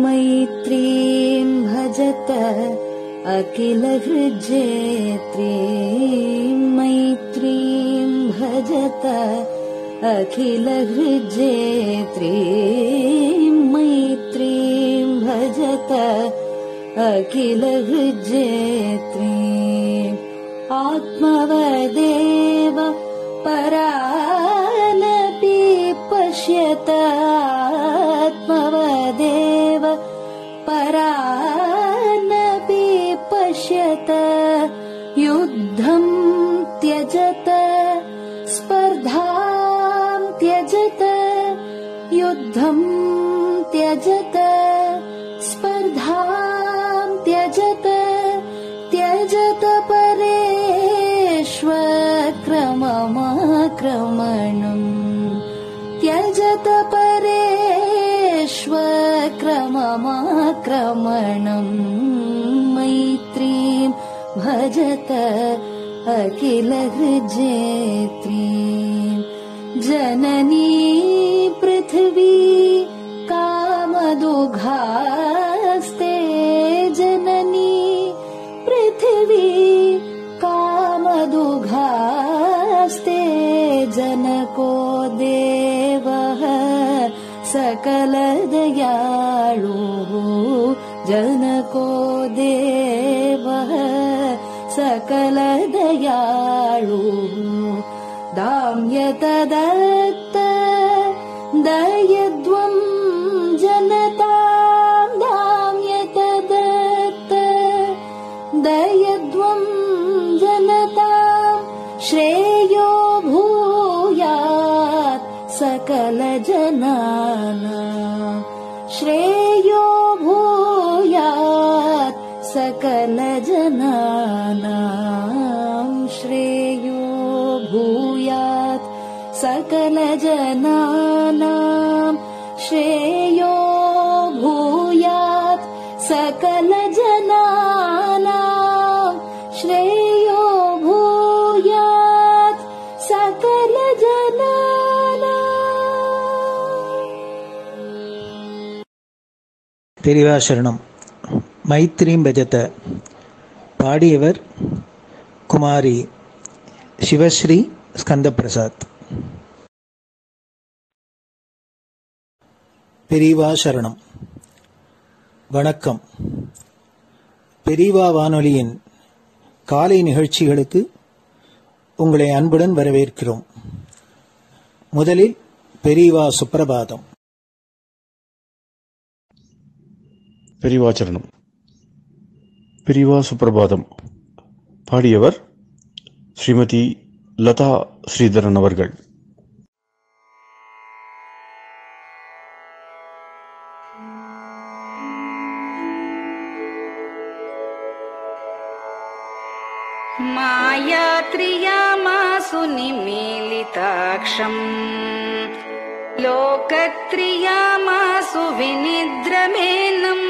मैत्रीं भजत अखिलहृज्जेत्रीं मैत्रीं भजत अखिलहृज्जेत्रीं मैत्रीं भजत अखिलहृज्जेत्रीम् आत्मवदेव परानपि पश्यत आत्मवदेव परानपि पश्यत युद्धं त्यजत स्पर्धां त्यजत युद्धं त्यजत स्पर्धां त्यजत त्यजत परेष्वक्रममाक्रमणम् त्यजत परेष्वक्रममाक्रमणम् मैत्रीं भजत अखिलहृज्जेत्रीं जननी पृथिवी कामदुघास्ते जननी पृथिवी कामदुघास्ते जनको देवः सकलदयाळुः जनको देवः सकलदयाळुः दाम्यतदत्त दयध्वं जनतां दाम्यतदत्त दयध्वं जनतां श्रेयो भूयात् सकलजनानां श्रेयो भूयात् सकलजनानां श्रेयो भूयात् सकलजनानां श्रेयो भूयात् सकलजनानां श्रेयो भूयात् सकलजनानां. பெரியவா சரணம். மைத்ரீம் பஜத பாடியவர் குமாரி சிவஸ்ரீ ஸ்கந்தபிரசாத். பெரியவா சரணம். வணக்கம். பெரியவா வானொலியின் காலை நிகழ்ச்சிகளுக்கு உங்களை அன்புடன் வரவேற்கிறோம். முதலில் பெரியவா சுப்பிரபாதம். பெரியவாச்சரணம். பெரியவா சுப்பிரபாதம் பாடியவர் ஸ்ரீமதி லதா ஸ்ரீதரன் அவர்கள். मायात्रियामासु निमीलिताक्षम् लोकत्रियामासु विनिद्रमेनम्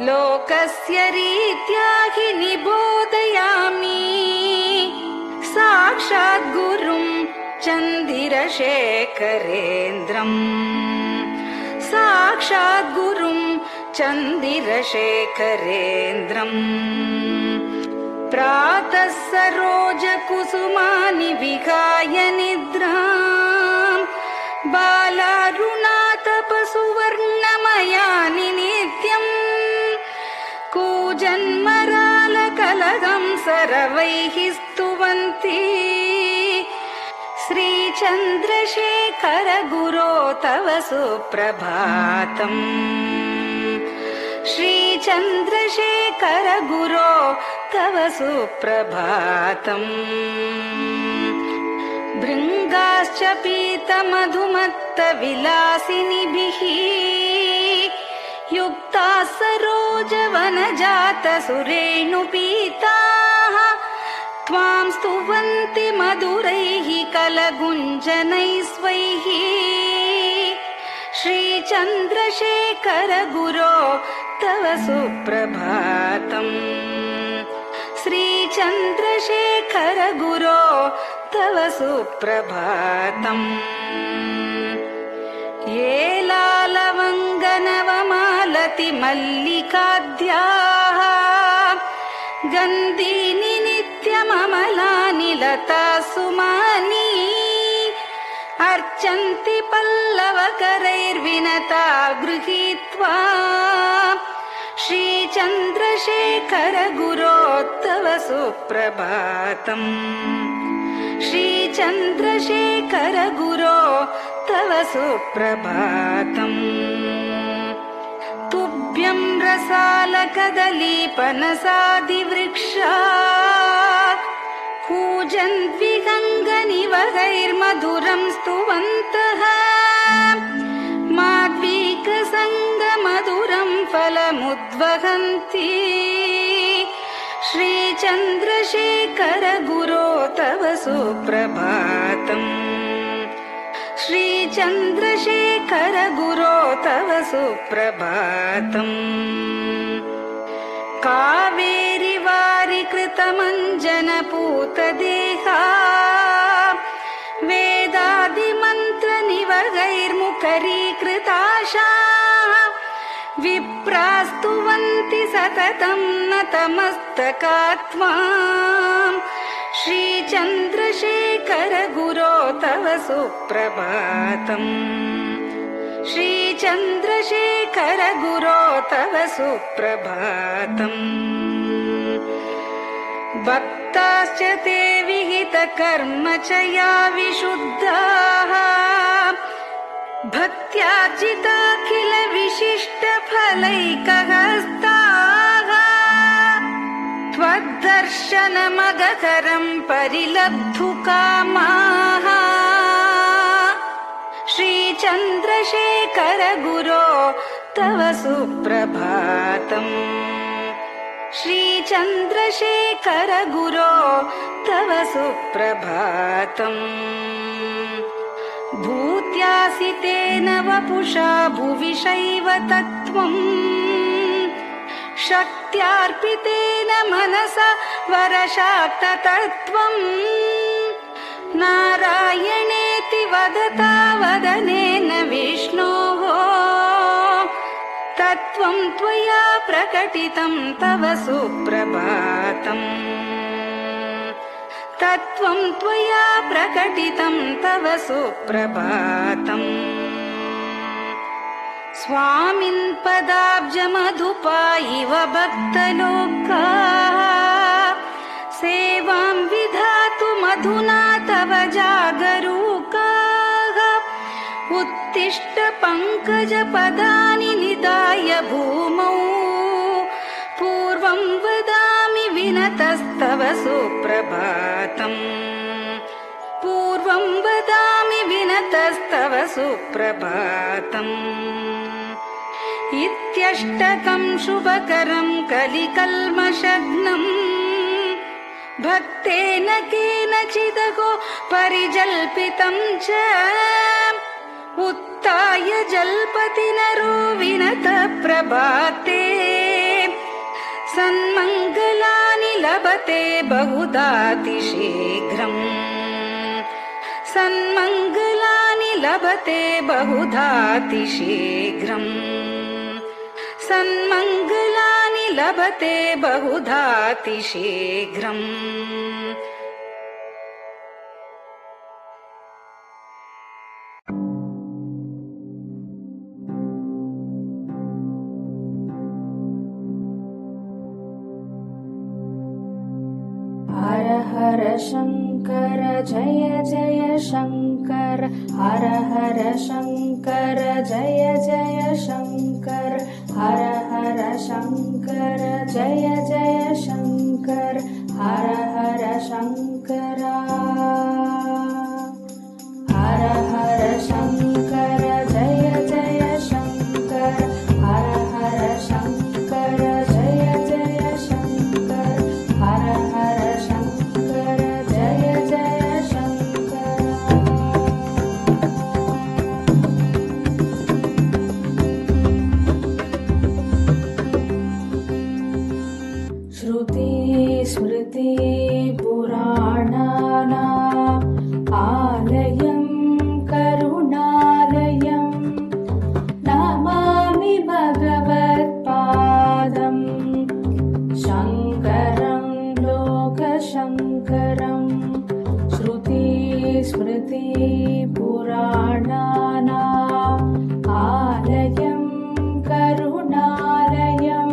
लोकस्य रीत्या हि निबोधयामि साक्षात् गुरुं चन्दिरशेखरेन्द्रम् साक्षात् गुरुं चन्दिरशेखरेन्द्रम् प्रातः सरोजकुसुमानि विहाय निद्राम् बालारुणातपसुवर्णमयानि नित्यम् कूजन्मरालकलहं सरवैः स्तुवन्ति श्रीचन्द्रशेखर गुरो तव सुप्रभातम् श्रीचन्द्रशेखर गुरो तव सुप्रभातम् भृङ्गाश्च पीतमधुमत्तविलासिनिभिः युक्ताः सरोजवनजातसुरेणुपीताः त्वां स्तुवन्ति मधुरैः कलगुञ्जनैः स्वैः श्रीचन्द्रशेखर गुरो तव सुप्रभातम् श्रीचन्द्रशेखर गुरो तव सुप्रभातम् ये लालवङ्गनवमालति मल्लिकाद्याः गन्धीनि नित्यममलानि लता सुमानि अर्चन्ति पल्लवकरैर्विनता गृहीत्वा श्रीचन्द्रशेखर गुरो तव सुप्रभातम् श्रीचन्द्रशेखर गुरो तव सुप्रभातम् तुभ्यं रसालकदलीपनसादिवृक्षा कूजन्विहङ्गनिवहैर्मधुरं स्तुवन्तः माद्वीकसङ्गमधुरं फलमुद्वहन्ति श्रीचन्द्रशेखर गुरो तव सुप्रभातम् श्रीचन्द्रशेखर गुरो तव सुप्रभातम् कावेरि वारिकृतमञ्जनपूतदेहा वेदादिमन्त्रनिवहैर्मुखरीकृताशा विप्रास्तुवन्ति सततं नतमस्तकात्माम् श्रीचन्द्रशेखर गुरो तव सुप्रभातम् श्रीचन्द्रशेखर गुरो तव सुप्रभातम् भक्ताश्च ते विहितकर्म च या विशुद्धाः भक्त्यार्जिताखिल विशिष्टफलैकहस्ताः त्वद्दर्शनमगकरं परिलब्धुकामाः श्रीचन्द्रशेखर गुरो तव सुप्रभातम् श्रीचन्द्रशेखर गुरो तव सुप्रभातम् भूत्यासितेन वपुषा भुविशैव तत्त्वम् शक्त्यार्पितेन मनसा वरशाक्ततत्त्वम् नारायणेति वदता वदनेन विष्णोः तत्त्वं त्वया प्रकटितं तव सुप्रभातम् तत्त्वं त्वया प्रकटितं तव सुप्रभातम् स्वामिन् पदाब्जमधुपा इव भक्तलोकाः सेवां विधातुमधुना तव जागरूकाः उत्तिष्ठ पङ्कजपदानि निधाय भूमौ पूर्वं वदामि विनतस्तव सुप्रभातम् पूर्वं वदामि विनतस्तव सुप्रभातम् इत्यष्टकं शुभकरं कलिकल्मषघ्नम् भक्तेन केनचिदहो परिजल्पितं च उत्थाय जल्पति नरो विनतः प्रभाते सन्मङ्गलानि लभते बहुधातिशीघ्रम् सन्मङ्गलानि लभते बहुधातिशीघ्रम् सन्मङ्गलानि लभते बहुधातिशीघ्रम् हर हर शङ्कर जय जय शङ्कर हर हर शङ्कर जय जय शङ्कर हर हर शङ्कर जय जय शङ्कर हर हर शङ्कर हर हर शङ्कर जय जय शङ्कर हर हर शङ्कर जय जय शङ्कर हर हर शङ्कर जय जय शङ्कर श्रुति स्मृति पुराणानाम् स्मृतिपुराणानाम् आलयं करुणालयं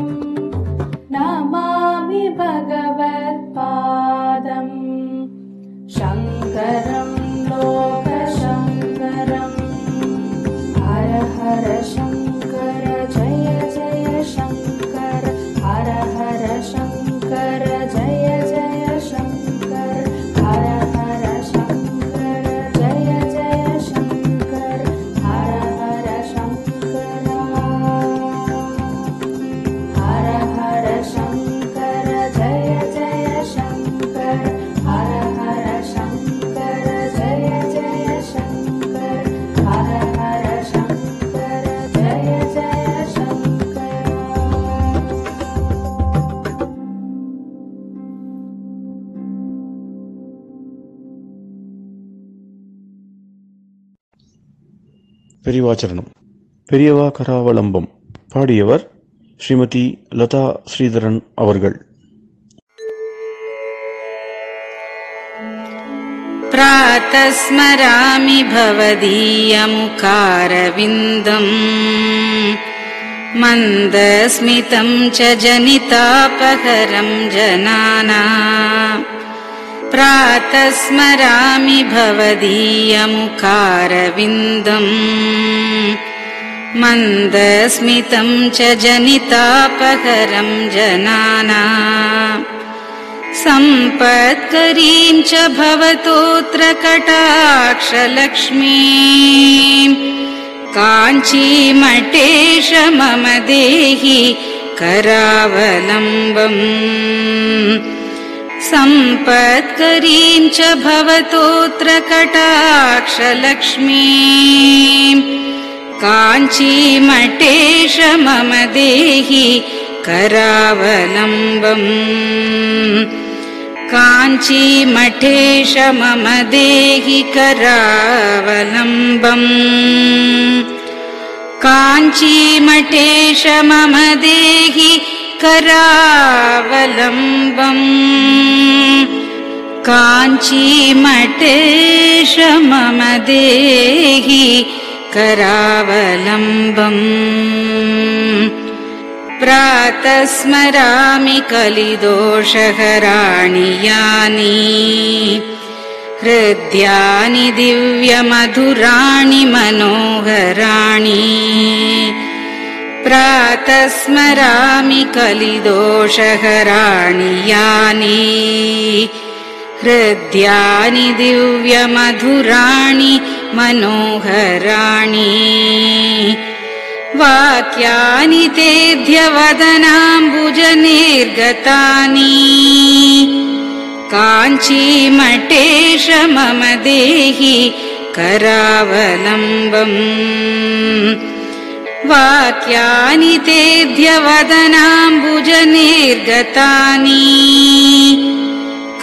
नमामि भगवत्पादम् शङ्करं लोकशङ्करम् हर हर शङ्कर जय जय शङ्कर हर हर शङ्कर जय जय शङ्कर हर हर शङ्कर जय जय शङ्कर हर हर शङ्कर हर हर शङ्कर जय जय शङ्कर हर हर शङ्कर जय जय शङ्कर हर हर शङ्कर जय जय शङ्कर। பெரியவாச்சரணம். பெரியவா கராவலம்பம். பாடியவர் ஸ்ரீமதி லதா ஸ்ரீதரன் அவர்கள். प्रातः स्मरामि भवदीयमुखारविन्दम् मन्दस्मितं च जनितापहरं जनानाम् प्रातः स्मरामि भवदीयमुखारविन्दम् मन्दस्मितं च जनितापहरं जनानाम् सम्पत्करीं च भवतोऽत्र कटाक्षलक्ष्मीम् काञ्चीमठेश मम देहि करावलम्बम् सम्पत्करीं च भवतोऽत्र कटाक्षलक्ष्मीम् काञ्चीमठेश मम देहि करावलम्बम् काञ्चीमठेश मम देहि करावलम्बम् काञ्चीमठेश मम देहि करावलम्बम् काञ्चीमठेश मम देहि करावलम्बम् प्रातः स्मरामि कलिदोषहराणि यानि हृद्यानि दिव्यमधुराणि मनोहराणि प्रातः स्मरामि कलिदोषहराणि यानि हृद्यानि दिव्यमधुराणि मनोहराणि वाक्यानि तेऽध्यवदनाम्बुजनिर्गतानि काञ्चीमठेश मम देहि करावलम्बम् वाक्यानि तेऽध्यवदनाम्बुजनिर्गतानि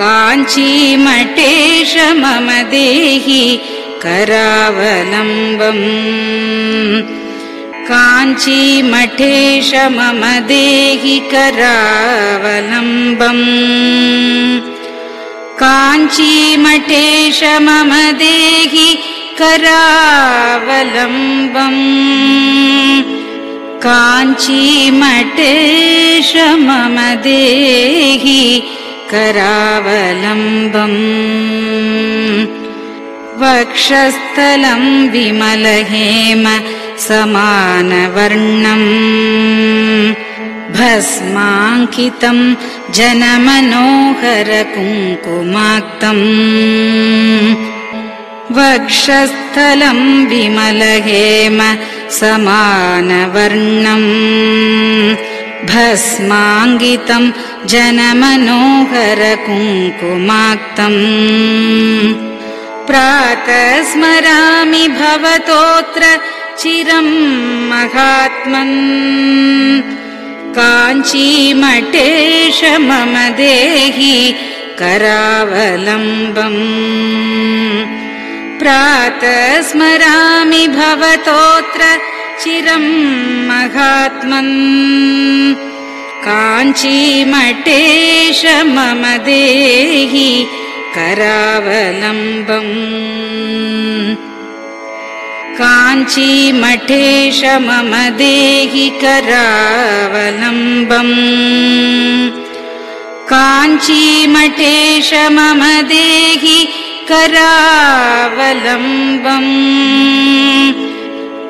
काञ्चीमठेश मम देहि करावलम्बम् काञ्चीमठेश मम देहि करावलम्बम् काञ्चीमठेश मम देहि करावलम्बम् काञ्चीमठेश मम देहि करावलम्बम् वक्षस्थलं विमलहेम समानवर्णम् भस्माङ्कितं जनमनोहर कुङ्कुमाक्तम् वक्षस्थलं विमलहेम समानवर्णम् भस्माङ्कितं जनमनोहर कुङ्कुमाक्तम् प्रातः स्मरामि भवतोऽत्र चिरं महात्मन् काञ्चीमठेश मम देहि करावलम्बम् प्रातः स्मरामि भवतोऽत्र चिरं महात्मन् काञ्चीमठेश मम देहि करावलम्बम् काञ्चीमठेश मम देहि करावलम्बम् काञ्चीमठेश मम देहि करावलम्बम्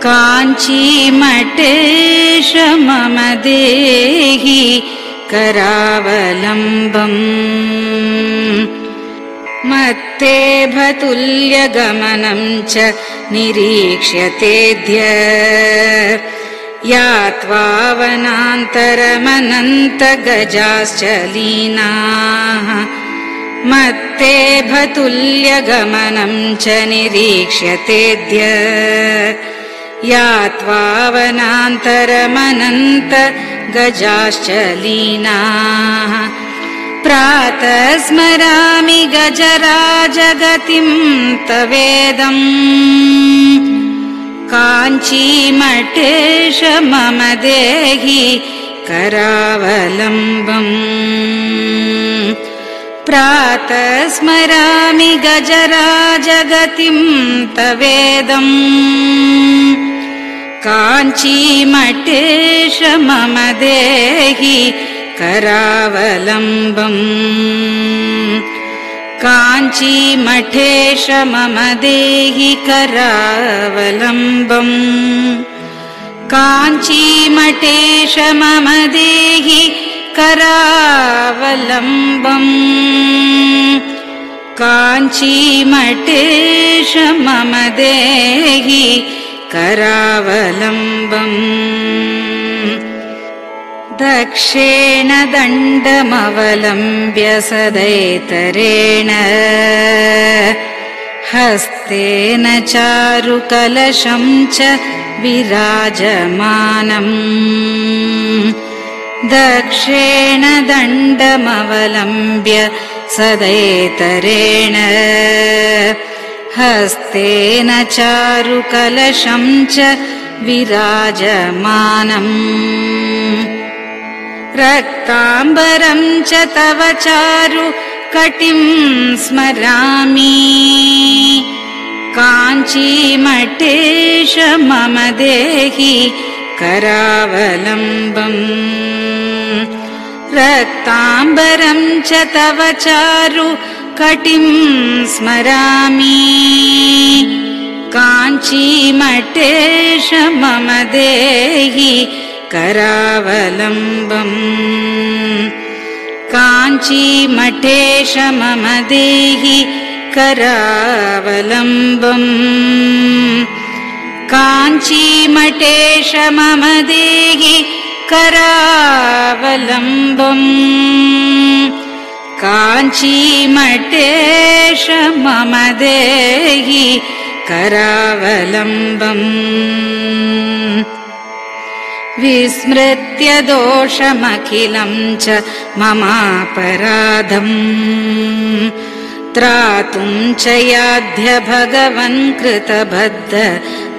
काञ्चीमठेश मम देहि करावलम्बम् मत्तेभतुल्यगमनं च निरीक्ष्यतेऽद्य यात्वा वनान्तरमनन्तगजाश्च लीनाः मत्तेभतुल्यगमनं च निरीक्ष्यतेऽद्य यात्वा वनान्तरमनन्तगजाश्च लीनाः प्रातः स्मरामि गजराजगतिं तवेदम् काञ्चीमठेश मम देहि करावलम्बम् प्रातः स्मरामि गजराजगतिं तवेदम् काञ्चीमठेश मम देहि करावलम्बम् काञ्चीमठेश मम देहि करावलम्बम् काञ्चीमठेश मम देहि करावलम्बम् काञ्चीमठेश मम देहि करावलम्बम् दक्षेण दण्डमवलम्ब्य सदैतरेण हस्तेन चारुकलशं च विराजमानम् दक्षेण दण्डमवलम्ब्य सदैतरेण हस्तेन चारुकलशं च विराजमानम् रक्ताम्बरं च तव चारु कटिं स्मरामि काञ्चीमठेश मम देहि करावलम्बम् रक्ताम्बरं च तव चारु कटिं स्मरामि काञ्चीमठेश मम देहि करावलम्बम् काञ्चीमठेश मम देहि करावलम्बम् काञ्चीमठेश मम देहि करावलम्बम् काञ्चीमठेश मम देहि करावलम्बम् विस्मृत्य दोषमखिलं च ममापराधम् त्रातुं च याध्य भगवन् कृतबद्ध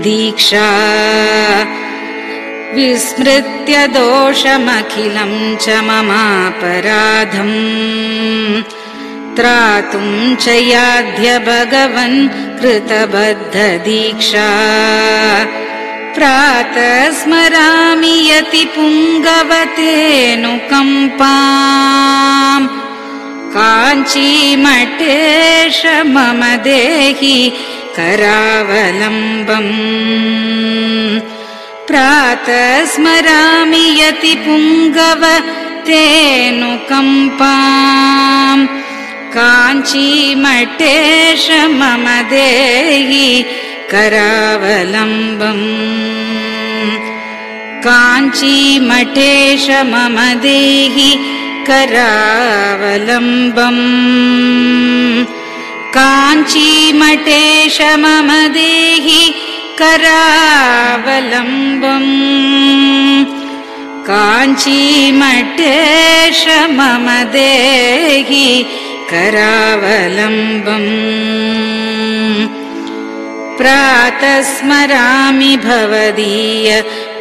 दीक्षा विस्मृत्य दोषमखिलं च ममापराधम् त्रातुं च याध्य भगवन् कृतबद्ध दीक्षा प्रातः स्मरामि यति पुङ्गवतेऽनुकम्पाम् काञ्चीमठेश मम देहि करावलम्बम् प्रातः स्मरामि यति पुङ्गवतेऽनुकम्पाम् काञ्चीमठेश मम देहि करावलम्बम् काञ्चीमठेश मम देहि करावलम्बम् काञ्चीमठेश मम देहि करावलम्बम् काञ्चीमठेश मम देहि करावलम्बम् प्रातः स्मरामि भवदीय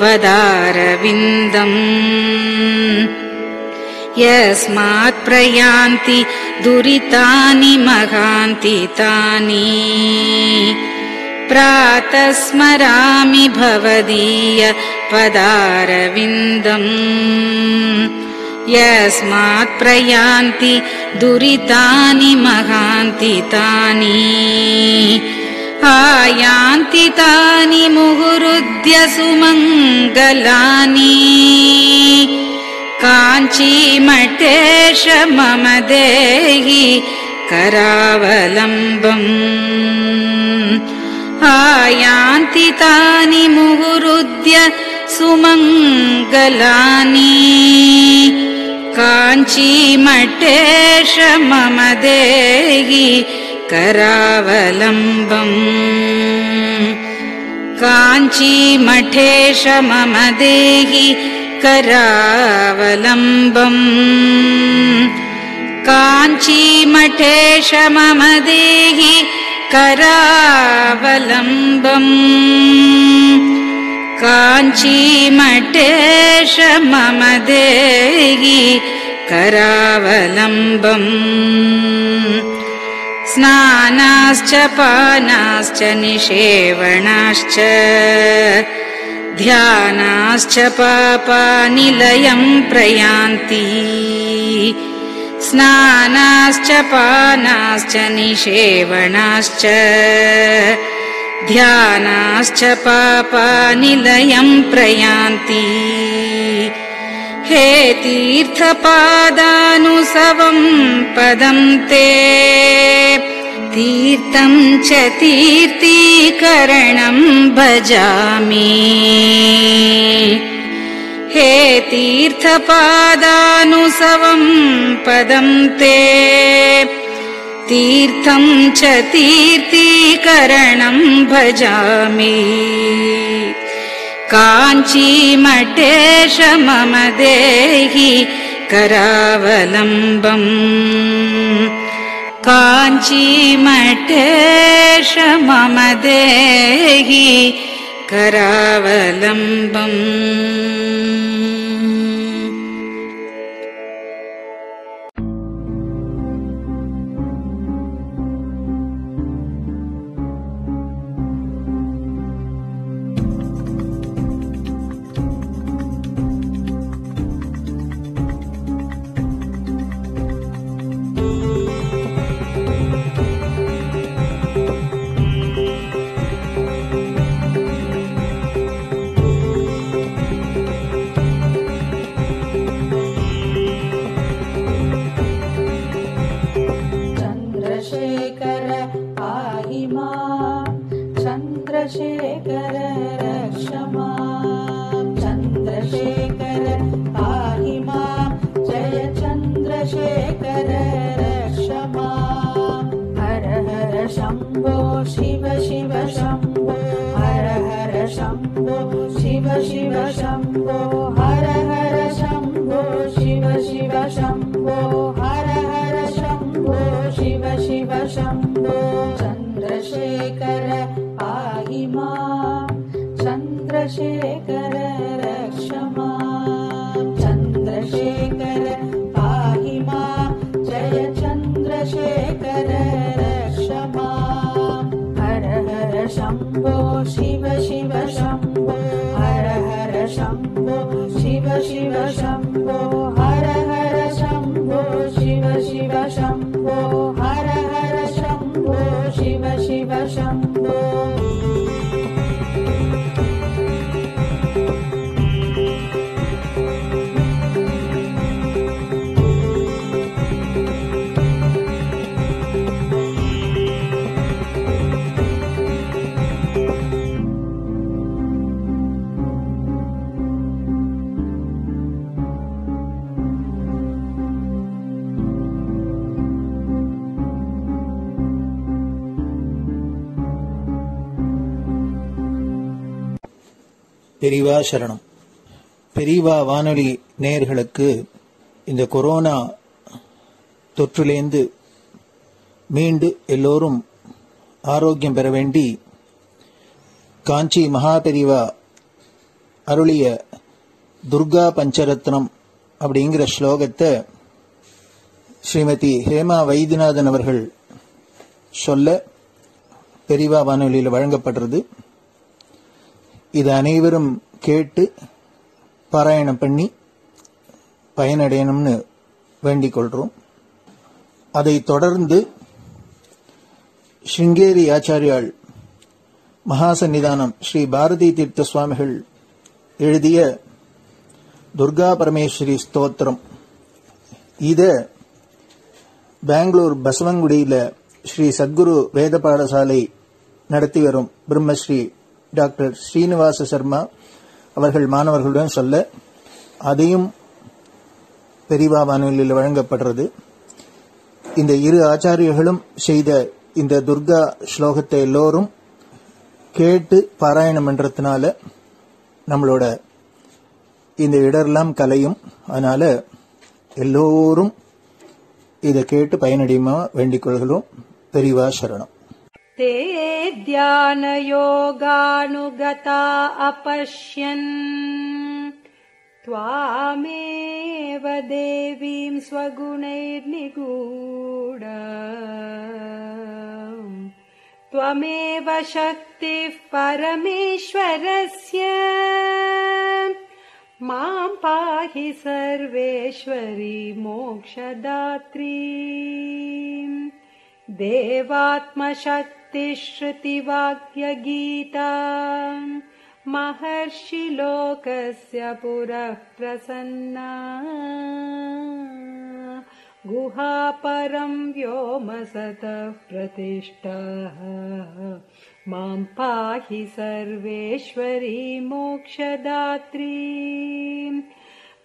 पदारविन्दम् यस्मात् प्रयान्ति दुरितानि महान्ति तानि प्रातः स्मरामि भवदीय पदारविन्दम् यस्मात् प्रयान्ति दुरितानि महान्ति तानि आयान्ति तानि मुहुरुद्य सुमङ्गलानि काञ्चीमठेश मम देहि करावलम्बम् आयान्ति तानि मुहुरुद्य सुमङ्गलानि काञ्चीमठेश मम देहि करावलम्बम् काञ्चीमठेश मम देहि करावलम्बम् काञ्चीमठेश मम देहि करावलम्बम् काञ्चीमठेश मम देहि करावलम्बम् स्नानाश्च पानाश्च निषेवणाश्च ध्यानाश्च पापानिलयं प्रयान्ति स्नानाश्च पानाश्च निषेवणाश्च ध्यानाश्च पापानिलयं प्रयान्ति हे तीर्थपादानुसवं पदं ते तीर्थं च तीर्थीकरणं भजामि हे तीर्थपादानुसवं पदं ते तीर्थं च तीर्थीकरणं भजामि काञ्चीमठेश मम देहि करावलम्बम् काञ्चीमठेश मम देहि करावलम्बम् चन्द्रशेखर रक्ष मां चन्द्रशेखर पाहि मां जय चन्द्रशेखर रक्ष मां हर हर शम्भो शिव शिव शम्भो हर हर शम्भो शिव शिव शम्भो हर हर शम्भो शिव शिव शम्भो हर हर शम्भो शिव शिव शम्भो चन्द्रशेखर पाहि मां चन्द्रशेखर रक्ष मां चन्द्रशेखर पाहि मां जय चन्द्रशेखर रक्ष मां हर हर शम्भो शिव शिव शम्भो हर हर शम्भो शिव शिव शम्भो हर हर शम्भो शिव शिव शम्भो हर हर शम्भो शिव शिव शम्भो பெரியவா சரணம். பெரியவா வானொலி நேயர்களுக்கு இந்த கொரோனா தொற்றிலேந்து மீண்டு எல்லோரும் ஆரோக்கியம் பெற வேண்டி காஞ்சி மகா பெரியவா அருளிய துர்கா பஞ்சரத்னம் அப்படிங்கிற ஸ்லோகத்தை ஸ்ரீமதி ஹேமா வைத்தியநாதன் அவர்கள் சொல்ல பெரியவா வானொலியில் வழங்கப்படுறது. இதை அனைவரும் கேட்டு பாராயணம் பண்ணி பயனடையணும்னு வேண்டிக் கொள்றோம். அதை தொடர்ந்து ஸ்ருங்கேரி ஆச்சாரியாள் மகாசன்னிதானம் ஸ்ரீ பாரதி தீர்த்த சுவாமிகள் எழுதிய துர்கா பரமேஸ்வரி ஸ்தோத்திரம், இத பெங்களூர் பசவங்குடியில ஸ்ரீ சத்குரு வேத பாடசாலை நடத்தி வரும் பிரம்மஸ்ரீ டாக்டர் ஸ்ரீனிவாச சர்மா அவர்கள் மாணவர்களுடன் சொல்ல, அதையும் பெரியவா வானொலியில் வழங்கப்படுறது. இந்த இரு ஆச்சாரியர்களும் செய்த இந்த துர்கா ஸ்லோகத்தை எல்லோரும் கேட்டு பாராயணம் பண்றதுனால நம்மளோட இந்த இடரெல்லாம் கலையும். அதனால எல்லோரும் இதை கேட்டு பயனடையுமா வேண்டிக் கொள்கிறோம். பெரியவா சரணம். ते ध्यानयोगानुगता अपश्यन् त्वामेव देवीं स्वगुणैर्निगूढ त्वमेव शक्तिः परमेश्वरस्य मां पाहि सर्वेश्वरी मोक्षदात्री देवात्मशक्तिश्रुतिवाक्यगीता महर्षिलोकस्य पुरः प्रसन्ना गुहापरं व्योमसतः प्रतिष्ठा मां पाहि सर्वेश्वरी मोक्षदात्री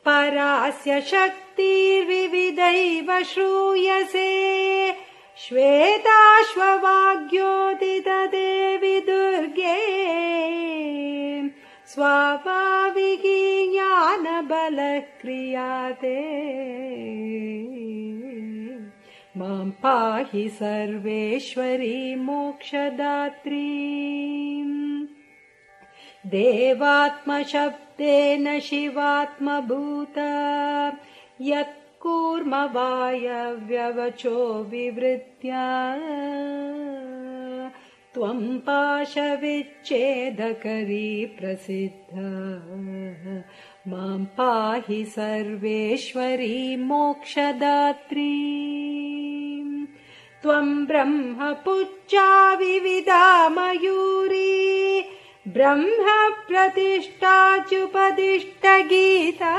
परास्य शक्तिर्विविधैव श्रूयसे श्वेताश्ववाग्योदितदेवि दुर्गे स्वाभाविकी ज्ञानबलः क्रियाते मां पाहि सर्वेश्वरी मोक्षदात्री देवात्मशब्देन शिवात्मभूता यत् कूर्मवायव्यवचो विवृत्या त्वं पाशविच्छेदकरी प्रसिद्धा मां पाहि सर्वेश्वरी मोक्षदात्री त्वं ब्रह्मपुच्छा विविधा मयूरी ब्रह्म प्रतिष्ठाच्युपदिष्टगीता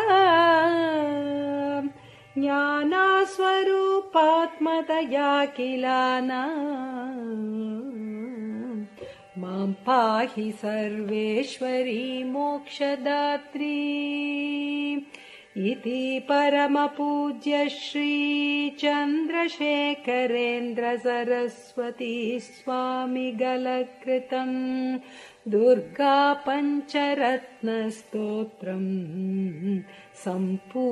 ज्ञानस्वरूपात्मतया किलाना मां पाहि सर्वेश्वरी मोक्षदात्री इति परमपूज्य श्री चन्द्रशेखरेन्द्र सरस्वती स्वामी गलकृतं दुर्गा पञ्चरत्नस्तोत्रम् सम्पूर्णम्.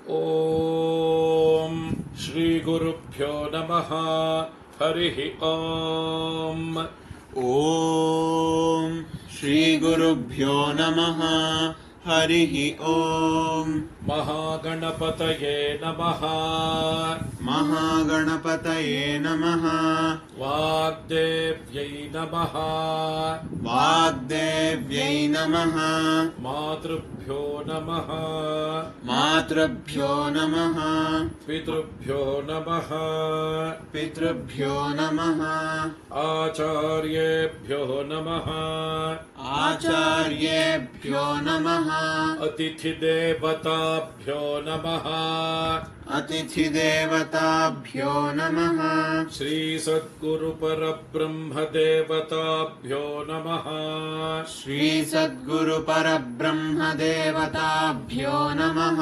ॐ श्री गुरुभ्यो नमः. हरिः ॐ. ॐ श्री गुरुभ्यो नमः. हरिः ॐ. महागणपतये नमः. महागणपतये नमः. वाग्देव्यै नमः. वाग्देव्यै नमः. मातृभ्यो नमः. मातृभ्यो नमः. पितृभ्यो नमः. पितृभ्यो नमः. आचार्येभ्यो नमः. आचार्येभ्यो नमः. अतिथिदेवताभ्यो नमः. अतिथिदेवताभ्यो नमः. श्री सद्गुरुपरब्रह्मदेवताभ्यो नमः. श्री सद्गुरुपरब्रह्मदेवताभ्यो नमः.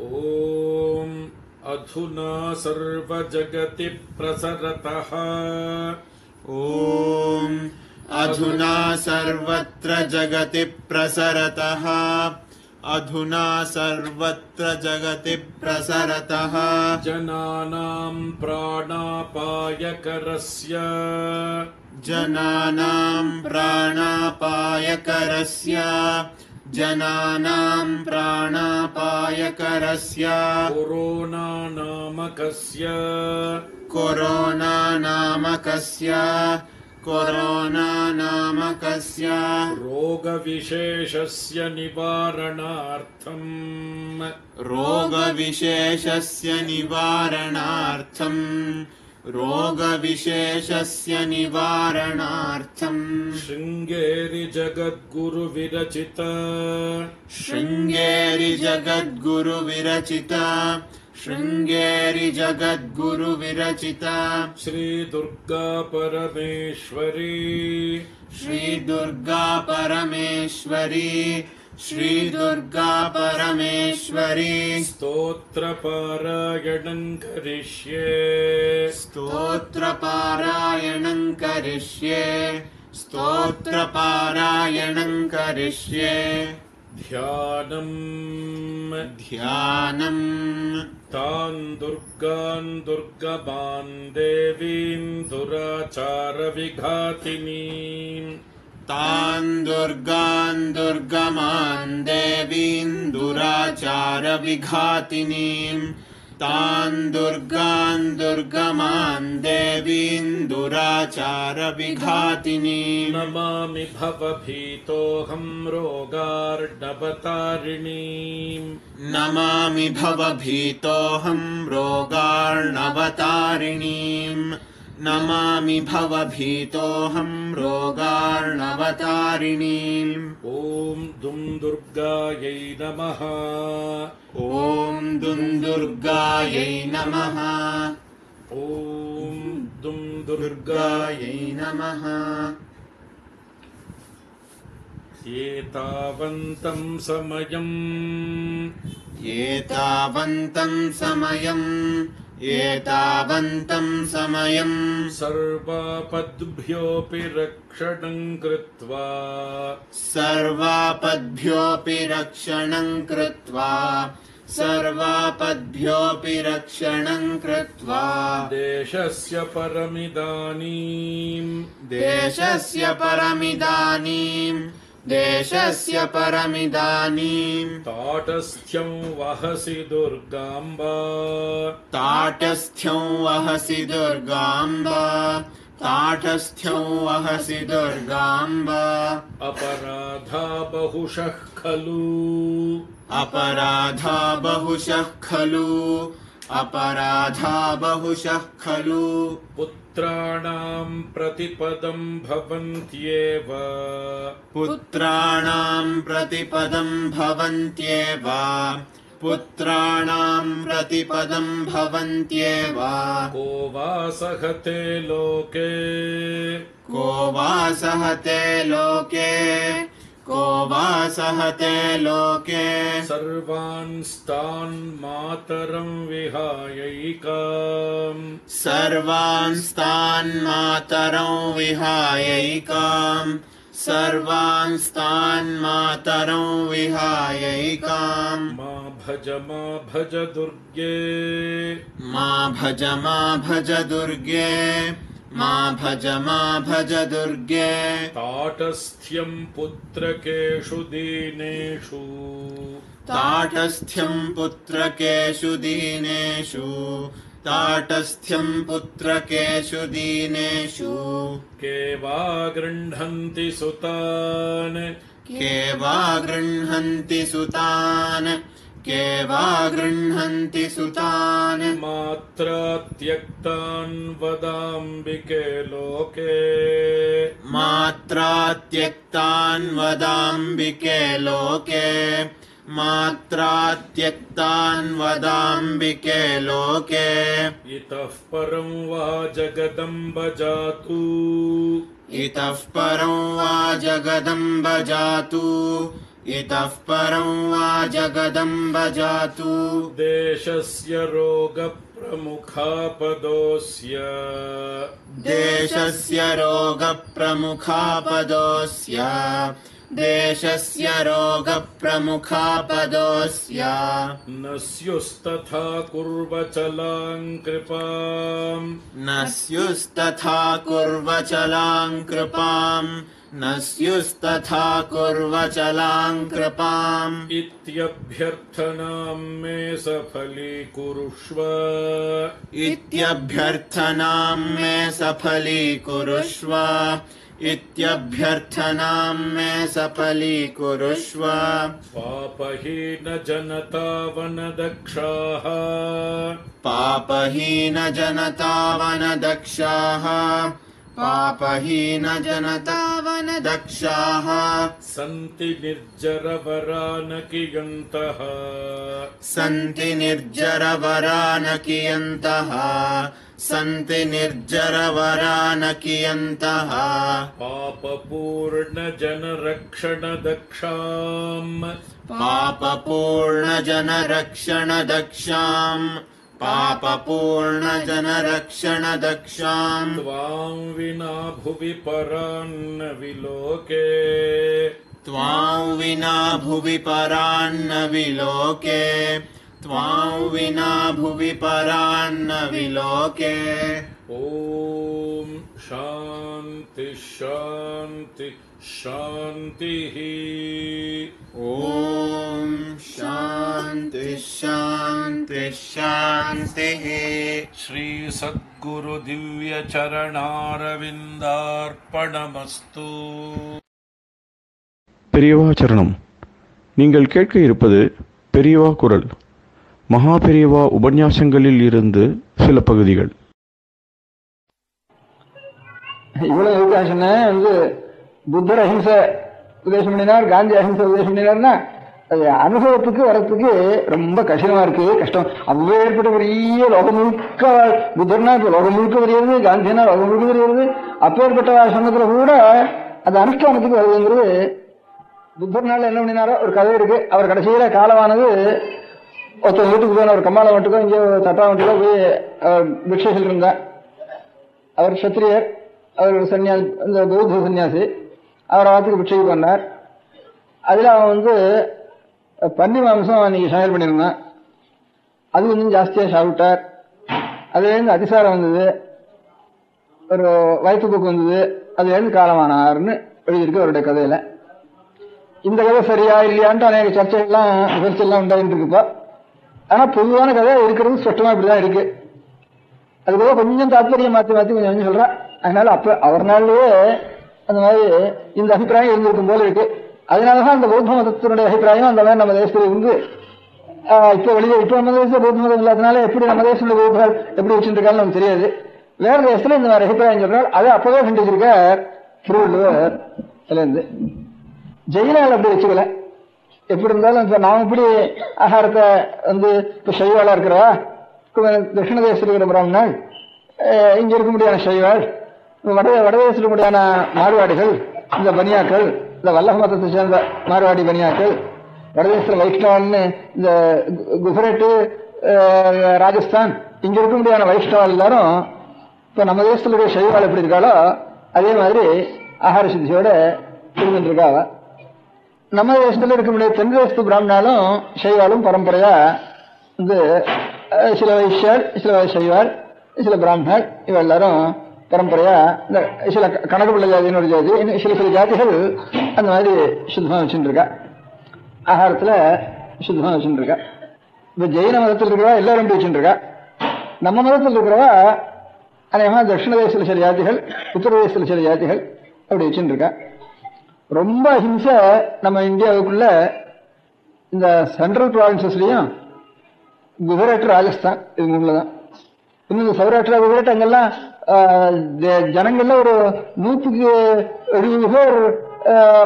ॐ अधुना सर्वजगति प्रसरतः. ॐ अधुना सर्वत्र जगति प्रसरतः अधुना सर्वत्र जगति प्रसरतः जनानां प्राणापायकरस्य जनानां प्राणापायकरस्य जनानां प्राणापायकरस्य corona नामकस्य corona नामकस्य corona नामकस्य रोगविशेषस्य निवारणार्थम् रोगविशेषस्य निवारणार्थम् रोगविशेषस्य निवारणार्थम् Sringeri जगद्गुरुविरचित Sringeri जगद्गुरुविरचित Sringeri जगद्गुरुविरचित Shri Durga परमेश्वरी श्रीदुर्गा परमेश्वरी श्रीदुर्गा परमेश्वरी स्तोत्रपारायणं करिष्ये स्तोत्रपारायणं करिष्ये स्तोत्रपारायणं करिष्ये ध्यानम् ध्यानम् तान् दुर्गान् दुर्गमान् देवीन् दुराचारविघातिनीम् तान् दुर्गान् दुर्गमान् देवीन् दुराचारविघातिनीम् तान् दुर्गान् दुर्गमान् देवीन् दुराचारविघातिनीम् नमामि भवभीतोऽहं रोगार्णवतारिणीम् नमामि भवभीतोऽहं रोगार्णवतारिणीम् नमामि भवभीतोऽहं रोगार्णवतारिणीम् ॐ दुं दुर्गायै नमः ॐ दुं दुर्गायै नमः ॐ दुं दुर्गायै नमः एतावन्तं समयम् एतावन्तं समयम् सर्वापद्भ्योऽपि रक्षणं कृत्वा सर्वापद्भ्योऽपि रक्षणं कृत्वा सर्वापद्भ्योऽपि रक्षणं कृत्वा देशस्य परमिदानीम् देशस्य परमिदानीम् ताटस्थ्यं वहसि दुर्गाम्बा ताटस्थ्यं वहसि दुर्गाम्बा ताटस्थ्यं वहसि दुर्गाम्बा अपराधा बहुशः खलु अपराधा बहुशः खलु अपराधा बहुशः खलु पुत्राणां प्रतिपदं भवन्त्येव पुत्राणां प्रतिपदं भवन्त्येव पुत्राणां प्रतिपदं भवन्त्येव को वा सहते लोके को वा सहते लोके को वा सहते लोके सर्वांस्तान् मातरं विहायैकाम् सर्वांस्तान् मातरं विहायैकाम् सर्वांस्तान् मातरं विहायैकाम् मा भज दुर्गे मा भज दुर्गे मा भज दुर्गे ताटस्थ्यं पुत्रकेषु दीनेषु ताटस्थ्यं पुत्रकेषु दीनेषु ताटस्थ्यं पुत्रकेषु दीनेषु के वा गृह्णन्ति सुतान् के वा गृह्णन्ति सुतान् के वा गृह्णन्ति सुतान् मात्रा त्यक्तान् वदाम्बिके लोके मात्रा त्यक्तान् वदाम्बिके लोके मात्रा त्यक्तान् वदाम्बिके लोके इतः परं वा जगदम्ब जातु इतः परं वा जगदम्ब जातु इतः परं वा जगदम्ब जातु देशस्य रोगप्रमुखापदोऽस्य देशस्य रोगप्रमुखापदोऽस्य देशस्य रोगप्रमुखापदोऽस्य न स्युस्तथा कुर्वचलां कृपाम् न स्युस्तथा कुर्वचलां कृपाम् न स्युस्तथा कुर्वचलां कृपाम् इत्यभ्यर्थनां मे सफलीकुरुष्व इत्यभ्यर्थनां मे सफलीकुरुष्व इत्यभ्यर्थनां मे सफलीकुरुष्व पापहीनजनतावनदक्षाः पापहीनजनतावनदक्षाः पापहीनजनतावनदक्षाः सन्ति निर्जरवरानकियन्तः सन्ति निर्जरवरानकियन्तः सन्ति निर्जरवरानकियन्तः पापपूर्णजनरक्षणदक्षाम् पापपूर्णजनरक्षणदक्षाम् पापपूर्णजनरक्षणदक्षाम् त्वां विना भुवि परान्न विलोके त्वां विना भुवि परान्न विलोके त्वां विना भुवि परान्न विलोके ॐ शान्ति शान्ति शान्तिः ॐ शान्ति शान्ति शान्तिः श्री सद्गुरु दिव्य चरणारविन्दार्पणमस्तु. பெரியவா சரணம். நீங்கள் கேட்க இருப்பது பெரியவா குரல். மகா பெரியவா உபன்யாசங்களில் இருந்து சில பகுதிகள். இவ்வளவு வித்தியாசம்னா புத்தர் அஹிம்சை உபதேசம் பண்ணினார், காந்தி அஹிம்சை உபதேசம் பண்ணினார்னா அது அனுபவத்துக்கு வரத்துக்கு ரொம்ப கஷ்டமா இருக்கு, கஷ்டம். அவ்வேற்பட்ட பெரிய லோகம் முழுக்க புத்தர்னா இப்ப லோகம் முழுக்க தெரியாது, காந்தினா லோகம் முழுக்க தெரியாது. அப்பேற்பட்ட சமயத்துல கூட அது அனுஷ்டானத்துக்கு வருதுங்கிறது. புத்தர்னால என்ன பண்ணினாரோ ஒரு கதை இருக்கு. அவர் கடைசியில காலமானது ஒருத்தர் வீட்டுக்கு போய் ஒரு கம்மாள வீட்டுக்கோ இங்கே தட்டா வீட்டுக்கோ போய் பிக்ஷைகள் இருந்தார். அவர் சத்திரியர், அவர் சன்னியாசி, இந்த பௌத்த சன்னியாசி. அவரை வாரத்துக்கு பிக்ஷைக்கு பண்ணார். அதுல அவன் பன்னி மாம்சம் அன்னைக்கு சமையல் பண்ணியிருந்தான். அது கொஞ்சம் ஜாஸ்தியா சாப்பிட்டார். அதுலேருந்து அதிசாரம் வந்தது, ஒரு வயிற்றுப்போக்கு வந்தது, அதுலேருந்து காலமானார்னு எழுதியிருக்கு அவருடைய கதையில. இந்த கதை சரியா இல்லையான்ட்டு அநேக சர்ச்சைகள்லாம் விமர்சைலாம் உண்டாயிட்டு இருக்குப்பா. ஆனா பொதுவான கதை இருக்கிறது ஸ்பஷ்டமா இப்படிதான் இருக்கு. அதுபோல கொஞ்சம் தாத்பரியம் மாத்தி மாத்தி கொஞ்சம் கொஞ்சம் சொல்றா. அதனால அப்ப அவர் நாள்லயே அந்த மாதிரி இந்த அபிப்பிராயம் இருந்திருக்கும் போல இருக்கு. அதனாலதான் அந்த பௌத்த மதத்தினுடைய அபிப்பிராயம் அந்த மாதிரி நம்ம தேசத்துல இருந்து இப்ப வெளியே இப்ப நம்ம தேசத்துல பௌத்த மதம் இல்லாதனால எப்படி நம்ம தேசத்துல பௌத்தர்கள் எப்படி வச்சுட்டு இருக்கான்னு நமக்கு தெரியாது. வேற தேசத்துல இந்த மாதிரி அபிப்பிராயம் சொல்றாரு. அதை அப்பவே கண்டிச்சிருக்கார் திருவள்ளுவர். அதுல இருந்து ஜெயினால் அப்படி வச்சுக்கல. எப்படி இருந்தாலும் இப்ப நாம இப்படி ஆகாரத்தை இப்ப சைவாளா இருக்கிறவா, தட்சிண தேசத்தில் இருக்கிற பிராமணன், இங்க இருக்க முடியாத சைவாள், வடதேசத்தில் இருக்க முடியாத மார்வாடிகள், இந்த பனியாக்கள், இந்த வல்லக மதத்தை சேர்ந்த மார்வாடி பனியாக்கள், வடதேசத்தில் வைஷ்ணவால்னு இந்த குஜராத், ராஜஸ்தான், இங்க இருக்க முடியாத வைஷ்ணவால் எல்லாரும் இப்ப நம்ம தேசத்தில் இருக்கிற சைவாள் எப்படி இருக்காளோ அதே மாதிரி ஆகார சித்தியோட இருந்துட்டு இருக்காவ. நம்ம தேசத்துல இருக்க முடியாது. தென் தேசத்து பிராமணாலும் சைவாலும் பரம்பரையா சில வைஷ்யாள், சில சைவாள், சில பிராமணர், இவ எல்லாரும் பரம்பரையா இந்த சில கணக்கு பிள்ளை ஜாதின்னு ஒரு ஜாதி, சில சில ஜாதிகள் அந்த மாதிரி சுத்தமா வச்சுட்டு இருக்கா, ஆகாரத்துல சுத்தமா வச்சுட்டு இருக்கா. இப்ப ஜெயின மதத்தில் இருக்கிறவா எல்லாரும் இப்படி வச்சுட்டு இருக்கா. நம்ம மதத்தில் இருக்கிறவா அநேகமா தட்சிண தேசத்துல சில ஜாதிகள், உத்தரதேசத்துல சில ஜாதிகள் அப்படி வச்சுட்டு இருக்கா. ரொம்ப ஹிம்சை நம்ம இந்தியாவுக்குள்ள இந்த சென்ட்ரல் ப்ராவின்சஸ்லயும் குஜராத், ராஜஸ்தான் இது மூணுலதான். இன்னும் இந்த சௌராஷ்டிரா, குஜராத் அங்கெல்லாம் ஜனங்கள்ல ஒரு 170 பேர்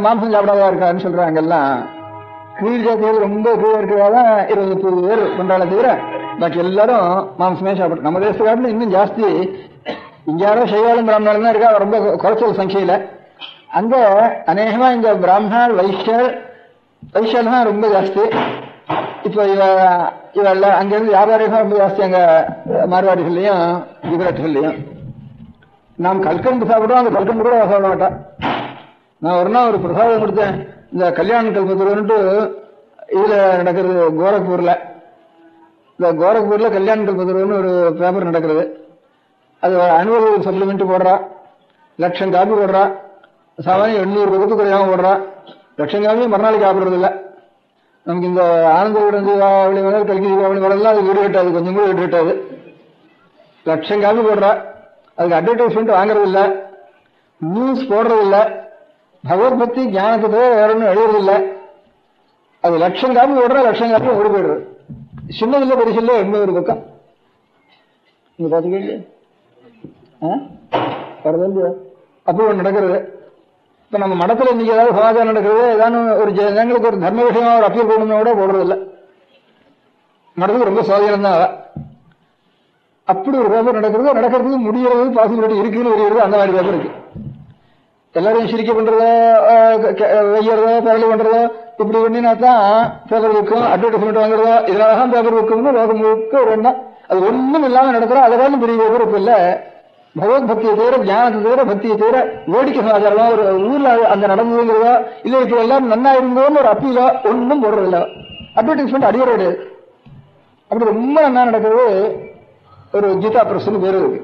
மாംസം சாப்பிடாதா இருக்காருன்னு சொல்றாங்க. அங்கெல்லாம் கீழ் ஜாத்திகள் ரொம்ப கீழே இருக்கிறதாதான் 20-30 பேர் பண்றாங்களே தவிர பாக்கி எல்லாரும் மாംசமே சாப்பிடும். நம்ம தேசத்துக்காட்டிலும் இன்னும் ஜாஸ்தி. இங்க யாரோ சைவாலும் பிராமணாலும் தான் இருக்கா, ரொம்ப குறைச்சல் சங்கையில. அங்க அநேகமா இந்த பிராமணால் வைஷ்யால் தான் ரொம்ப ஜாஸ்தி. இப்ப இவெல்ல அங்கிருந்து வியாபாரிகள் ரொம்ப ஜாஸ்தி அங்க மார்வாடிகள்லயும் குஜராத்கள்லயும். நாம் கல்கண்டு சாப்பிடுவோம், அந்த கல்கண்டு கூட சாப்பிட மாட்டான். நான் ஒரு நாள் ஒரு பிரசாதம் கொடுத்தேன். இந்த கல்யாண கல்பத்துறன்ட்டு இதுல நடக்கிறது கோரக்பூர்ல. இந்த கோரக்பூர்ல கல்யாண கல்பத்துறன்னு ஒரு பேப்பர் நடக்கிறது. அது ஆனுவல் சப்ளிமெண்ட் போடுறா, 1,00,000 காப்பி போடுறா, சாமானியம் 800 பக்கத்து குறையாம போடுறா. 1,00,000 காப்பியும் மறுநாளைக்கு சாப்பிடுறது இல்லை. நமக்கு இந்த ஆனந்த விடந்து தீபாவளி மலர், கல்கி தீபாவளி மலர்லாம் அது வீடு கட்டாது, கொஞ்சம் கூட வீடு கட்டாது. 1,00,000 காப்பி போடுறா, அதுக்கு அட்வர்டைஸ்மெண்ட் வாங்குறது இல்லை, நியூஸ் போடுறது இல்லை, பகவத்பக்தி ஞானத்தை வேற ஒன்றும் எழுதுறது இல்லை. அது 1,00,000 காப்பி போடுறா, 1,00,000 காப்பி ஓடி போயிடுறது. சின்னதில்ல பெருசில்ல 800 பக்கம். நீங்க பாத்துக்கீங்க அப்படி ஒன்று நடக்கிறது. இப்ப நம்ம மடத்துல இன்னைக்கு ஏதாவது சமாச்சாரம் நடக்கிறது, ஏதாவது ஒரு ஜனங்களுக்கு ஒரு தர்ம விஷயமா ஒரு அப்பீல் போடணும்னா கூட போடுறது இல்லை. மடத்துக்கு ரொம்ப சுவாதீனம் தான். அப்படி ஒரு பேப்பர் நடக்கிறதுக்கு முடிகிறது, பாசிபிலிட்டி இருக்குன்னு வருகிறது. அந்த மாதிரி பேப்பர் இருக்கு. எல்லாரும் சிரிக்க பண்றதோ, வையறதோ, பரளி பண்றதோ இப்படி பண்ணினா தான் பேப்பர் விற்கும், அட்வர்டைஸ்மெண்ட் வாங்குறதோ, இதனாலதான் பேப்பர் விற்கும்னு லோகம் முழுக்க ஒரு எண்ணம். அது ஒண்ணும் இல்லாம நடக்கிறோம். அதெல்லாம் பெரிய பேப்பர் இப்ப இல்ல. பகவத் பக்தியை தவிர, ஞானத்தை தவிர, பக்தியை தவிர வேடிக்கை சமாச்சாரமா ஒரு ஊர்ல அந்த நடந்ததுங்கிறதோ இல்ல இப்ப எல்லாரும் நன்னா இருந்தோன்னு ஒரு அப்பீலோ ஒன்றும் போடுறது இல்ல. அட்வர்டைஸ்மெண்ட் அடியோடு. அப்படி ரொம்ப நன்னா நடக்கிறது ஒரு கீதா பிரஸ்ன்னு பேரு இருக்கு.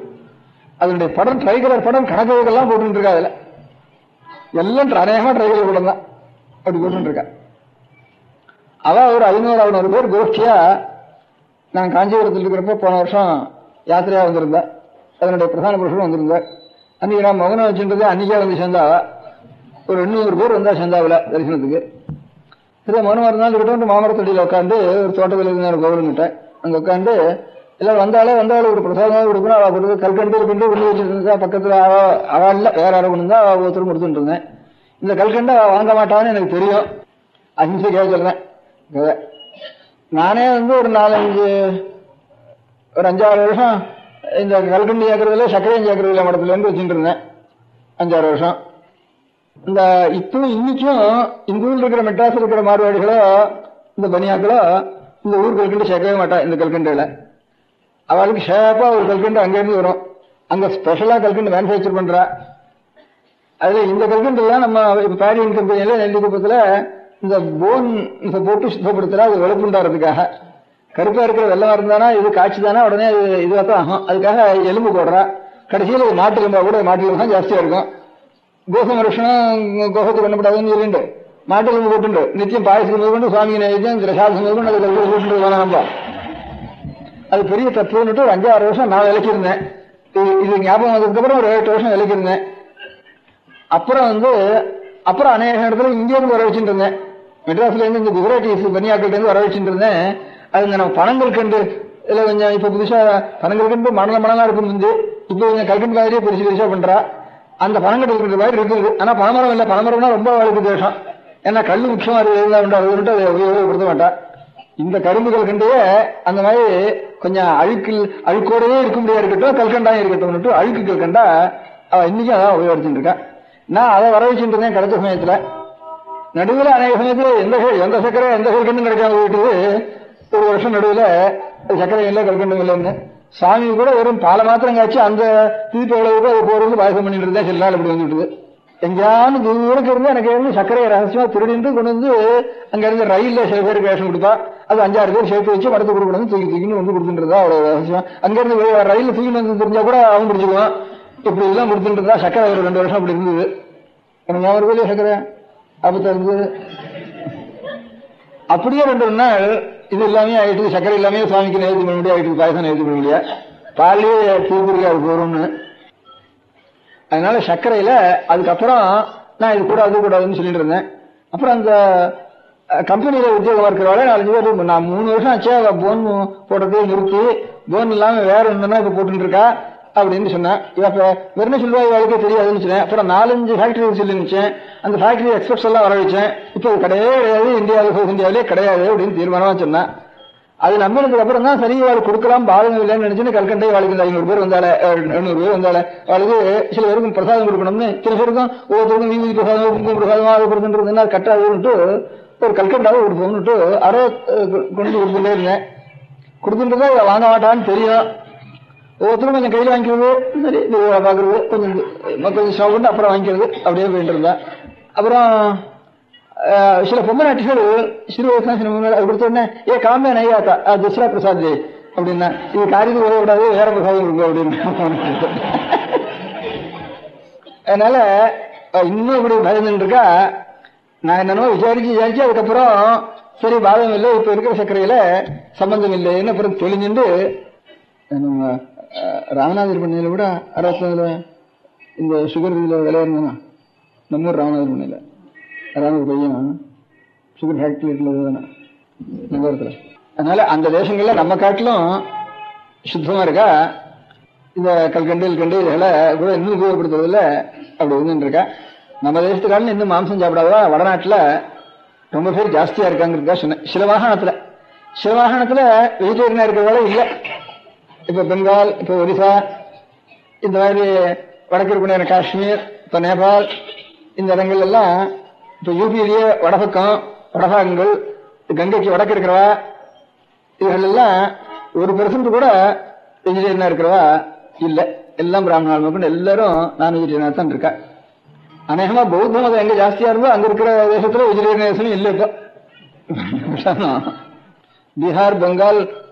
அதனுடைய படம் ட்ரைகலர் படம் கணக்குகள்லாம் போட்டு இருக்கா. அதுல எல்லாம் அநேகமா ட்ரைகலர் படம் தான் அப்படி போட்டு இருக்கா. அவ ஒரு 500-600 பேர் கோஷ்டியா நான் காஞ்சிபுரத்தில் இருக்கிறப்ப போன வருஷம் யாத்திரையா வந்திருந்தேன். அதனுடைய பிரதான புருஷனும் வந்திருந்தார். அன்னைக்கு நான் மகனை வச்சுன்றது அன்னைக்கே வந்து சேர்ந்தாவா. ஒரு 800 பேர் வந்தா சேர்ந்தாவில தரிசனத்துக்கு. இதே மகனமா இருந்தாலும் இருக்கட்டும், மாமரத்தடியில் உட்காந்து ஒரு தோட்டத்தில் இருந்து கோவிலுங்கிட்டேன். அங்க உட்காந்து எல்லாரும் வந்தாலும் ஒரு பிரசாதமாக கொடுக்கணும். அவ கொடுத்து கல்கண்டு கொண்டு வச்சிருந்தா பக்கத்துல அவ இல்ல வேற யாரும் கொண்டு இருந்தா அவ ஒருத்தரும் கொடுத்துட்டு இருந்தேன். இந்த கல்கண்டை வாங்க மாட்டான்னு எனக்கு தெரியும். அஹிம்சை கேட்கிறேன். நானே வந்து ஒரு 5-6 வருஷம் இந்த கல்கண்டு சேர்க்கறதுல சர்க்கரையும் சேர்க்கறதுல மடத்துல இருந்து வச்சுட்டு இருந்தேன். 5-6 வருஷம். இந்த இப்பவும் இன்னைக்கும் இந்த ஊர்ல இருக்கிற மெட்ராஸ் இருக்கிற மார்வாடிகளோ இந்த பனியாக்களோ இந்த ஊர் கல்கண்டு சேர்க்கவே மாட்டா. இந்த கல்கண்டுல அவளுக்கு ஷேப்பா ஒரு கல்கண்டு அங்க இருந்து வரும். அங்க ஸ்பெஷலா கல்கண்டு மேனுபேக்சர் பண்றா. அதுல இந்த கல்கண்டு எல்லாம் நம்ம பேரியன் கம்பெனியில நெல்லிக்குப்பத்துல இந்த போன் போட்டு சுத்தப்படுத்துறா. அது வெளுப்புண்டாறதுக்காக. கருப்பா இருக்கிற வெள்ளமா இருந்தானா இது காய்ச்சி தானே உடனே இதுவாத்தான் ஆகும். அதுக்காக எலும்பு போடுறா. கடைசியில் மாட்டு எலும்பா கூட மாட்டு எலும்பு தான் ஜாஸ்தியா இருக்கும். கோசம் வருஷம் கோசத்துக்கு பண்ணப்படாதுன்னு சொல்லிட்டு மாட்டு எலும்பு போட்டு நித்தியம் பாயசம் முதற்கொண்டு சுவாமி நைத்தியம் திரசாதம் முதற்கொண்டு அதுக்கு போட்டு வேணாம்பா. அது பெரிய தத்துவன்னுட்டு ஒரு 5-6 வருஷம் நான் விளக்கியிருந்தேன். இது ஞாபகம் வந்ததுக்கு அப்புறம் ஒரு 7-8 வருஷம் விளக்கியிருந்தேன். அப்புறம் அநேக இடத்துல இங்கே இருந்து வர வச்சுட்டு இருந்தேன். மெட்ராஸ்ல இருந்து இந்த குஜராத்தி பனியாக்கிட்ட இருந்து வர வச்சுட்டு இருந்தேன். அது நம்ம பணங்கள் கண்டு இல்ல கொஞ்சம் இப்ப புதுசா பணங்கள் கண்டு மணலா இருக்கும். இப்ப கொஞ்சம் கல்கண்டு மாதிரியே பெருசா பண்றா. அந்த பணங்கள் இருக்கிற மாதிரி இருக்குது. ஆனா பணமரம் இல்ல. பணமரம்னா ரொம்ப அவளுக்கு தேசம். ஏன்னா கல்லு முக்கியமா இருந்தா அதை உபயோகப்படுத்த மாட்டா. இந்த கரும்புகள் கண்டையே அந்த மாதிரி கொஞ்சம் அழுக்கோடவே இருக்க முடியாது இருக்கட்டும், கல்கண்டாயும் இருக்கட்டும். அழுக்கு கல்கண்டா அவ இன்னைக்கும் அதான் உபயோகிச்சுட்டு இருக்கா. நான் அதை வர வச்சுட்டு இருந்தேன். கிடைச்ச சமயத்துல நடுவில் அநேக சமயத்துல எந்த சக்கரை எந்த கல்கண்டும் கிடைக்காம போயிட்டு ஒரு வருஷம் நடுவில் சக்கரை இல்லை கல்கண்டும் இல்லைன்னு சாமி கூட வெறும் பாலை மாத்திரம் காய்ச்சி அந்த திருப்பி எவ்வளவு அது போறது பாயசம் பண்ணிட்டு இருந்தேன். சில நாள் இப்படி வந்துட்டு எங்கேயானு தூரக்கு இருந்து எனக்கு இருந்து சர்க்கரையை ரகசியமா திருடிட்டு கொண்டு வந்து அங்க இருந்து ரயில்ல சில பேருக்கு வேஷம் கொடுப்பா. அது 5-6 பேர் சேர்த்து வச்சு மடத்து கொடுக்கணும் தூக்கின்னு வந்து கொடுத்துட்டு அவ்வளவு ரகசியம். அங்க இருந்து ரயில்ல தூக்கிட்டு வந்து தெரிஞ்சா கூட அவன் பிடிச்சிக்குவான். இப்படி எல்லாம் கொடுத்துட்டு இருந்தா சக்கரை ஒரு 2 வருஷம் அப்படி இருந்தது. எனக்கு ஞாபகம் இருக்கலையே சக்கரை ஆபத்தா இருந்தது. அப்படியே 2 நாள் இது எல்லாமே ஆயிட்டு சக்கரை எல்லாமே சுவாமிக்கு நேர்த்தி பண்ண முடியாது. ஆயிட்டு பாயசம் நேர்த்தி பண்ண முடியாது. பாலிலேயே தூக்கிருக்கு அது போறோம்னு. அதனால சர்க்கரையில அதுக்கப்புறம் நான் இது கூட அது கூடாதுன்னு சொல்லிட்டு இருந்தேன். அப்புறம் அந்த கம்பெனியில உத்தியோகம் இருக்கிறவள 4-5 பேர் நான் 3 வருஷம் ஆச்சே போன் போடுறதே நிறுத்தி போன் இல்லாம வேற ஒண்ணுன்னா இப்ப போட்டு இருக்கா அப்படின்னு சொன்னேன். இப்ப வெறும் சொல்வா இவாளுக்கே தெரியாதுன்னு சொன்னேன். அப்புறம் 4-5 ஃபேக்டரி சொல்லி நினைச்சேன். அந்த ஃபேக்டரி எக்ஸ்பர்ட்ஸ் எல்லாம் வர வச்சேன். இப்போ அது கிடையவே கிடையாது, இந்தியாவிலே கிடையாது அப்படின்னு தீர்மானமா சொன்னேன். அது நம்பினதுக்கு அப்புறம் தான் சரி வாழ் கொடுக்கலாம் பாதகம் இல்லைன்னு நினைச்சுன்னு கல்கண்டை வாழ்க்கை 500 பேர் வந்தாலே 800 பேர் வந்தாலே அவளுக்கு சில பேருக்கும் பிரசாதம் கொடுக்கணும்னு சில பேருக்கும் ஒவ்வொருத்தருக்கும் வீதி பிரசாதம் குங்கும பிரசாதமா அதை கொடுத்துட்டு அது கட்டாதுன்னுட்டு ஒரு கல்கண்டாவை கொடுப்போம்னுட்டு அரை கொண்டு கொடுத்துட்டே இருந்தேன். கொடுத்துட்டு தான் வாங்க மாட்டான்னு தெரியும். ஒவ்வொருத்தரும் கொஞ்சம் கையில் வாங்கிக்கிறது, சரி பாக்குறது, கொஞ்சம் ஸ்டவ் பண்ணி அப்புறம் வாங்கிக்கிறது அப்படியே போயிட்டு இருந்தேன். அப்புறம் சில பொம்மநாட்டிகள் சிறு வயசுல சில அது கொடுத்த உடனே காமே நையாத்தா துஸ்ரா பிரசாத் ஜி அப்படின்னா இது காரியத்துக்கு உதவக்கூடாது வேற பிரசாதம் கொடுங்க அப்படின்னு. அதனால இன்னும் இப்படி பயந்துட்டு இருக்கா. நான் என்னன்னோ விசாரிச்சு அதுக்கப்புறம் சரி பாதம் இல்லை இப்ப இருக்கிற சர்க்கரையில சம்பந்தம் இல்லைன்னு அப்புறம் தெளிஞ்சுட்டு நம்ம ராமநாதர் பண்ணையில கூட 64 இந்த சுகர் இதுல விலை இருந்தானா நம்ம ராமநாதர் பண்ணையில ராமநாதர் பையன் சுகர் ஃபேக்டரி நகரத்துல. அதனால அந்த தேசங்கள்ல நம்ம காட்டிலும் சுத்தமா இருக்கா. இந்த கல்கண்டு இதெல்லாம் கூட இன்னும் உபயோகப்படுத்துறதுல அப்படி இருந்துட்டு இருக்கா. நம்ம தேசத்துக்காரன் இன்னும் மாம்சம் சாப்பிடாதா வடநாட்டுல ரொம்ப பேர் ஜாஸ்தியா இருக்காங்கிறதுக்கா சொன்னேன். சில வாகனத்துல வெஜிடேரியனா இருக்கிறதால இல்லை. இப்ப பெங்கால், இப்ப ஒடிசா, இந்த மாதிரி வடக்கு இருக்கிற காஷ்மீர், இப்ப நேபாள், இந்த இடங்கள் எல்லாம் இப்ப யூபியிலேயே வடபாகங்கள் கங்கைக்கு வடக்கு இருக்கிறவா இதுகள் எல்லாம் 1% கூட வெஜிடேரியனா இருக்கிறவா இல்ல. எல்லாம் பிராமணால் மக்கள் எல்லாரும் நான் வெஜிடேரியனா தான் இருக்கா. அநேகமா பௌத்த மதம் எங்க ஜாஸ்தியா இருந்தோ அங்க இருக்கிற தேசத்துல வெஜிடேரியன் இல்ல. இப்போ பீகார், பெங்கால்,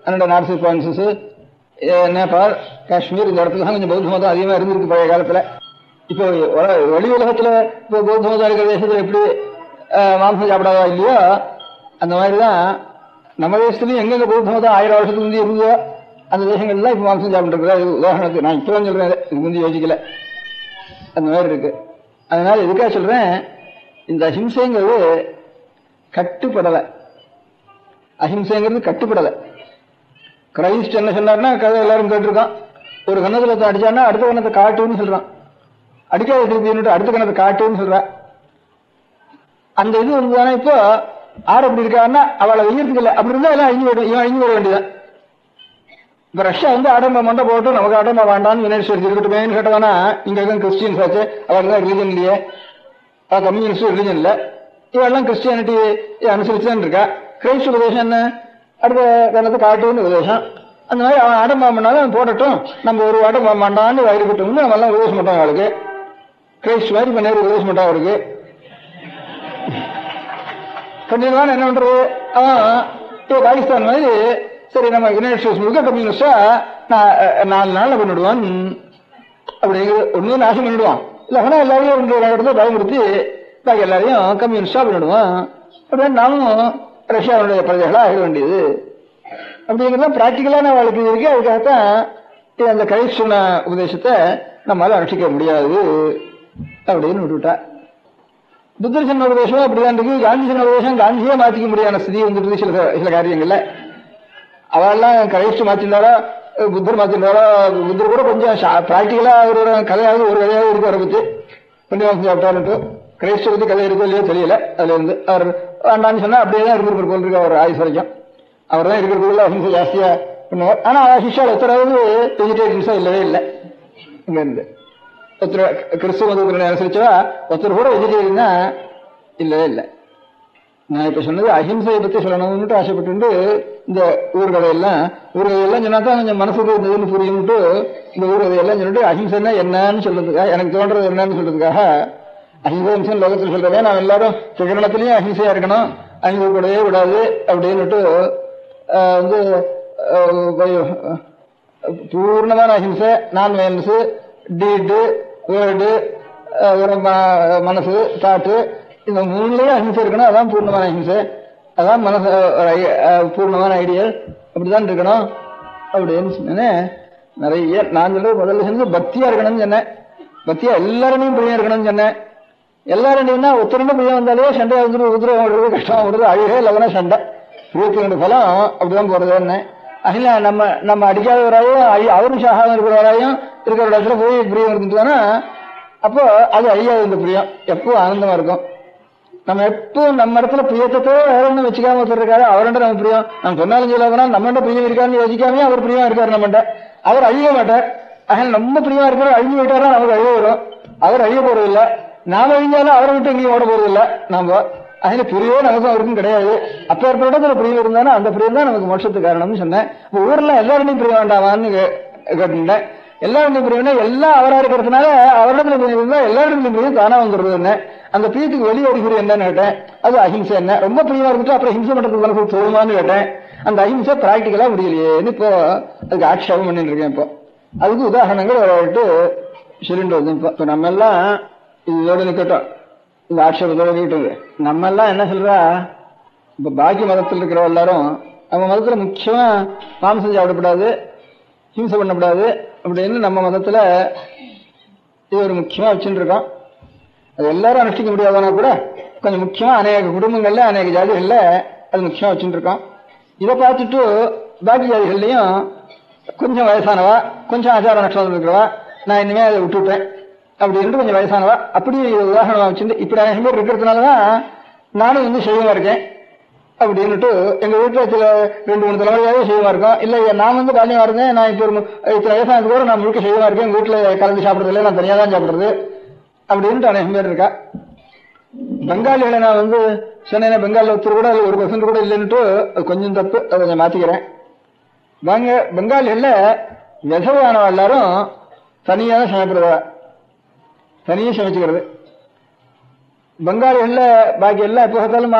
நார்த் ப்ராவின்சஸ், நேபாள், காஷ்மீர் இந்த இடத்துல தான் கொஞ்சம் பௌத்த மதம் அதிகமா இருந்திருக்கு பழைய காலத்துல. இப்போ வெளி உலகத்துல இப்போ பௌத்த மதம் இருக்கிற தேசத்துல எப்படி மாംസം சாப்பிடாதா இல்லையோ அந்த மாதிரிதான் நம்ம தேசத்துலயும் எங்கெங்க பௌத்த மதம் 1000 வருஷத்துக்கு முந்தைய இருந்ததோ அந்த தேசங்கள்லாம் இப்ப மாംസം சாப்பிட்டு இருக்கிற உதாரணத்துக்கு நான் இப்பதான் சொல்றேன், இது முந்தைய யோசிக்கல. அந்த மாதிரி இருக்கு. அதனால எதுக்காக சொல்றேன், இந்த அஹிம்சைங்கிறது கட்டுப்படலை. அஹிம்சைங்கிறது கட்டுப்படலை. கிரைஸ்ட் என்ன சொன்னார்னா கதை எல்லாரும் கேட்டிருக்கான். ஒரு கன்னத்துல அடிச்சான்னா அடுத்த கன்னத்தை காட்டுன்னு சொல்றான். அடிக்காத திருப்பி அடுத்த கன்னத்தை காட்டுன்னு சொல்ற. அந்த இது வந்துதானே இப்போ ஆறு அப்படி இருக்காருன்னா அவளை வெய்யறதுக்கு இல்லை. அப்படி இருந்தா எல்லாம் அழிஞ்சு வர வேண்டியதான். இப்ப ரஷ்யா ஆடம்பா மண்டை போட்டு நமக்கு ஆடம்பா வேண்டான்னு யுனைடெட் ஸ்டேட்ஸ் இருக்கட்டும் கேட்டதானா இங்க கிறிஸ்டியன்ஸ் ஆச்சு, அவர்கள் ரிலிஜன் இல்லையே, கம்யூனிஸ்ட் ரிலிஜன் இல்ல, இவெல்லாம் கிறிஸ்டியானிட்டி அனுசரிச்சுதான் இருக்கா. கிரைஸ்ட் உபதேசம் என்ன, அடுத்த கணத்தை காட்டுன்னு உபதேசம். அந்த மாதிரி அவன் ஆடம்பா பண்ணாலும் அவன் போடட்டும், நம்ம ஒரு ஆடம்பா மாண்டான்னு இருக்கட்டும் நம்ம எல்லாம் உபதேசம் பண்றோம். அவளுக்கு கிரைஸ்ட் மாதிரி பண்ண உபதேசம் பண்றான். அவருக்கு பண்ணிடுவான்னு என்ன பண்றது, அவன் பாகிஸ்தான் மாதிரி சரி நம்ம யுனைடெட் ஸ்டேட்ஸ் முழுக்க கம்யூனிஸ்டா 4 நாள்ல பண்ணிடுவான் அப்படிங்கிற ஒண்ணு நாசம் பண்ணிடுவான். இல்லைன்னா எல்லாரையும் 2 இடத்துல பயன்படுத்தி பாக்கி எல்லாரையும் கம்யூனிஸ்டா பண்ணிடுவான். அப்படின்னு நாமும் ரஷ்யாவுடைய பிரஜைகளா ஆக வேண்டியது அப்படிங்கிறத பிராக்டிக்கலான வாழ்க்கை இருக்கு. அதுக்காகத்தான் அந்த கிரைஸ்ட் சொன்ன உபதேசத்தை நம்மளால அனுஷ்டிக்க முடியாது அப்படின்னு விட்டுவிட்டா. புத்தர் சொன்ன உபதேசம் அப்படிதான் இருக்கு. காந்தி சொன்ன உபதேசம் காந்தியே மாற்றிக்க முடியாத ஸ்திதி வந்துட்டு சில காரியங்கள்ல. அவெல்லாம் கிரைஸ்ட் மாத்திருந்தாரோ புத்தர் மாத்திருந்தாரோ, புத்தர் கூட கொஞ்சம் பிராக்டிக்கலா அவரோட கதையாவது ஒரு கதையாவது இருக்கு. அவரை பத்தி பண்டிவாசம் சாப்பிட்டாருட்டு கிரைஸ்ட பத்தி கதை இருக்கோ இல்லையோ தெரியல. அதுல இருந்து அவர் வேண்டான்னு சொன்னா அப்படியே தான் இருக்கிற போல் இருக்கு. அவர் ஆயுஸ் வரைக்கும் அவர் தான் இருக்கிறதுக்குள்ள அஹிம்சை ஜாஸ்தியா பண்ணுவார். ஆனா சிஷ்யால் ஒருத்தராவது வெஜிடேரியன்ஸா இல்லவே இல்லை. இங்க இருந்து ஒருத்தர் கிறிஸ்துவ மதத்தினை அனுசரிச்சா ஒருத்தர் கூட வெஜிடேரியனா இல்லவே இல்லை. நான் இப்ப சொன்னது அஹிம்சையை பத்தி சொல்லணும்னு ஆசைப்பட்டு இந்த ஊர்கதையெல்லாம் சொன்னாதான் கொஞ்சம் மனசுக்கு இருந்ததுன்னு புரியும்ட்டு இந்த ஊர்கதையெல்லாம் சொல்லிட்டு அஹிம்சைன்னா என்னன்னு சொல்றதுக்காக, எனக்கு தோன்றது என்னன்னு சொல்றதுக்காக அஹிம்சை லோகத்தில் சொல்றதே நான் எல்லாரும் திகரணத்திலையும் அஹிம்சையா இருக்கணும், அஹிம்சை கூடவே விடாது அப்படின்னுட்டு பூர்ணமான அஹிம்சை, நான் வயலன்ஸ், டீடு, வேர்டு, மனசு, தாட்டு, இந்த 3லயும் அஹிம்சை இருக்கணும். அதான் பூர்ணமான அஹிம்சை, அதான் மனசு பூர்ணமான ஐடியல், அப்படிதான் இருக்கணும் அப்படின்னு சொன்னேன். நிறைய நான் சொல்றது முதல்ல சொன்னது பக்தியா இருக்கணும்னு சொன்னேன். பக்தியா எல்லாருமே பிரியம் இருக்கணும்னு சொன்னேன். எல்லாரும் ஒருத்தருண்டு பிரியம் வந்தாலே சண்டை வந்துட்டு உதிரம் ஓடுறது கஷ்டமா ஓடுறது, அழுகே இல்லைன்னா சண்டை, 22 பலம் அப்படிதான் போறது என்ன. அதில் நம்ம அடிக்காதவராயும் அவரும் சாகாம இருக்கிறவராயும் இருக்கிற இடத்துல போய் பிரியம் இருந்துட்டானா அப்போ அது அழியாது. இந்த பிரியம் எப்போ ஆனந்தமா இருக்கும். நம்ம எப்போ நம்ம இடத்துல பிரியத்தோ வேற ஒன்றும் வச்சுக்காம இருக்காரு, அவர்கிட்ட நம்ம பிரியம் நம்ம சொன்னாலும் சொல்லாமனா நம்மகிட்ட பிரியம் இருக்காருன்னு யோசிக்காமே அவர் பிரியமா இருக்காரு. நம்மகிட்ட அவர் அழிய மாட்டார். அதில் நம்ம பிரியமா இருக்கிற அழிஞ்சு விட்டாரா நமக்கு அழிய வரும். அவர் அழிய போறது இல்லை, நாம அழிஞ்சாலும் அவரை விட்டு எங்கேயும் ஓட போறது இல்லை. நாம அதுல பிரிவே நமக்கும் அவருக்கும் கிடையாது. அப்ப ஏற்பட்ட இடத்துல பிரியம் இருந்தாலும் அந்த பிரியம் தான் நமக்கு மோட்சத்துக்கு காரணம்னு சொன்னேன். இப்போ ஊர்ல எல்லாருடையும் பிரிய வேண்டாமான்னு கேட்டுட்டேன். எல்லாருடையும் பிரியம்னா எல்லாம் அவரா இருக்கிறதுனால அவரிடத்துல பிரியம் இருந்தா எல்லாருடையும் பிரியம் தானா வந்துடுறது என்ன. அந்த பிரியத்துக்கு வெளியே அறிகுறி என்னன்னு கேட்டேன். அது அஹிம்சை என்ன, ரொம்ப பிரியமா இருந்துட்டு அப்புறம் ஹிம்சை பண்றதுக்கு மனசு தோணுமான்னு கேட்டேன். அந்த அஹிம்சை பிராக்டிக்கலா முடியலையேன்னு இப்போ அதுக்கு ஆட்சேபம் பண்ணிட்டு இருக்கேன். இப்போ அதுக்கு உதாரணங்கள் விளையாட்டு சொல்லிட்டு வந்து இப்போ நம்ம எல்லாம் இதோட நிக்கட்டும், இந்த ஆட்சேபத்தோட நிக்கட்டும். நம்ம எல்லாம் என்ன சொல்றா, இப்ப பாக்கி மதத்தில் இருக்கிற எல்லாரும் நம்ம மதத்துல முக்கியமா மாംസം சாப்பிடக்கூடாது, ஹிம்சை பண்ணக்கூடாது அப்படின்னு நம்ம மதத்துல இது ஒரு முக்கியமா வச்சுட்டு இருக்கோம். அது எல்லாரும் அனுஷ்டிக்க முடியாதுன்னா கூட கொஞ்சம் முக்கியமா அநேக குடும்பங்கள்ல அநேக ஜாதிகள்ல அது முக்கியமா வச்சுட்டு இருக்கோம். இதை பார்த்துட்டு பாக்கி ஜாதிகள்லயும் கொஞ்சம் வயசானவா, கொஞ்சம் ஆச்சார நஷ்டம் இருக்கிறவா, நான் இனிமே அதை விட்டுவிட்டேன் அப்படின்னு கொஞ்சம் வயசானவா அப்படி உதாரணமா வச்சுட்டு இப்படி அநேக பேர் இருக்கிறதுனாலதான் நானும் வந்து செய்வமா இருக்கேன் அப்படின்னுட்டு எங்க வீட்டுல சில 2-3 தலைமுறையாவே செய்வமா இருக்கோம். இல்ல நான் வந்து காலியமா இருந்தேன், நான் இப்ப இத்தனை வயசானது கூட நான் முழுக்க செய்வமா இருக்கேன், எங்க வீட்டுல கலந்து சாப்பிடறது இல்லை, நான் தனியா தான் சாப்பிடுறது அப்படின்ட்டு அநேகம் பேர் இருக்கா. பெங்காலிகளை நான் வந்து சொன்னேன், பெங்காலில் ஒருத்தர் கூட 1% கூட இல்லைன்னுட்டு கொஞ்சம் தப்பு, அதை கொஞ்சம் மாத்திக்கிறேன். பெங்காலிகள்ல விதவையானவ எல்லாரும் தனியாக சமைக்கிறதா, தனியே சமைச்சுக்கிறது. பெங்காலிகள்ல பாக்கி எல்லாம் எப்ப பார்த்தாலும்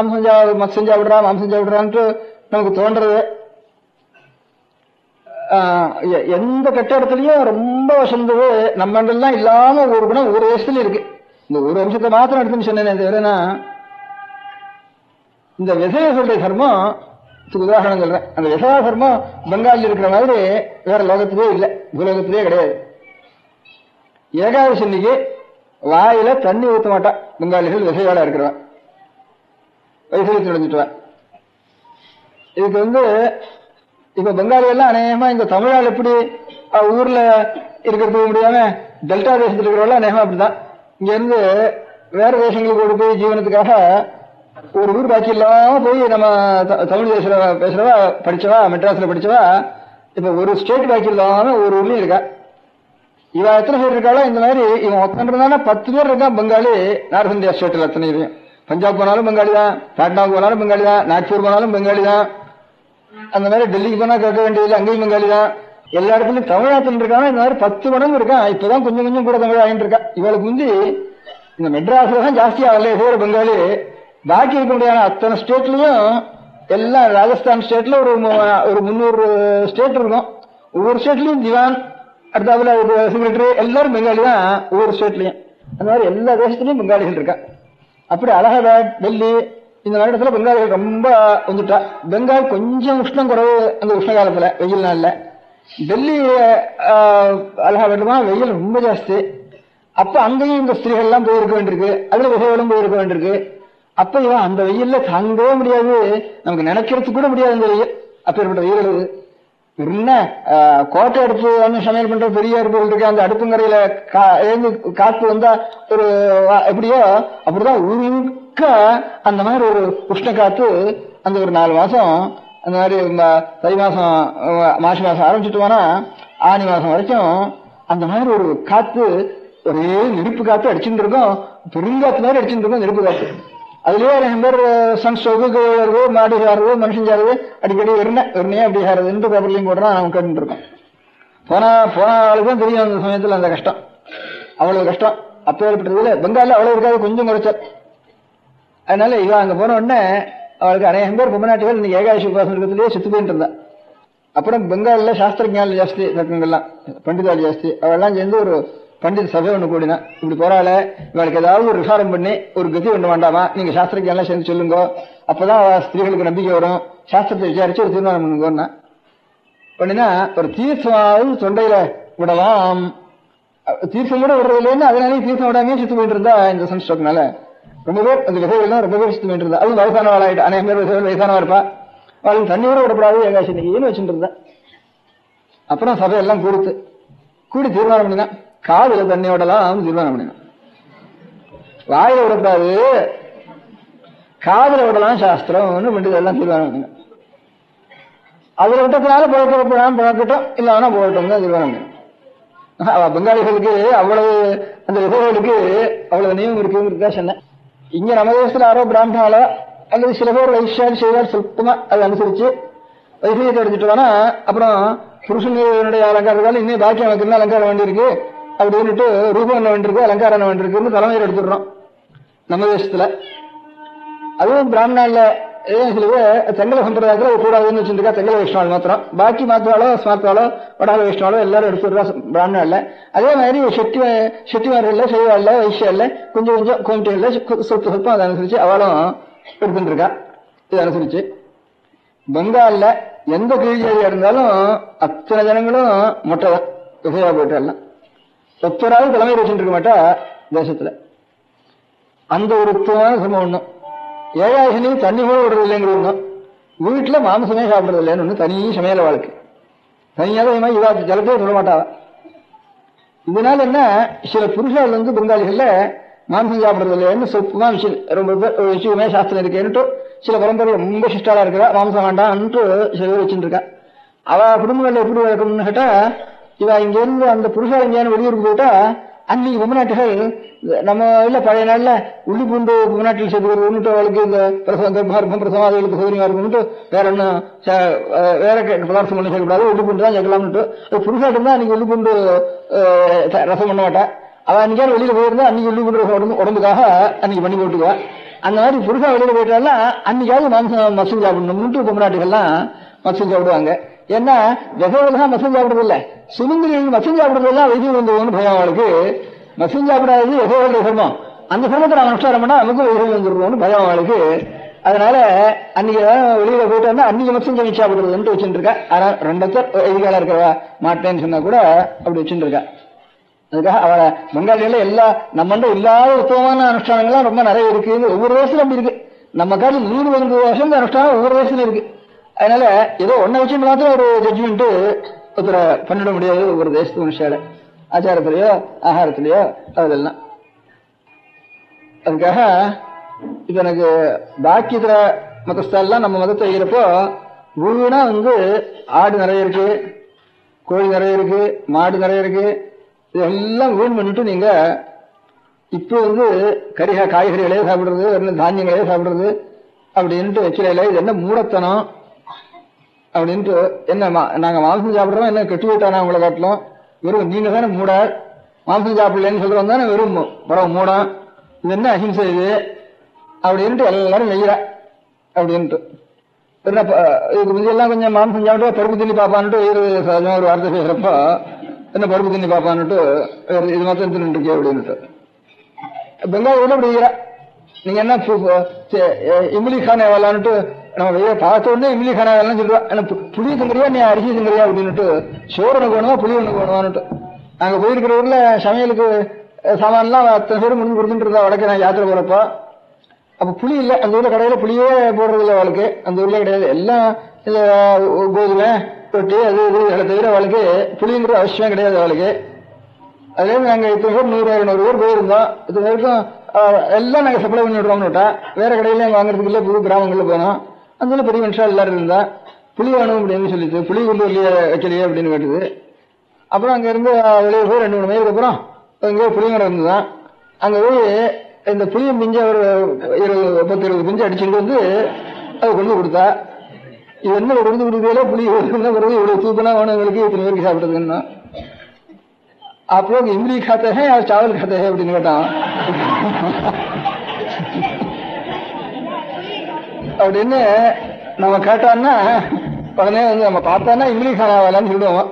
மத்சம் சாப்பிடுறான்ட்டு நமக்கு தோன்றது. எந்த கட்ட இடத்துலயும் ரொம்ப வசந்தது நம்ம எல்லாம் இல்லாம ஒரு குணம் ஒரு வயசுல இருக்கு. இந்த ஒரு வம்சத்தை மாத்திரம் எடுத்துன்னு சொன்னேன். தவிரனா இந்த விசேஷ தர்மம் உதாரணம் சொல்றேன். அந்த விசேஷ தர்மம் பெங்காலில் இருக்கிற மாதிரி வேற லோகத்திலே இல்லை, பூலோகத்திலே கிடையாது. ஏகாதசி அன்னைக்கு வாயில தண்ணி ஊற்ற மாட்டா பெங்காலிகள், விசையோட இருக்கிறவன் வைசவியத்தில் அடைஞ்சிட்டுவான். இதுக்கு வந்து இப்ப பெங்காலிகள்லாம் அநேகமா இந்த தமிழால் எப்படி ஊர்ல இருக்கிறதுக்கு முடியாம டெல்டா தேசத்தில் இருக்கிறவெல்லாம் அநேகமா அப்படிதான் இங்க இருந்து வேற தேசங்களுக்கு ஓடி போய் ஜீவனத்துக்காக ஒரு ஊர் பாக்கி இல்லாம போய் நம்ம தமிழ் பேசுறவா படிச்சவா, மெட்ராஸ்ல படிச்சவா இப்ப ஒரு ஸ்டேட் பாக்கி இல்லாம ஒரு ஊர்லயும் இருக்கா. இவன் எத்தனை பேர் இருக்காளோ இந்த மாதிரி இவன் ஒத்தன்றதான 10 பேர் இருக்கான் பெங்காலி நார்த் இந்தியா ஸ்டேட்ல. அத்தனையும் பஞ்சாப் போனாலும் பெங்காலி தான், பாட்னாவுக்கு போனாலும் பெங்காலி தான், நாக்பூர் போனாலும் பெங்காலி தான், அந்த மாதிரி டெல்லிக்கு போனா கேட்க வேண்டியது அங்கேயும் பெங்காலி தான். எல்லா இடத்துலயும் தமிழ்நாட்டில் இருக்காங்க இந்த மாதிரி 10 மடங்கு இருக்கான். இப்பதான் கொஞ்சம் கொஞ்சம் கூட தமிழ் ஆகிட்டு இருக்கா. இவளுக்கு முந்தி இந்த மெட்ராஸ்ல தான் ஜாஸ்தி ஆகல இதே பெங்காலி. பாக்கி இருக்க முடியாத அத்தனை ஸ்டேட்லயும் எல்லாம் ராஜஸ்தான் ஸ்டேட்ல ஒரு 300 ஸ்டேட் இருக்கும். ஒவ்வொரு ஸ்டேட்லயும் திவான், அடுத்தாப்புல செக்ரட்டரி எல்லாரும் பெங்காலி தான் ஒவ்வொரு ஸ்டேட்லயும். அந்த மாதிரி எல்லா தேசத்துலயும் பெங்காலிகள் இருக்கா. அப்படி அலகாபாத், டெல்லி இந்த மாதிரி இடத்துல பெங்காலிகள் ரொம்ப வந்துட்டா. பெங்கால் கொஞ்சம் உஷ்ணம் குறைவு அந்த உஷ்ண காலத்துல, வெயில் நாள்ல. டெல்லி அலகாபாத்மா வெயில் ரொம்ப ஜாஸ்தி. அப்ப அங்கேயும் இந்த ஸ்திரீகள் எல்லாம் போயிருக்க வேண்டியிருக்கு, அதுல விசைகளும் போயிருக்க வேண்டியிருக்கு. அப்ப இவன் அந்த வெயில்ல தாங்கவே முடியாது, நமக்கு நினைக்கிறதுக்கு கூட முடியாது இந்த வெயில். அப்பேற்பட்ட வெயில் எழுது என்ன கோட்டை அடுப்பு வந்து சமையல் பண்ற பெரிய அடுப்புகள் இருக்கு. அந்த அடுப்புங்கரையில காத்து வந்தா ஒரு எப்படியோ அப்படிதான் ஊருக்க அந்த மாதிரி ஒரு உஷ்ண காத்து அந்த ஒரு 4 மாசம் அந்த மாதிரி தை மாசம் மாசி மாசம் ஆரம்பிச்சுட்டு போனா ஆனி மாசம் வரைக்கும் அந்த மாதிரி ஒரு காத்து, ஒரே நெருப்பு காத்து அடிச்சுட்டு இருக்கும். பெருங்காத்து மாதிரி அடிச்சுட்டு இருக்கும் நெருப்பு காத்து. அதுலயே 2 பேர் சன் ஸ்டோக்கு மாடி சாருது, மனுஷன் சாருது, அடிக்கடி வெறுமையே அப்படி சாருதுன்னு பேப்பர்லையும் போடுறோம். நம்ம கேட்டு இருக்கோம். போன ஆளுக்கு தான் தெரியும் அந்த சமயத்துல அந்த கஷ்டம், அவ்வளவு கஷ்டம். அப்ப ஏற்பட்டதுல பெங்காலில் அவ்வளவு இருக்காது, கொஞ்சம் குறைச்சல். அதனால இவ அங்க போன உடனே அவளுக்கு அநேகம் பேர் பொம்மநாட்டிகள் இன்னைக்கு ஏகாதசி உபாசம் இருக்கிறதுலேயே செத்து போயிட்டு இருந்தா. அப்புறம் பெங்காலில் சாஸ்திரஞான ஜாஸ்தி, தர்க்கங்கள்லாம் பண்டிதாள் ஜாஸ்தி. அவெல்லாம் சேர்ந்து ஒரு பண்டித சபை ஒண்ணு கூடினா, இப்படி போறாள இவளுக்கு ஏதாவது ஒரு விசாரம் பண்ணி ஒரு கதி ஒண்ணு வேண்டாமா, நீங்க சாஸ்திரஞானம் சேர்ந்து சொல்லுங்க, அப்பதான் ஸ்திரீகளுக்கு நம்பிக்கை வரும், சாஸ்திரத்தை விசாரிச்சு ஒரு தீர்மானம் பண்ணுங்கன்னா பண்ணினா ஒரு தீர்த்தமாவது தொண்டையில விடலாம். தீர்த்தம் கூட விடுறது இல்லைன்னு அதனாலே தீர்த்தம் விடாமே சுத்து போயிட்டு இருந்தா இந்த சன்ஸ்ட்ரோக்னால ரொம்ப பேர் அந்த விதைகள்லாம் ரொம்ப பேர் சுத்து போயிட்டு இருந்தா. அதுவும் வயசானவாள் ஆயிட்டு, அநேக பேர் வயசானவா இருப்பா, அவளுக்கு தண்ணி கூட விடப்படாது ஏகாசி இன்னைக்கு வச்சுட்டு இருந்தா. அப்புறம் சபையெல்லாம் கூடி தீர்மானம் பண்ணினா காதுல தண்ணி விடலாம் தீர்மானம் பண்ணினா. வாயில விடக்கூடாது, காதுல விடலாம் சாஸ்திரம் எல்லாம் தீர்மானம் பண்ணினா. அதுல விட்டதுனால பழக்கட்டும் இல்லைன்னா போகட்டும் தான் தீர்மானம் பண்ணினா. பெங்காலிகளுக்கு அவ்வளவு அந்த விதைகளுக்கு அவ்வளவு நியமம் இருக்குங்கிறதா சொன்னேன். இங்க நம்ம தேசத்துல யாரோ பிராமணால அல்லது சில பேர் வைசியால் செய்வார், சொல்பமா அதை அனுசரிச்சு வைசியத்தை எடுத்துட்டு வேணா அப்புறம் புருஷனுடைய அலங்காரத்தால இன்னும் பாக்கி நமக்கு என்ன அலங்காரம் வேண்டியிருக்கு அப்படின்னுட்டு ரூபம் என்ன வேண்டியிருக்கு, அலங்காரம் என்ன வேண்டியிருக்குன்னு தலைமையில் எடுத்துடுறோம். நம்ம தேசத்துல. அதுவும் பிராமணால சில பேர் தெங்கல சம்பிரதாயத்துல கூடாதுன்னு வச்சுருக்கா. தெங்கல வைஷ்ணவாள் மாத்திரம், பாக்கி மாத்திராலோ ஸ்மார்த்தாலோ வடால வைஷ்ணவாலோ எல்லாரும் எடுத்துடுறா பிராமணால. அதே மாதிரி செட்டிமார்கள்ல செய்வாள்ல வைசியால கொஞ்சம் கொஞ்சம் கோமிட்டிகள்ல சொற்பம் அதை அனுசரிச்சு அவளும் எடுத்துட்டு இருக்கா. இது அனுசரிச்சு பெங்கால்ல எந்த கீழ்ஜாதியா இருந்தாலும் அத்தனை ஜனங்களும் மொட்டைதான் விசையா போயிட்டாலாம். ஒத்தராவது தலைமையில் வச்சுட்டு இருக்க மாட்டா தேசத்துல. அந்த ஒரு சம்பவம் ஒண்ணும். ஏழாயிரத்தி தண்ணி கூட விடுறது இல்லைங்கிற ஒண்ணும். வீட்டுல மாம்சமே சாப்பிடுறது இல்லைன்னு ஒண்ணு தனி சமையல வாழ்க்கை. தனியாக இவா ஜலத்தையே சொல்ல மாட்டாவா. இதனால என்ன, சில புருஷால் வந்து பெங்காலிகள்ல மாம்சம் சாப்பிடுறது இல்லைன்னு சொற்பமா விஷயம் ரொம்ப விஷயமே சாஸ்திரம் இருக்கேன்னுட்டு சில பரம்பரை ரொம்ப சிஷ்டாலா இருக்கிறா. மாம்சம் வேண்டாம்னுட்டு சில பேர் வச்சுட்டு இருக்கா. அவ குடும்பங்கள்ல எப்படி இருக்கணும்னு கேட்டா, இவ இங்க இருந்து அந்த புருஷால் எங்கேயானு வெளியூருக்கு போயிட்டா அன்னைக்கு பொம்மநாட்டுகள் நம்ம இல்ல பழைய நாள்ல உள்ளி பூண்டு பொம்மநாட்டில் சேர்த்துக்கிறது அவளுக்கு இந்த கர்ப்பம் பிரசவம் அதுகளுக்கு சௌகரியமா இருக்கும்ட்டு வேற ஒன்னும் வேற பதார்த்தம் ஒண்ணு சேர்க்கக்கூடாது, உள்ளி பூண்டு தான் சேர்க்கலாம்னுட்டு. புருஷாட்டம் தான் அன்னைக்கு உள்ளி பூண்டு ரசம் பண்ண மாட்டா. அவன் அன்னைக்கு வெளியில போயிருந்தா அன்னைக்கு உள்ளி பூண்டு ரசம் உடம்புக்காக அன்னைக்கு பண்ணி போட்டுக்குவா. அந்த மாதிரி புருஷா வெளியில போயிட்டாலாம் அன்னைக்காவது மாம்சம் மசூல் சாப்பிடணும்னு பொம்மநாட்டுகள்லாம் மசூல் சாப்பிடுவாங்க. ஏன்னா விசைதான் மசூல் சாப்பிடுறது இல்ல, சுமந்திரிகள் மசூல் சாப்பிடுறதுலாம் வைத்தியம் வந்துருவோம்னு பயம் அவளுக்கு. மசூல் சாப்பிடாது விசைகளுடைய சிரமம், அந்த சிரமத்தை நம்ம அனுஷ்டாரம் பண்ணா நமக்கு வைத்தியம் வந்துருவோம்னு பயம் அவளுக்கு. அதனால அன்னைக்கு வெளியில போயிட்டா அன்னைக்கு மசூல் சமைச்சு சாப்பிடுறதுன்னு வச்சுட்டு இருக்கா. ஆனா ரெண்டத்தர் எதிர்கால இருக்கிறவா மாட்டேன்னு சொன்னா கூட அப்படி வச்சுட்டு இருக்கா. அதுக்காக அவளை பெங்காலியில எல்லா நம்ம இல்லாத உத்தமமான அனுஷ்டானங்கள்லாம் ரொம்ப நிறைய இருக்கு. ஒவ்வொரு வயசுல அப்படி இருக்கு. நம்ம காலம் 100 வருஷம் அனுஷ்டானம் ஒவ்வொரு வயசுல இருக்கு. அதனால ஏதோ ஒன்ன வச்சு மாத்திரம் ஒரு ஜட்ஜ்மெண்ட் ஒருத்தரை பண்ணிட முடியாது. ஒவ்வொரு தேசத்து மனுஷால ஆச்சாரத்திலேயோ ஆகாரத்திலேயோ அதெல்லாம். அதுக்காக இப்ப எனக்கு பாக்கியத்துல மதஸ்தாலாம் நம்ம மதத்தை வைக்கிறப்போ வீணா வந்து ஆடு நிறைய இருக்கு, கோழி நிறைய இருக்கு, மாடு நிறைய இருக்கு, இதெல்லாம் வீண் பண்ணிட்டு நீங்க இப்ப வந்து காய்கறிகளே சாப்பிடுறது, தானியங்களே சாப்பிடுறது அப்படின்ட்டு வைக்கல. இது என்ன மூடத்தனம் அப்படின்ட்டு. என்ன நாங்க மாம்சம் சாப்பிடுறோம், என்ன கெட்டு விட்டானா உங்களை காட்டலாம், வெறும் நீங்க தானே மூட மாம்சம் சாப்பிடலன்னு சொல்றோம் தானே, வெறும் பரவ மூடம், இது என்ன அஹிம்சை இது அப்படின்ட்டு எல்லாரும் வெய்யற அப்படின்ட்டு. இதுக்கு முந்தையெல்லாம் கொஞ்சம் மாம்சம் சாப்பிட்டு பருப்பு தண்ணி பாப்பான்ட்டு சகஜமா ஒரு வார்த்தை பேசுறப்போ என்ன பருப்பு தண்ணி பாப்பான்னுட்டு இது மாத்திரம் தின்னுட்டு அப்படின்ட்டு பெங்காலியோட அப்படி வைக்கிறா. நீங்க என்ன இம்லி கான வேலான்ட்டு நம்ம வெய்ய பார்த்த உடனே இம்லி கான வேலாம் சொல்லுவா. புளி திங்கிறியா நீ அரிசி திங்கிறியா அப்படின்னுட்டு, சோறு ஒண்ணு வேணுமா புளி ஒண்ணு வேணுமான்னுட்டு. நாங்க போயிருக்கிற ஊர்ல சமையலுக்கு சாமான்லாம் அத்தனை பேரும் முடிஞ்சு கொடுத்துட்டு இருந்தா வடக்கு நான் யாத்திரை போறப்போ. அப்ப புளி இல்லை அந்த ஊர்ல, கடையில புளியே போடுறது இல்லை அவளுக்கு, அந்த ஊர்ல கிடையாது. எல்லாம் இல்ல கோதுமை ரொட்டி அது இது இதை தவிர அவளுக்கு புளிங்கிறது அவசியமே கிடையாது அவளுக்கு. அதுல இருந்து நாங்க இத்தனை பேர் 100-200 பேர் போயிருந்தோம். இது வரைக்கும் எல்லாம் நாங்க சப்ளை பண்ணி விடுறோம்னுட்டா. வேற கடையில வாங்குறதுக்கு இல்ல, புது கிராமங்கள்ல போனோம். அந்த பெரிய மனுஷா எல்லாரும் இருந்தா புளி வேணும் அப்படின்னு சொல்லிட்டு புளி கொண்டு வரலையே வைக்கலையே அப்படின்னு கேட்டுது. அப்புறம் அங்க இருந்து வெளியே போய் 2-3 மைலுக்கு அப்புறம் அங்கே புளிமரம் இருந்துதான். அங்க போய் இந்த புளியை மிஞ்ச ஒரு 10-20 பிஞ்சு அடிச்சுட்டு வந்து அது கொண்டு கொடுத்தா. இது என்ன கொண்டு கொடுக்கல, புளி பிறகு இவ்வளவு தூக்கனா வேணுங்களுக்கு இத்தனை பேருக்கு சாப்பிட்டதுன்னா. आप लोग इमली खाते हैं या चावल खाते हैं அப்படின்னு கேட்டான். அப்படின்னு நம்ம கேட்டான்னா உடனே வந்து நம்ம பார்த்தான்னா இம்லி காணாவலான்னு சொல்லுவோம்.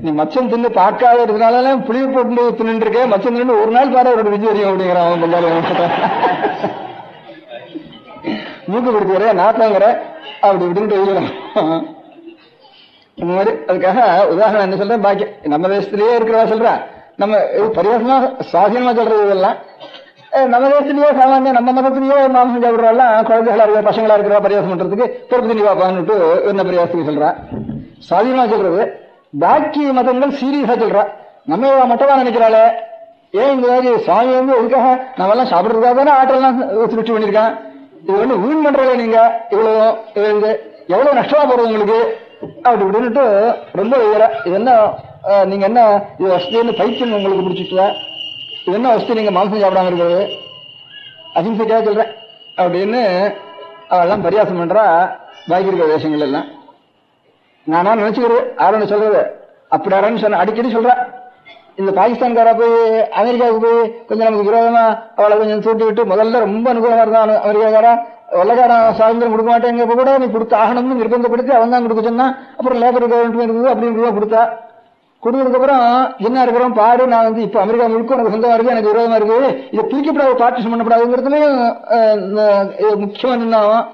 நீ மச்சம் தின்னு பார்க்காத இருக்கிறனால புளியை போட்டு தின்னு இருக்கேன், மச்சம் தின்னு ஒரு நாள் பாரு அவரோட விஜய் வரையும் அப்படிங்கிறான். மூக்கு பிடிக்கிற நாத்தாங்கிற அப்படி இப்படின்ட்டு வைக்கிறோம். இந்த மாதிரி அதுக்காக உதாரணம் என்ன சொல்றேன், பாக்கி நம்ம தேசத்திலேயே இருக்கிறதா சொல்றேன். நம்ம பரிவசமா சுவாதீனமா சொல்றது இதெல்லாம் நம்ம தேசத்திலேயே சாமானிய நம்ம மதத்திலேயே மாம்சம் சாப்பிடுறோம்லாம் குழந்தைகளா இருக்கிற பசங்களா இருக்கிற பரியாசம் பண்றதுக்கு பொறுப்பு தண்ணி பாப்பான்னுட்டு என்ன பரியாசத்துக்கு சொல்றா. சுவாதீனமா சொல்றது. பாக்கி மதங்கள் சீரியஸா சொல்றா. நம்ம மட்டமா நினைக்கிறாளே, ஏன் இந்த மாதிரி சுவாமி வந்து எதுக்காக நம்ம எல்லாம் சாப்பிடுறதுக்காக தானே ஆட்டெல்லாம் சுருட்டி பண்ணிருக்கான். இது வந்து வீண் பண்றீங்க நீங்க, இவ்வளவு எவ்வளவு நஷ்டமா போறது உங்களுக்கு அப்படி இப்படின்னுட்டு ரொம்ப உயரா. இது என்ன நீங்க என்ன இது வசதின்னு பைத்தியம் உங்களுக்கு பிடிச்சிட்டா, இது என்ன வசதி நீங்க மாம்சம் சாப்பிடாம இருக்கிறது, அஹிம்சைக்காக சொல்றேன் அப்படின்னு அவெல்லாம் பரியாசம் பண்றா. பாக்கி இருக்கிற தேசங்கள் எல்லாம் நானா நினைச்சுக்கிறது ஆரன்னு சொல்றது அப்படி ஆரன்னு சொன்ன அடிக்கடி சொல்றா. இந்த பாகிஸ்தான்காரா போய் அமெரிக்காவுக்கு போய் கொஞ்சம் நமக்கு விரோதமா அவளை கொஞ்சம் தூட்டி விட்டு முதல்ல ரொம்ப அனுகூலமா இருந்தான் அமெரிக்காக்காரா, வெள்ளக்காரன் சுதந்திரம் கொடுக்க மாட்டேங்க கூட நீ கொடுத்து ஆகணும்னு நிர்பந்தப்படுத்தி அவன் தான் கொடுக்க சொன்னா. அப்புறம் லேபர் கவர்மெண்ட் இருந்தது அப்படின்னு கொடுத்தா. கொடுத்ததுக்கு அப்புறம் என்ன இருக்கிறோம் பாரு, நான் வந்து இப்ப அமெரிக்கா முழுக்க எனக்கு சொந்தமா இருக்கு, எனக்கு விரோதமா இருக்கு, இதை பிரிக்கப்படாது, பார்ட்டிஷன் பண்ணப்படாதுங்கிறதுலயும் முக்கியமா நின்னாவும்.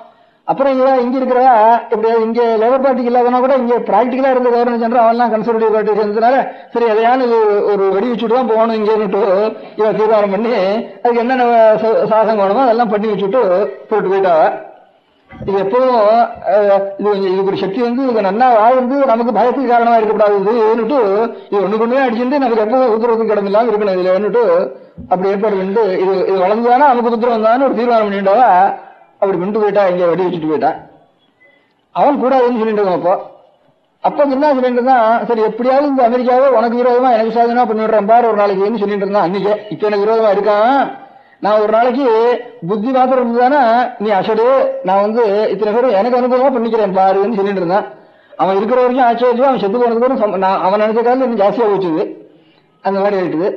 அப்புறம் இங்க இருக்கிற எப்படியாவது இங்க லேபர் பார்ட்டிக்கு இல்லாதனா கூட இங்க பிராக்டிகலா இருந்த கவர்னர் ஜெனரல் அவெல்லாம் கன்சர்வேட்டிவ் பார்ட்டி சேர்ந்ததுனால சரி எதையான ஒரு வெடி வச்சுட்டு தான் போகணும் இங்கன்னுட்டு இவ தீர்மானம் பண்ணி அதுக்கு என்னென்ன சாதகம் வேணுமோ அதெல்லாம் பண்ணி வச்சுட்டு போட்டு போயிட்டாவ. இது எப்பவும் இதுக்கு ஒரு சக்தி வந்து இது நல்லா வாழ்ந்து நமக்கு பயத்துக்கு காரணமா இருக்கக்கூடாதுன்னுட்டு இது ஒண்ணு கொண்டு அடிச்சுட்டு நமக்கு எப்ப உத்தரவுக்கு கிடமில்லாம இருக்கணும் இதுலன்னுட்டு அப்படி ஏற்பாடு பண்ணிட்டு இது வளர்ந்துதானா நமக்கு உத்தரவு தானே ஒரு தீர்மானம் பண்ணிட்டாவா. அப்படி கொண்டு போயிட்டா, இங்க வெடி வச்சுட்டு போயிட்டா. அவன் கூடாதுன்னு சொல்லிட்டு இருக்கான். அப்ப என்ன சொல்லிட்டு இருந்தான், சரி எப்படியாவது இந்த அமெரிக்காவை உனக்கு விரோதமா எனக்கு சாதனா பண்ணி விடுறேன் பாரு ஒரு நாளைக்கு சொல்லிட்டு இருந்தான். அன்னைக்கு இப்ப எனக்கு விரோதமா இருக்கான், நான் ஒரு நாளைக்கு புத்தி மாத்திரம் இருந்துதானா நீ அசடு, நான் வந்து இத்தனை பேரும் எனக்கு அனுகூலமா பண்ணிக்கிறேன் பாருன்னு சொல்லிட்டு இருந்தான். அவன் இருக்கிற வரைக்கும் ஆச்சரியம், அவன் செத்து போனது பேரும் அவன் நினைச்ச காலம் இன்னும் ஜாஸ்தியா போச்சுது. அந்த மாதிரி ஆயிட்டுது.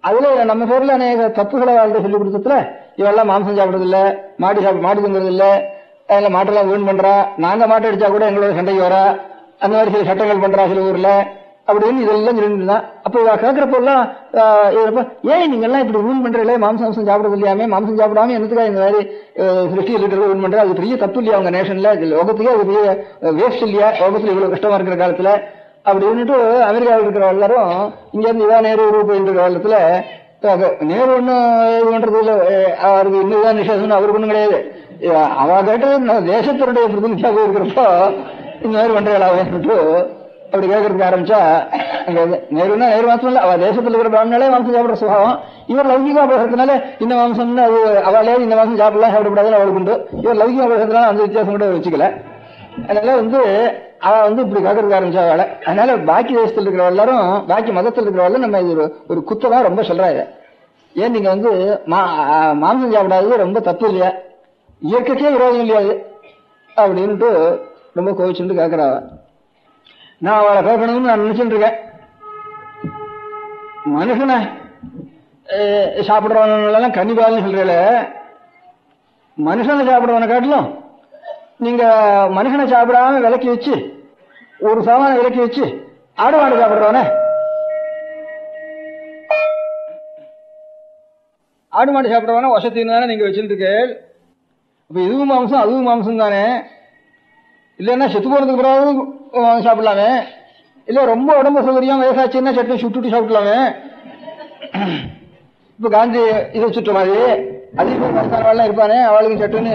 அதுல நம்ம பேர்ல அநேக தப்புகளை வாழ்க்கை சொல்லி கொடுத்ததுல இவெல்லாம் மாம்சம் சாப்பிடுறது இல்ல, மாடு திங்கிறது இல்ல, அதில் மாட்டெல்லாம் வீண் பண்றா, நாங்க மாட்டை அடிச்சா கூட எங்களோட சண்டைக்கு வரா, அந்த மாதிரி சில சட்டங்கள் பண்றா சில ஊர்ல அப்படின்னு இதெல்லாம் சொல்லிட்டு தான். அப்ப இவ கேட்கறப்பெல்லாம் ஏன் நீங்க எல்லாம் இப்படி வீண் பண்றீங்களே, மாம்சம் சாப்பிடுறது இல்லையாமே, மாம்சம் சாப்பிடாம என்னத்துக்காக இந்த மாதிரி சிருஷ்டி லிட்டர் வீண் பண்ற, அது பெரிய தப்பு இல்லையா அவங்க நேஷன்ல, லோகத்துக்கே அது பெரிய வேஸ்ட் இல்லையா, லோகத்துல இவ்வளவு கஷ்டமா இருக்கிற காலத்துல அப்படின்னுட்டு அமெரிக்காவில் இருக்கிற எல்லாரும் இங்க இருந்து இவா நேரு போயிட்டு இருக்கிற காலத்துல நேரு ஒன்னும் இது பண்றது இல்ல, அவருக்கு இன்னுதான் நிஷேதம் அவருக்கு ஒண்ணும் கிடையாது. அவ கேட்டது தேசத்தினுடைய பிரதிநிதியாக இருக்கிறப்போ இந்த மாதிரி பண்றாளாவிட்டு அப்படி கேட்கறதுக்கு ஆரம்பிச்சா அங்க நேருன்னா நேரு மாசம் இல்ல, அவ தேசத்துல இருக்கிற பிராமணாலே மாம்சம் சாப்பிடுற சுபாவம், இவர் லௌகிகமா பேசுறதுனால இந்த மாம்சம்னு அது அவளே இந்த மாசம் சாப்பிடலாம் சாப்பிடக்கூடாதுன்னு அவளுக்கு உண்டு, இவர் லௌகிகமா பேசுறதுனால அந்த வித்தியாசம் கூட வச்சுக்கல. அதனால வந்து அவ வந்து இப்படி கேட்கறதுக்கு ஆரம்பிச்சா அவளை. அதனால பாக்கி தேசத்தில் இருக்கிற எல்லாரும் பாக்கி மதத்தில் இருக்கிறவள்ள நம்ம இது ஒரு குத்ததான் ரொம்ப சொல்றாங்க. ஏன் நீங்க வந்து மாம்சம் சாப்பிடாதது ரொம்ப தப்பு இல்லையா, இயற்கைக்கே விரோதம் இல்லையாது அப்படின்ட்டு ரொம்ப கோவிச்சுட்டு கேட்கறாவ. நான் அவளை கேட்கணும்னு நான் நினைச்சுட்டு இருக்கேன். மனுஷனை சாப்பிடுறவனெல்லாம் கன்னிபால்னு சொல்றீல, மனுஷனை சாப்பிடுறவனை காட்டிலும் நீங்க மனுஷனை சாப்பிடாம விலக்கி வச்சு ஒரு சாமான விலக்கி வச்சு ஆடு மாடு சாப்பிடுறவன, ஆடு மாடு சாப்பிடுறவன வசத்தின்னு தானே நீங்க வச்சுட்டு இருக்கு. அப்ப இதுவும் மாம்சம் அதுவும் மாம்சம் தானே, இல்லைன்னா செத்து போறதுக்கு பிறகு சாப்பிடலாமே, இல்ல ரொம்ப உடம்பு சௌகரியம் வயசாச்சுன்னா சட்னி சுட்டுட்டு சாப்பிடலாமே. இப்ப காந்தி இதை சுற்ற மாதிரி அதிக வயசானவாள்லாம் இருப்பானே, அவளுக்கு சட்டுன்னு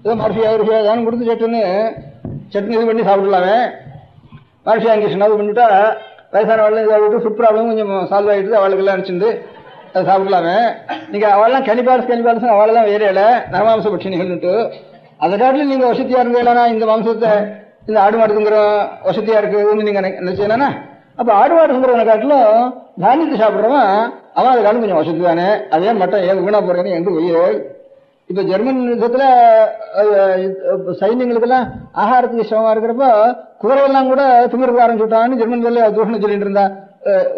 ஏதோ மர்ஃபியா தான் கொடுத்து சட்னி இது பண்ணி சாப்பிடலாமே. மர்ஃபியா இங்கிலீஷன் அது பண்ணிவிட்டா வயசானவாள் இதை விட்டு ஃபுட் ப்ராப்ளம் கொஞ்சம் சால்வ் ஆகிடுது, அவளுக்கு எல்லாம் அனுப்பிச்சுட்டு அதை சாப்பிடலாமே. நீங்க அவள்லாம் கனிபால்ஸ் அவளெல்லாம் வேற இல்லை நரமாம்ச பட்சினிகள்னுட்டு அதை காட்டிலும் நீங்க வசதியா இருந்தீங்களா இந்த மாம்சத்தை இந்த ஆடு மாடுங்கிற வசதியா இருக்குதுன்னு நீங்க நினைச்சீங்கன்னா, அப்ப ஆடு மாடுங்கிறவனை காட்டிலும் தானியத்தை சாப்பிடுறவன் அவன் அதை காட்டிலும் கொஞ்சம் வசதி தானே. அதே மட்டும் ஏன் வீணா போறேன்னு எங்க உயிர். இப்ப ஜெர்மன் யுத்தத்துல சைன்யங்களுக்கெல்லாம் ஆகாரத்துக்கு சிரமமா இருக்கிறப்ப குதிரையெல்லாம் கூட திங்கிறதுக்கு ஆரம்பிச்சுட்டான்னு ஜெர்மன்ல தூஷணம் சொல்லிட்டு இருந்தா.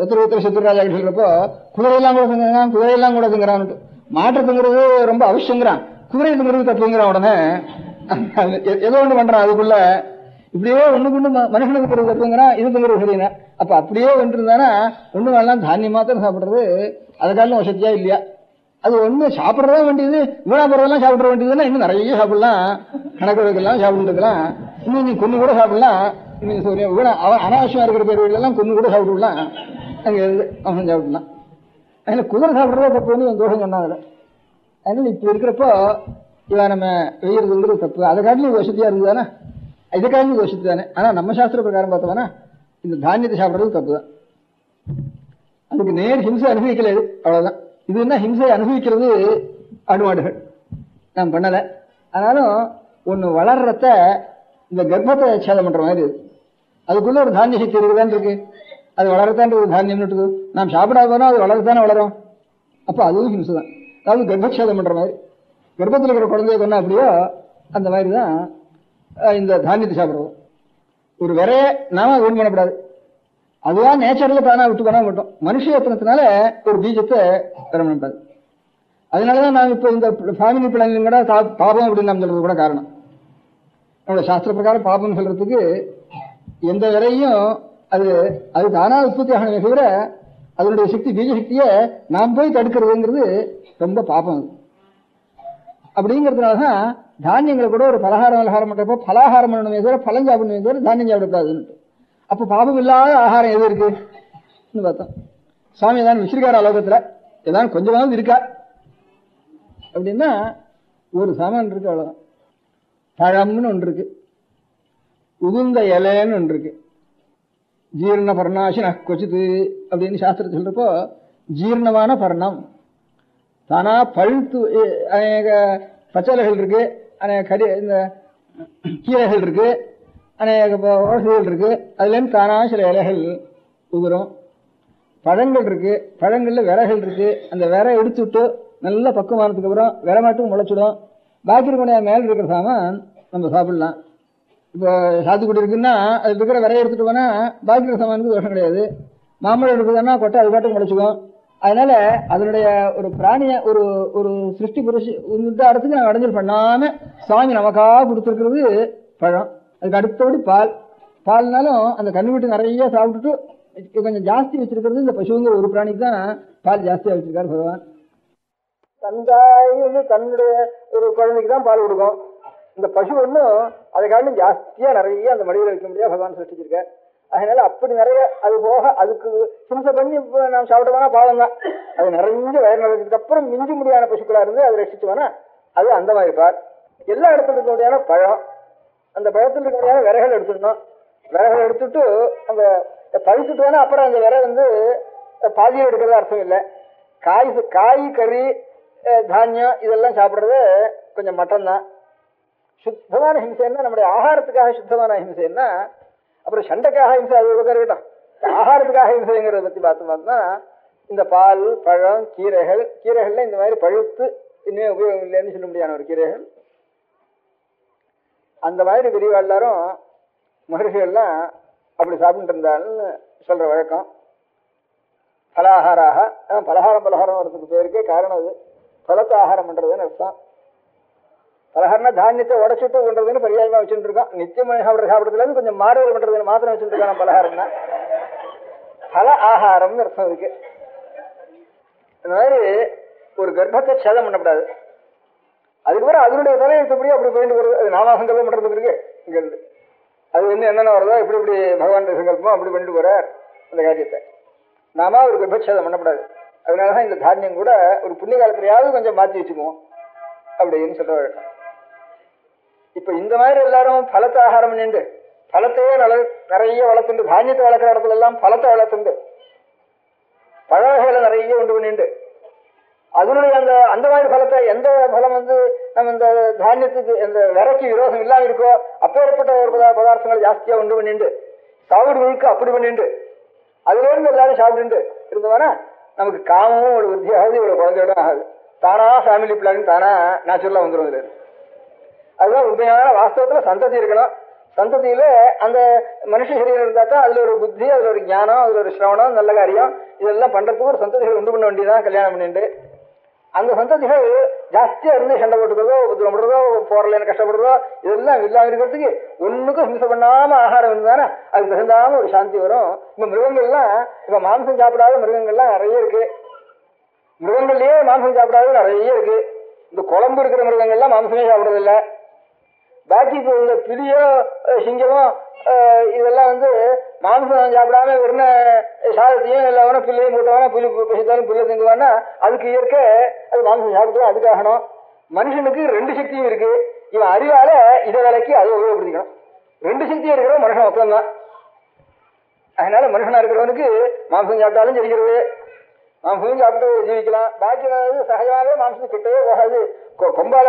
உத்தர சத்துராஜா சொல்றப்போ குதிரையெல்லாம் கூட திங்கிறான், குதிரையெல்லாம் கூட திங்கிறான்ட்டு. மாற்ற திங்கிறது ரொம்ப அவசியங்கிறான், குதிரை திங்கிறது தப்புங்கிறான். உடனே ஏதோ ஒண்ணு பண்றான் அதுக்குள்ள. இப்படியே ஒண்ணுக்கு ஒண்ணு மனுஷனுக்கு திங்கிறது தப்புங்கிறான், இது திங்கிறது சரியா. அப்ப அப்படியே ஒன்று இருந்தானா ஒண்ணு வேணாம் தானியம் மாத்திரம் சாப்பிடுறது அதுக்காலும் வசதியா இல்லையா. அது ஒண்ணு சாப்பிடறதா வேண்டியது, வீணா போறதெல்லாம் சாப்பிட வேண்டியதுன்னா இன்னும் நிறைய சாப்பிடலாம், கணக்கு வைக்கலாம், சாப்பிட்டு இருக்கலாம். இன்னும் நீ கொண்டு கூட சாப்பிடலாம். இன்னும் வீணா அனாவசியமா இருக்கிற பேர் எல்லாம் கொண்டு கூட சாப்பிடலாம், அங்க அவன் சாப்பிடலாம். அதனால குதிரை சாப்பிடறதா தப்பு வந்து தோஷம் சொன்னாங்க. அதனால இப்ப இருக்கிறப்போ இவன் நம்ம வெய்யறதுங்கிறது தப்பு. அதை காட்டிலும் வசதியா இருக்குதானே, இதை காட்டிலும் வசதி தானே. ஆனா நம்ம சாஸ்திர பிரகாரம் பார்த்தோம்னா இந்த தானியத்தை சாப்பிடறது தப்பு தான். அதுக்கு நேர் ஹிம்சை அனுபவிக்கல, அவ்வளவுதான். இது என்ன ஹிம்சை அனுபவிக்கிறது ஆடு மாடுகள் நான் பண்ணல. ஆனாலும் ஒண்ணு வளர்றத இந்த கர்ப்பத்தை சேதம் பண்ற மாதிரி இருக்கு. அதுக்குள்ள ஒரு தானிய சக்தி இருக்குதான் இருக்கு, அது வளரத்தான்றது தானியம் இருக்குது. நாம் சாப்பிடாத போனா அது வளரத்தானே வளரும். அப்ப அதுவும் ஹிம்சை தான். அதாவது கர்ப்பச்சேதம் பண்ற மாதிரி, கர்ப்பத்தில் இருக்கிற குழந்தைய கொண்டா அப்படியோ அந்த மாதிரிதான் இந்த தானியத்தை சாப்பிடுறது. ஒரு விரைய நாம வீண் பண்ணக்கூடாது. அதுதான் நேச்சர்ல தானா விட்டு பண்ண மாட்டோம். மனுஷ யத்தனத்தினால ஒரு பீஜத்தை பெற முடியாது. அதனாலதான் நான் இப்ப இந்த ஃபேமிலி பிளானிங் கூட பாபம் அப்படின்னு நம்ம சொல்றது கூட காரணம். நம்மளோட சாஸ்திர பிரகாரம் பாபம் சொல்றதுக்கு எந்த வரையும் அது அது தானா உற்பத்தி ஆகணுமே தவிர அதனுடைய சக்தி பீஜ சக்தியை நாம் போய் தடுக்கிறதுங்கிறது ரொம்ப பாபம். அப்படிங்கிறதுனாலதான் தானியங்களை கூட ஒரு பலகாரம் பண்றப்போ பலகாரம் பண்ணணுமே தவிர பழம் சாப்பிடணுமே தவிர தானியம் சாப்பிடக்கூடாதுன்னு. அப்ப பாபம் இல்லாத ஆகாரம் எது இருக்குன்னு பார்த்தோம். சுவாமி ஏதாவது வச்சிருக்காரு அலோகத்துல, ஏதாவது கொஞ்சமாவது இருக்கா அப்படின்னா ஒரு சாமான் இருக்கு, அவ்வளவுதான். பழம்னு ஒன்று இருக்கு, உதுந்த இலைன்னு ஒன்று இருக்கு, ஜீர்ண பர்ணாசி கொச்சித்து அப்படின்னு சாஸ்திரத்தை சொல்றப்போ ஜீர்ணமான பர்ணம் தானா பழுத்து அநேக பச்சைகள் இருக்கு, அநேக இந்த கீரைகள் இருக்கு, அநேக ஓசைகள் இருக்கு, அதுல இருந்து தானா சில இலைகள் உதிரும். பழங்கள் இருக்கு, பழங்கள்ல விரைகள் இருக்கு, அந்த விரை எடுத்துட்டு நல்ல பக்குவமானதுக்கு அப்புறம் விரை மட்டும் முளைச்சிடும். பாக்கி இருக்க மேல இருக்கிற சாமான் நம்ம சாப்பிடலாம். இப்போ சாத்துக்குடி இருக்குன்னா அது இருக்கிற விரையை எடுத்துட்டு போனா பாக்கி இருக்கிற சாமானுக்கு தோஷம் கிடையாது. மாம்பழம் இருக்குதுன்னா கொட்டை அது பாட்டுக்கு முளைச்சிக்கும். அதனால அதனுடைய ஒரு பிராணிய ஒரு ஒரு சிருஷ்டி புருஷ இந்த இடத்துக்கு நாங்கள் அடைஞ்சல் பண்ணாம சுவாமி நமக்காக கொடுத்துருக்கிறது பழம். அதுக்கு அடுத்தபடி பால்னாலும் அந்த கண்ணுவிட்டு நிறைய சாப்பிட்டுட்டு கொஞ்சம் ஜாஸ்தி வச்சிருக்கிறது இந்த பசுங்கிற ஒரு பிராணிக்கு தான் பால் ஜாஸ்தியா வச்சிருக்காரு பகவான். தந்தாய் தன்னுடைய ஒரு குழந்தைக்கு தான் பால் கொடுக்கும். இந்த பசு ஒன்றும் அதை காரணம் ஜாஸ்தியா நிறைய அந்த மடியில் வைக்க முடியாது பகவான் சிருஷ்டிச்சிருக்கார். அதனால அப்படி நிறைய அது போக அதுக்கு ஹிம்சை பண்ணி நாம் சாப்பிட்டோம்னா பாவம் தான். அது நிறைஞ்ச வயர் நிறைஞ்சதுக்கு அப்புறம் மிஞ்சி முடியாத பசுக்களா இருந்து அதை ரசிச்சுவானா அது அந்த மாதிரி பால். எல்லா இடத்துல இருக்க முடியாத பழம், அந்த பழத்தில் இருக்க முடியாத விரைகள் எடுத்துடணும். விரைகள் எடுத்துட்டு அந்த பழுத்துட்டு வேணா அப்புறம் அந்த விரை பாதியை எடுக்கிறது அர்த்தம் இல்லை. காய் கறி தானியம் இதெல்லாம் சாப்பிட்றது கொஞ்சம் மட்டம் தான். சுத்தமான ஹிம்சைன்னா நம்முடைய ஆகாரத்துக்காக சுத்தமான ஹிம்சைன்னா அப்புறம் சண்டைக்காக ஹிம்சை அது இருக்கட்டும். ஆகாரத்துக்காக ஹிம்சைங்கிறத பத்தி பார்த்தோம்னா இந்த பால் பழம் கீரைகள்ல இந்த மாதிரி பழுத்து இன்னும் உபயோகம் இல்லைன்னு சொல்ல முடியாத ஒரு கீரைகள் அந்த மாதிரி பெரியவா எல்லாரும் மகர்ஷிகள்லாம் அப்படி சாப்பிட்டு இருந்தான்னு சொல்ற வழக்கம். பலகாராக பலகாரம் வரதுக்கு பேருக்கே காரணம் அது. பலத்தை ஆகாரம் பண்றதுன்னு அர்த்தம். பலகாரம்னா தானியத்தை உடச்சுட்டு பண்றதுன்னு பரியாயமா வச்சுட்டு இருக்கோம். நித்தியமா சாப்பிடறதுல இருந்து கொஞ்சம் மாறுதல் பண்றதுன்னு மாத்திரம் வச்சுட்டு இருக்கான் பலகாரம்னா. பல ஆகாரம்னு அர்த்தம் இருக்கு. இந்த மாதிரி ஒரு கர்ப்பத்தை சேதம் பண்ணக்கூடாது. அதுக்கு பிறகு அதனுடைய தலையெழுத்தப்படியே அப்படி போயிட்டு வருது. அது நாமா சங்கல்பம் பண்றதுக்கு இருக்கு இங்க இருந்து. அது என்னென்ன வருதோ இப்படி இப்படி பகவான் சங்கல்பமோ அப்படி பண்ணிட்டு போற அந்த காரியத்தை நாம ஒரு கர்ப்பச்சேதம் பண்ணக்கூடாது. அதனாலதான் இந்த தானியம் கூட ஒரு புண்ணிய காலத்திலேயாவது கொஞ்சம் மாற்றி வச்சுக்குவோம் அப்படின்னு சொல்ற வழக்கம். இப்ப இந்த மாதிரி எல்லாரும் பலத்தை ஆகாரம் பண்ணிண்டு பலத்தையே நிறைய வளர்த்துண்டு தானியத்தை வளர்க்குற இடத்துல எல்லாம் பலத்தை வளர்த்துண்டு பழ வகைகளை நிறைய உண்டு பண்ணிண்டு அதனுடைய அந்த மாதிரி பலத்தை எந்த பலம் நம்ம இந்த தானியத்துக்கு இந்த விரைக்கு விரோதம் இல்லாம இருக்கோ அப்பேற்பட்ட ஒரு பதார்த்தங்கள் ஜாஸ்தியா உண்டு பண்ணிண்டு சாப்பிடுவதற்கு அப்படி பண்ணிண்டு அதுல இருந்து எல்லாரும் சாப்பிட்டு இருந்தவனா நமக்கு காமமும் ஒரு விருத்தியாகாது, இவ்வளவு குழந்தையோட ஆகாது. தானா ஃபேமிலி பிளானிங் தானா நேச்சுரலா வந்துடும். இதுல அதுதான் உண்மையான வாஸ்தவத்துல சந்ததி இருக்கணும். சந்ததியில அந்த மனுஷ சரீரம் இருந்தா தான் அதுல ஒரு புத்தி, அதுல ஒரு ஞானம், அதுல ஒரு சிரவணம், நல்ல காரியம் இதெல்லாம் பண்றதுக்கு ஒரு சந்ததிகள் உண்டு பண்ண வேண்டியதான் கல்யாணம் பண்ணிட்டு. அந்த சந்ததிகள் ஜாஸ்தியா இருந்து சண்டை போட்டுக்கிறதோ உபதிரம் பண்றதோ போறலன்னு கஷ்டப்படுறதோ இதெல்லாம் இல்லாம இருக்கிறதுக்கு ஒண்ணுக்கும் ஹிம்சை பண்ணாம ஆகாரம் இருந்தானே அதுக்கு தகுந்தாம ஒரு சாந்தி வரும். இப்ப மிருகங்கள்லாம் இப்ப மாംസം சாப்பிடாத மிருகங்கள்லாம் நிறைய இருக்கு. மிருகங்கள்லயே மாംസം சாப்பிடாத நிறைய இருக்கு. இந்த குழம்பு இருக்கிற மிருகங்கள்லாம் மாംസமே சாப்பிடுறதில்லை. பாக்கி இந்த பிலியோ சிங்கமோ இதெல்லாம் மாംസം சாப்பிடாம வெறும் சாதத்தையும் இல்லவனா புல்லையும் போட்டவனா புலி பசித்தாலும் புல்லை திங்குவானா அதுக்கு இயற்கை அது மாംസം சாப்பிட்டு அதுக்காகணும். மனுஷனுக்கு ரெண்டு சக்தியும் இருக்கு. இவன் அறிவால இதை வேலைக்கு அதை உபயோகப்படுத்திக்கணும். ரெண்டு சக்தியும் இருக்கிற மனுஷன் மொத்தம்தான். அதனால மனுஷனா இருக்கிறவனுக்கு மாംസം சாப்பிட்டாலும் ஜெயிக்கிறது, மாംசமும் சாப்பிட்டு ஜீவிக்கலாம். பாக்கி சகஜமாவே மாംസം கிட்டவே போகாது. கொம்பால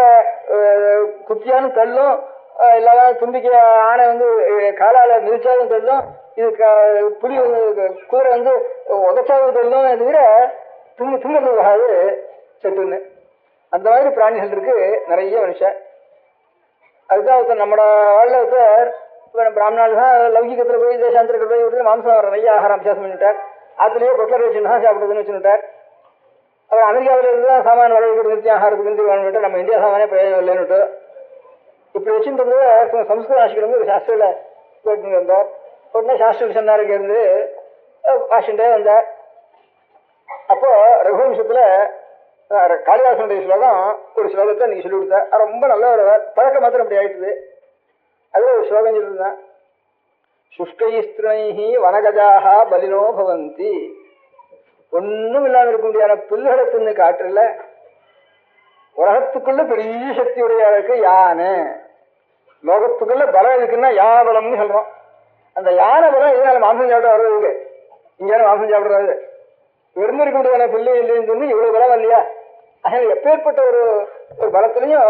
குத்தியானு தள்ளும், இல்லாத தும்பிக்கை ஆனை காலால மிதிச்சாலும் தள்ளும், இது புலி குதிரை உதச்சாலும் தள்ளும், தவிர துங்கிறது போகாது செட்டுன்னு. அந்த மாதிரி பிராணிகள் இருக்கு நிறைய மனுஷன். அதுதான் நம்மளோட வாழ்ல பிராமணால் தான் லௌகிகத்துல போய் தேசாந்திரத்தில் போய் விட்டு மாம்சம் வர நிறைய ஆகாரம் அபியாசம் பண்ணிவிட்டார். அதுலேயே கொட்டலர் வச்சு தான் சாப்பிடுறதுன்னு வச்சுட்டார். அப்புறம் அமெரிக்காவில் இருந்து தான் சாமான் வரவேற்கிறது நிறுத்தி ஆகாரத்துக்கு நிறுத்தி வேணும்ட்டு நம்ம இந்தியா சாமானே பிரயோஜனம் இல்லைன்னுட்டு இப்படி வச்சுன்றது சம்ஸ்கிருத ஆசிரியர் வந்து ஒரு சாஸ்திரியில் போயிட்டு வந்தார். உடனே சாஸ்திரி சொன்னாருக்கு இருந்து வாஷிண்டே வந்தார். அப்போ ரகுவம்சத்துல காளிதாசனுடைய ஸ்லோகம் ஒரு ஸ்லோகத்தை நீங்க சொல்லி கொடுத்தா ரொம்ப நல்ல ஒரு பழக்க மாத்திரம் அப்படி ஆயிட்டுது. அதுல ஒரு ஸ்லோகம் சொல்லியிருந்தேன். சுஷ்கைஸ்திரைஹி வனகஜாக பலினோ பவந்தி. ஒன்னும் இல்லாம இருக்க முடியாத புல்லுகளை தின்னு காற்றுல உலகத்துக்குள்ள பெரிய சக்தியுடைய இருக்கு யானை. லோகத்துக்குள்ள பலம் இருக்குன்னா யாபலம்னு சொல்றோம். அந்த யானை பலம் இதனால மாம்சம் சாப்பிட வர்றது இங்கே மாம்சம் சாப்பிடுறாரு. வெறும் இருக்க முடியாத புல்லு இல்லைன்னு சொல்லி இவ்வளவு பலம் இல்லையா? அதனால எப்பேற்பட்ட ஒரு பலத்திலையும்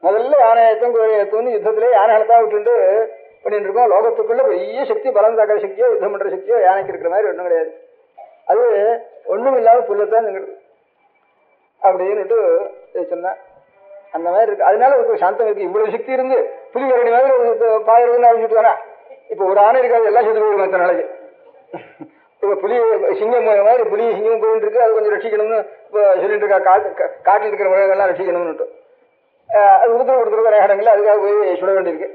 முதல்ல யானை ஏற்றும் குதிரை ஏற்றும்னு யுத்தத்திலே யானைகளை தான் விட்டுட்டு பண்ணிட்டு இருக்கோம். லோகத்துக்குள்ள பெரிய சக்தி பலம் தாக்கிற சக்தியோ யுத்தம் பண்ற சக்தியோ யானைக்கு இருக்கிற மாதிரி ஒன்றும் கிடையாது. அது ஒண்ணும் இல்லாம புல்லத்தான் அப்படின்னுட்டு சொன்னேன். அந்த மாதிரி இருக்கு. அதனால ஒரு சாந்தம் இருக்கு. இவ்வளவு சக்தி இருந்து புலி கரடி மாதிரி பாயிரதுன்னு அழிஞ்சுட்டு தானே. இப்ப ஒரு ஆணை இருக்காது, எல்லாம் செத்து போயிடும் மற்ற நாளைக்கு. இப்ப புலி சிங்கம் மாதிரி புலி சிங்கம் போயிட்டு இருக்கு, அது கொஞ்சம் ரட்சிக்கணும்னு இப்போ சொல்லிட்டு இருக்கா. காட்டில் இருக்கிற முறைகள்லாம் ரட்சிக்கணும்னுட்டு அது உத்தரவு கொடுத்துருக்க ரேகடங்கள்ல அதுக்காக போய் சுட வேண்டியிருக்கு.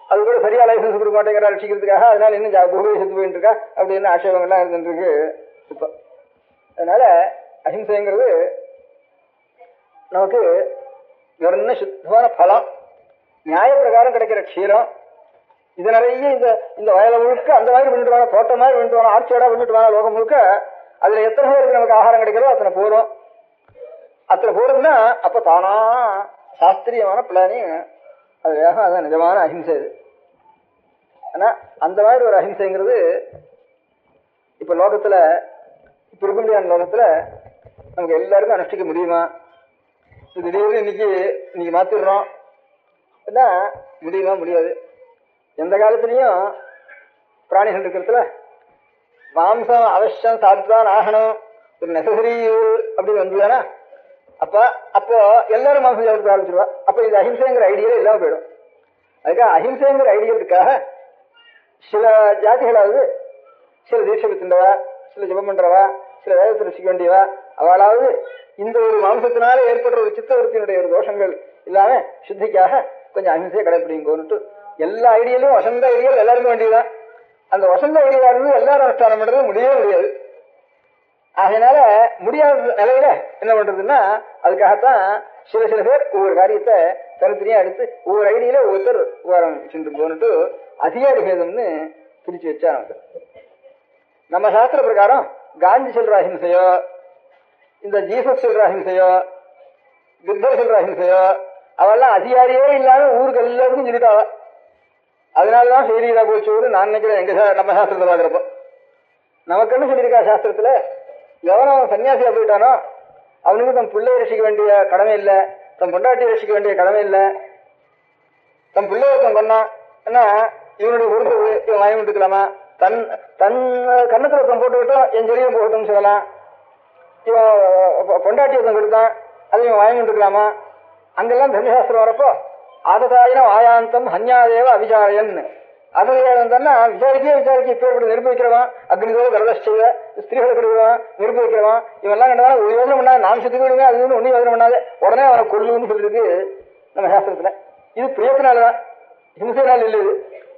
அது கூட சரியா லைசன்ஸ் கொடுக்க மாட்டேங்கிறா ரட்சிக்கிறதுக்காக. அதனால இன்னும் குருவை செத்து போயிட்டு இருக்கா அப்படின்னு ஆட்சேபங்கள்லாம் இருந்துட்டு இருக்கு இப்போ. அதனால அஹிம்சைங்கிறது நமக்கு வெறும் சுத்தமான பலம், நியாய பிரகாரம் கிடைக்கிற க்ஷீரம். இது நிறைய இந்த வயலை முழுக்க அந்த மாதிரி பண்ணிட்டு வாங்க, தோட்டம் மாதிரி பண்ணிட்டு வாங்க, ஆட்சியோட பண்ணிட்டு வாங்க. லோகம் முழுக்க அதுல எத்தனை பேருக்கு நமக்கு ஆகாரம் கிடைக்கிறதோ அத்தனை போறோம். அத்தனை போறதுன்னா அப்ப தானா சாஸ்திரியமான பிளானிங் அது வேகம். அதான் நிஜமான அஹிம்சை இது. ஆனா அந்த மாதிரி ஒரு அஹிம்சைங்கிறது இப்ப லோகத்துல இப்ப இருக்க முடியாத லோகத்துல நமக்கு எல்லாருக்கும் அனுஷ்டிக்க முடியுமா? திடீர்னு இன்னைக்கு மாத்திடுறோம் முடியுமா? முடியாது. எந்த காலத்திலையும் பிராணிகள் இருக்கிறதுல மாம்சம் அவசியம் சாப்பிட்டுதான் ஆகணும், ஒரு நெசசரி அப்படின்னு வந்ததுதானா அப்போ எல்லாரும் மாம்சம் சாப்பிட்டு ஆரம்பிச்சிருவா. அப்ப இந்த அஹிம்சைங்கிற ஐடியா இல்லாம போயிடும். அதுக்காக அஹிம்சைங்கிற ஐடியலுக்காக சில ஜாதிகளாவது சில தீட்சை பெற்றுண்டவா, சில ஜபம் பண்றவா, சில வேதத்தை ரசிக்க வேண்டியவா, அவளாவது இந்த ஒரு மாம்சத்தினால ஏற்படுற ஒரு சித்தவருத்தினுடைய ஒரு தோஷங்கள் இல்லாம சுத்திக்காக கொஞ்சம் அஹிம்சையை கடைப்பிடிங்கோன்னுட்டு எல்லா ஐடியலும் வசந்த ஐடியல் எல்லாருக்கும் வேண்டியதுதான். அந்த வசந்த ஐடியா இருந்து எல்லாரும் அனுஷ்டானம் பண்றது முடியவே முடியாது. அதனால முடியாத நிலையில என்ன பண்றதுன்னா அதுக்காகத்தான் சில பேர் ஒவ்வொரு காரியத்தை தனித்தனியா எடுத்து ஒவ்வொரு ஐடியில ஒவ்வொருத்தர் உபகாரம் சென்று போன்னுட்டு அதிகாரி பேதம்னு பிரிச்சு வச்சா நமக்கு. நம்ம சாஸ்திர பிரகாரம் காந்தி சொல்ற அஹிம்சையோ, இந்த ஜீசஸ் சொல்ற அஹிம்சையோ, புத்தர் சொல்ற அஹிம்சையோ அவெல்லாம் அதிகாரியே இல்லாம ஊருக்கு எல்லாருக்கும் சொல்லிட்டாவ. அதனாலதான் செய்தியா போச்சு நான் நினைக்கிறேன். நம்ம சாஸ்திரத்தை பாக்குறப்போ நமக்கு என்ன சொல்லியிருக்கா சாஸ்திரத்துல, எவனோ சன்னியாசியா போயிட்டானோ அவனுக்கு தன் பிள்ளையை ரசிக்க வேண்டிய கடமை இல்லை, தன் பொண்டாட்டியை ரசிக்க வேண்டிய கடமை இல்லை. தன் பிள்ளைய ஒருத்தன் கொண்டான் ஏன்னா இவனுடைய பொறுப்பு இவன் வாங்கி விட்டுக்கலாமா? தன் கண்ணத்துல ஒருத்தன் போட்டு விட்டோம் என் செடியும் போகட்டும்னு சொல்லலாம். இவன் பொண்டாட்டி ஒருத்தன் கொடுத்தான் அதை இவன் வாங்கி விட்டுக்கலாமா? அங்கெல்லாம் தர்மசாஸ்திரம் வரப்போ ஆததாயினம் ஆயாந்தம் ஹன்யாதேவ அபிசாரியன். அதனா விசாரிக்க இப்ப நெருப்பு வைக்கிறவன், அக்னிதோ கரதஷ்ட ஸ்திரீகளை கொடுக்குறவன், நெருப்பு வைக்கிறவன், இவெல்லாம் கண்டவா ஒரு யோசனை பண்ணாது, நாம் செத்து விடுங்க அது ஒன்னும் யோசனை பண்ணாது, உடனே அவனை கொல்லுன்னு சொல்லிருக்கு நம்ம சாஸ்திரத்துல. இது பிரியத்தினாலதான், ஹிம்சைனால இல்லை. இது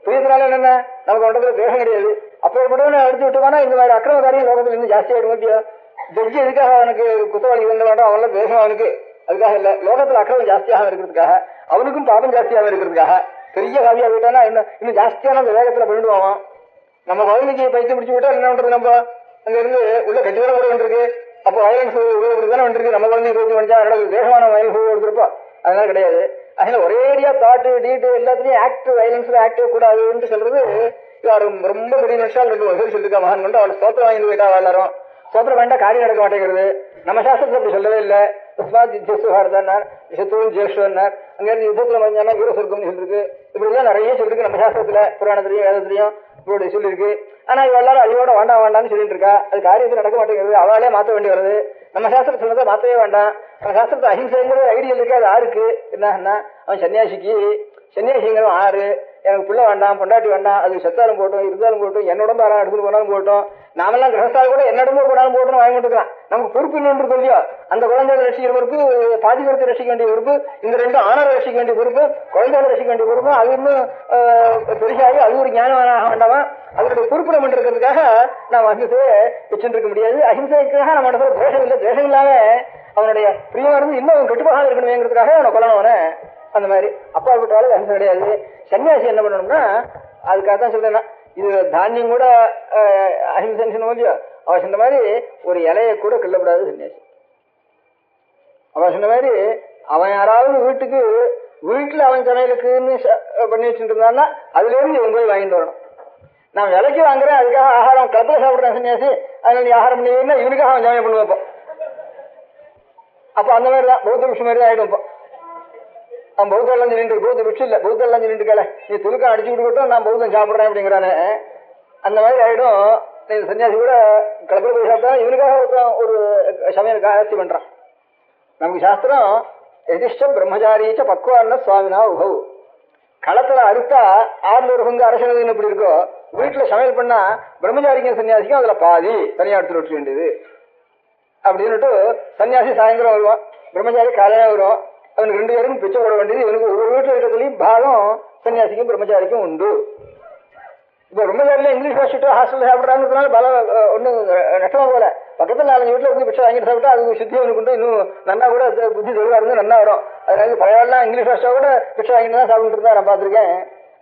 பிரியத்தினால என்னென்ன நமக்கு ஒன்றத்துல தேகம் கிடையாது. அப்பேற்பட்டவனை அடிச்சு விட்டுவானா இந்த மாதிரி அக்கிரமக்காரியும் லோகத்துல இன்னும் ஜாஸ்தி ஆயிடும் முடியா? ஜட்ஜி எதுக்காக அவனுக்கு குத்தவாளி இருந்த வேண்டாம், அவெல்லாம் தேகம் அவனுக்கு அதுக்காக இல்ல, லோகத்துல அக்கிரமம் ஜாஸ்தியாக இருக்கிறதுக்காக, அவனுக்கும் பாபம் ஜாஸ்தியாக இருக்கிறதுக்காக பெரிய காவியா போயிட்டானா இன்னும் ஜாஸ்தியான அந்த வேகத்துல பண்ணிடுவான். நம்ம குழந்தைக்கு பைத்தியம் பிடிச்சு விட்டா என்ன பண்றது? நம்ம அங்க இருந்து உள்ள கட்டிதான கூட வந்துருக்கு. அப்போ வயலன்ஸ் தானே வந்துருக்கு. நம்ம குழந்தைய பைத்தியம் படிச்சா தேகமான வயலன்ஸ் எடுத்துருப்பா, அதனால கிடையாது. அதனால ஒரேடியா தாட்டு டீட்டு எல்லாத்துலயும் ஆக்டிவ் வயலன்ஸ்ல ஆக்டிவ் கூடாதுன்னு சொல்றது ரொம்ப பெரிய நிமிஷம் சொல்லிருக்கா மகன் கொண்டு அவளை ஸ்தோத்திரம் வாங்கி போயிட்டா எல்லாரும். ஸ்தோத்திரம் வேண்டாம், காரியம் நடக்க மாட்டேங்கிறது. நம்ம சாஸ்திரத்துல அப்படி சொல்லவே இல்லை. ஜேஷ்டர் அங்க இருந்து யுத்தத்துல மறைஞ்சானா வீர சொர்க்கம்னு சொல்லிருக்கு. இப்படிதான் நிறைய சொல்லிருக்கு நம்ம சாஸ்திரத்துல, புராணத்திலையும் வேதத்திலையும் இப்படி சொல்லியிருக்கு. ஆனா இவ எல்லாரும் அழியோட வேண்டாம்னு சொல்லிட்டு இருக்கா. அது காரியத்தில் நடக்க மாட்டேங்கிறது, அவளாலே மாற்ற வேண்டி வருது. நம்ம சாஸ்திரம் சொன்னதை மாற்றவே வேண்டாம். நம்ம சாஸ்திரத்தை அஹிம்சைங்கிற ஐடியா இருக்கு. அது ஆருக்கு என்னன்னா அவன் சன்னியாசிக்கு, சன்னியாசிங்கிறவன் ஆறு, எனக்கு பிள்ளை வேண்டாம், பொண்டாட்டி வேண்டாம், அது செத்தாலும் போட்டோம், இருந்தாலும் போட்டோம், என்னோட யாரும் எடுத்துட்டு போனாலும் போட்டோம், நாமெல்லாம் கிரகஸ்தால் கூட என்னிடமே போனாலும் போட்டோம் வாங்கி கொண்டுக்கலாம். நமக்கு பொறுப்பு இன்னொன்று சொல்லியோ, அந்த குழந்தைகளை ரசிக்கிற பொறுப்பு, பாதிக்கிறத்தை ரசிக்க வேண்டிய பொறுப்பு, இந்த ரெண்டு ஆணரை ரசிக்க வேண்டிய பொறுப்பு, குழந்தைகளை ரசிக்க வேண்டிய பொறுப்பு, அது இன்னும் பெருசாகி அது ஒரு ஞானவானாக வேண்டாமா? அதனுடைய பொறுப்பு நம்ம இருக்கிறதுக்காக நாம் அஹிம்சையை வச்சுட்டு இருக்க முடியாது. அஹிம்சைக்காக நம்ம இடத்துல துவேஷம் இல்லை, துவேஷம் இல்லாம அவனுடைய பிரியமா இருந்து இன்னும் கெட்டுப்பாக இருக்கணுங்கிறதுக்காக அவனை கொல்லணும் அவனை. அந்த மாதிரி அப்பா விட்டாலும் அஹிம்சை கிடையாது. சன்னியாசி என்ன பண்ணணும்னா, அதுக்காக தான் சொல்றேன், இது தானியம் கூட அஹிம்சைன்னு சொன்ன இல்லையோ, அவ சொன்ன மாதிரி ஒரு இலையை கூட கிள்ளப்படாது சன்னியாசி. அவ சொன்ன மாதிரி அவன் யாராவது வீட்டுல அவன் சமையலுக்குன்னு பண்ணி வச்சுட்டு இருந்தான்னா அதுல இருந்து இவன் போய் வாங்கிட்டு வரணும். நான் விலைக்கு வாங்குறேன், அதுக்காக ஆகாரம் களத்துல சாப்பிடுறேன் சன்னியாசி, அதனால நீ ஆகாரம் பண்ணீங்கன்னா இவனுக்காக அவன் சமையல் பண்ணி வைப்பான். அப்ப அந்த மாதிரி தான் பௌத்த விஷயம் மாதிரி தான் ஆயிடும். இப்போ அவன் பௌத்தம் எல்லாம் நின்று பௌத்த விஷயம் இல்லை, பௌத்தம் எல்லாம் நின்றுக்கல, நீ துலுக்கம் அடிச்சு விட்டுக்கிட்டோம் நான் பௌத்தம் சாப்பிட்றேன் அப்படிங்கிறானே, அந்த மாதிரி ஆயிடும். நீ சன்னியாசி கூட களத்துல போய் சாப்பிட்டா இவனுக்காக ஒரு சமையல் ஆராய்ச்சி பண்றான். நமக்கு சாஸ்திரம் எதிஷ்டம் பிரம்மச்சாரீச்ச பக்குவான சுவாமினா உபவு. களத்துல அறுத்தா 600 பங்கு அரசனதுன்னு எப்படி இருக்கோ, வீட்டுல சமையல் பண்ணா பிரம்மச்சாரிக்கும் சன்னியாசிக்கும் அதுல பாதி தனியா எடுத்துட்டு விட்டு வேண்டியது அப்படின்னுட்டு சன்னியாசி சாயந்தரம் வருவான், பிரம்மச்சாரி காலையா வருவான். அவனுக்கு 2 பேருக்கும் பிச்சை போட வேண்டியது இவனுக்கு ஒவ்வொரு வீட்டுல இருக்கிறதுலையும் பாகம் சன்னியாசிக்கும் பிரம்மச்சாரிக்கும் உண்டு. இப்ப பிரம்மச்சாரில இங்கிலீஷ் வாசிட்டு ஹாஸ்டல்ல சாப்பிட்றாங்கிறதுனால பல ஒன்றும் நஷ்டமா போல. பக்கத்துல 4 வீட்டுல இருந்து பிச்சை வாங்கிட்டு சாப்பிட்டா அது சுத்தி அவனுக்கு உண்டு, இன்னும் நன்னா கூட புத்தி தெளிவா இருந்து நன்னா வரும். அதனால பழையெல்லாம் இங்கிலீஷ் வாசிச்சா கூட பிச்சை வாங்கிட்டு தான் சாப்பிட்டு இருந்தா நான் பார்த்திருக்கேன்.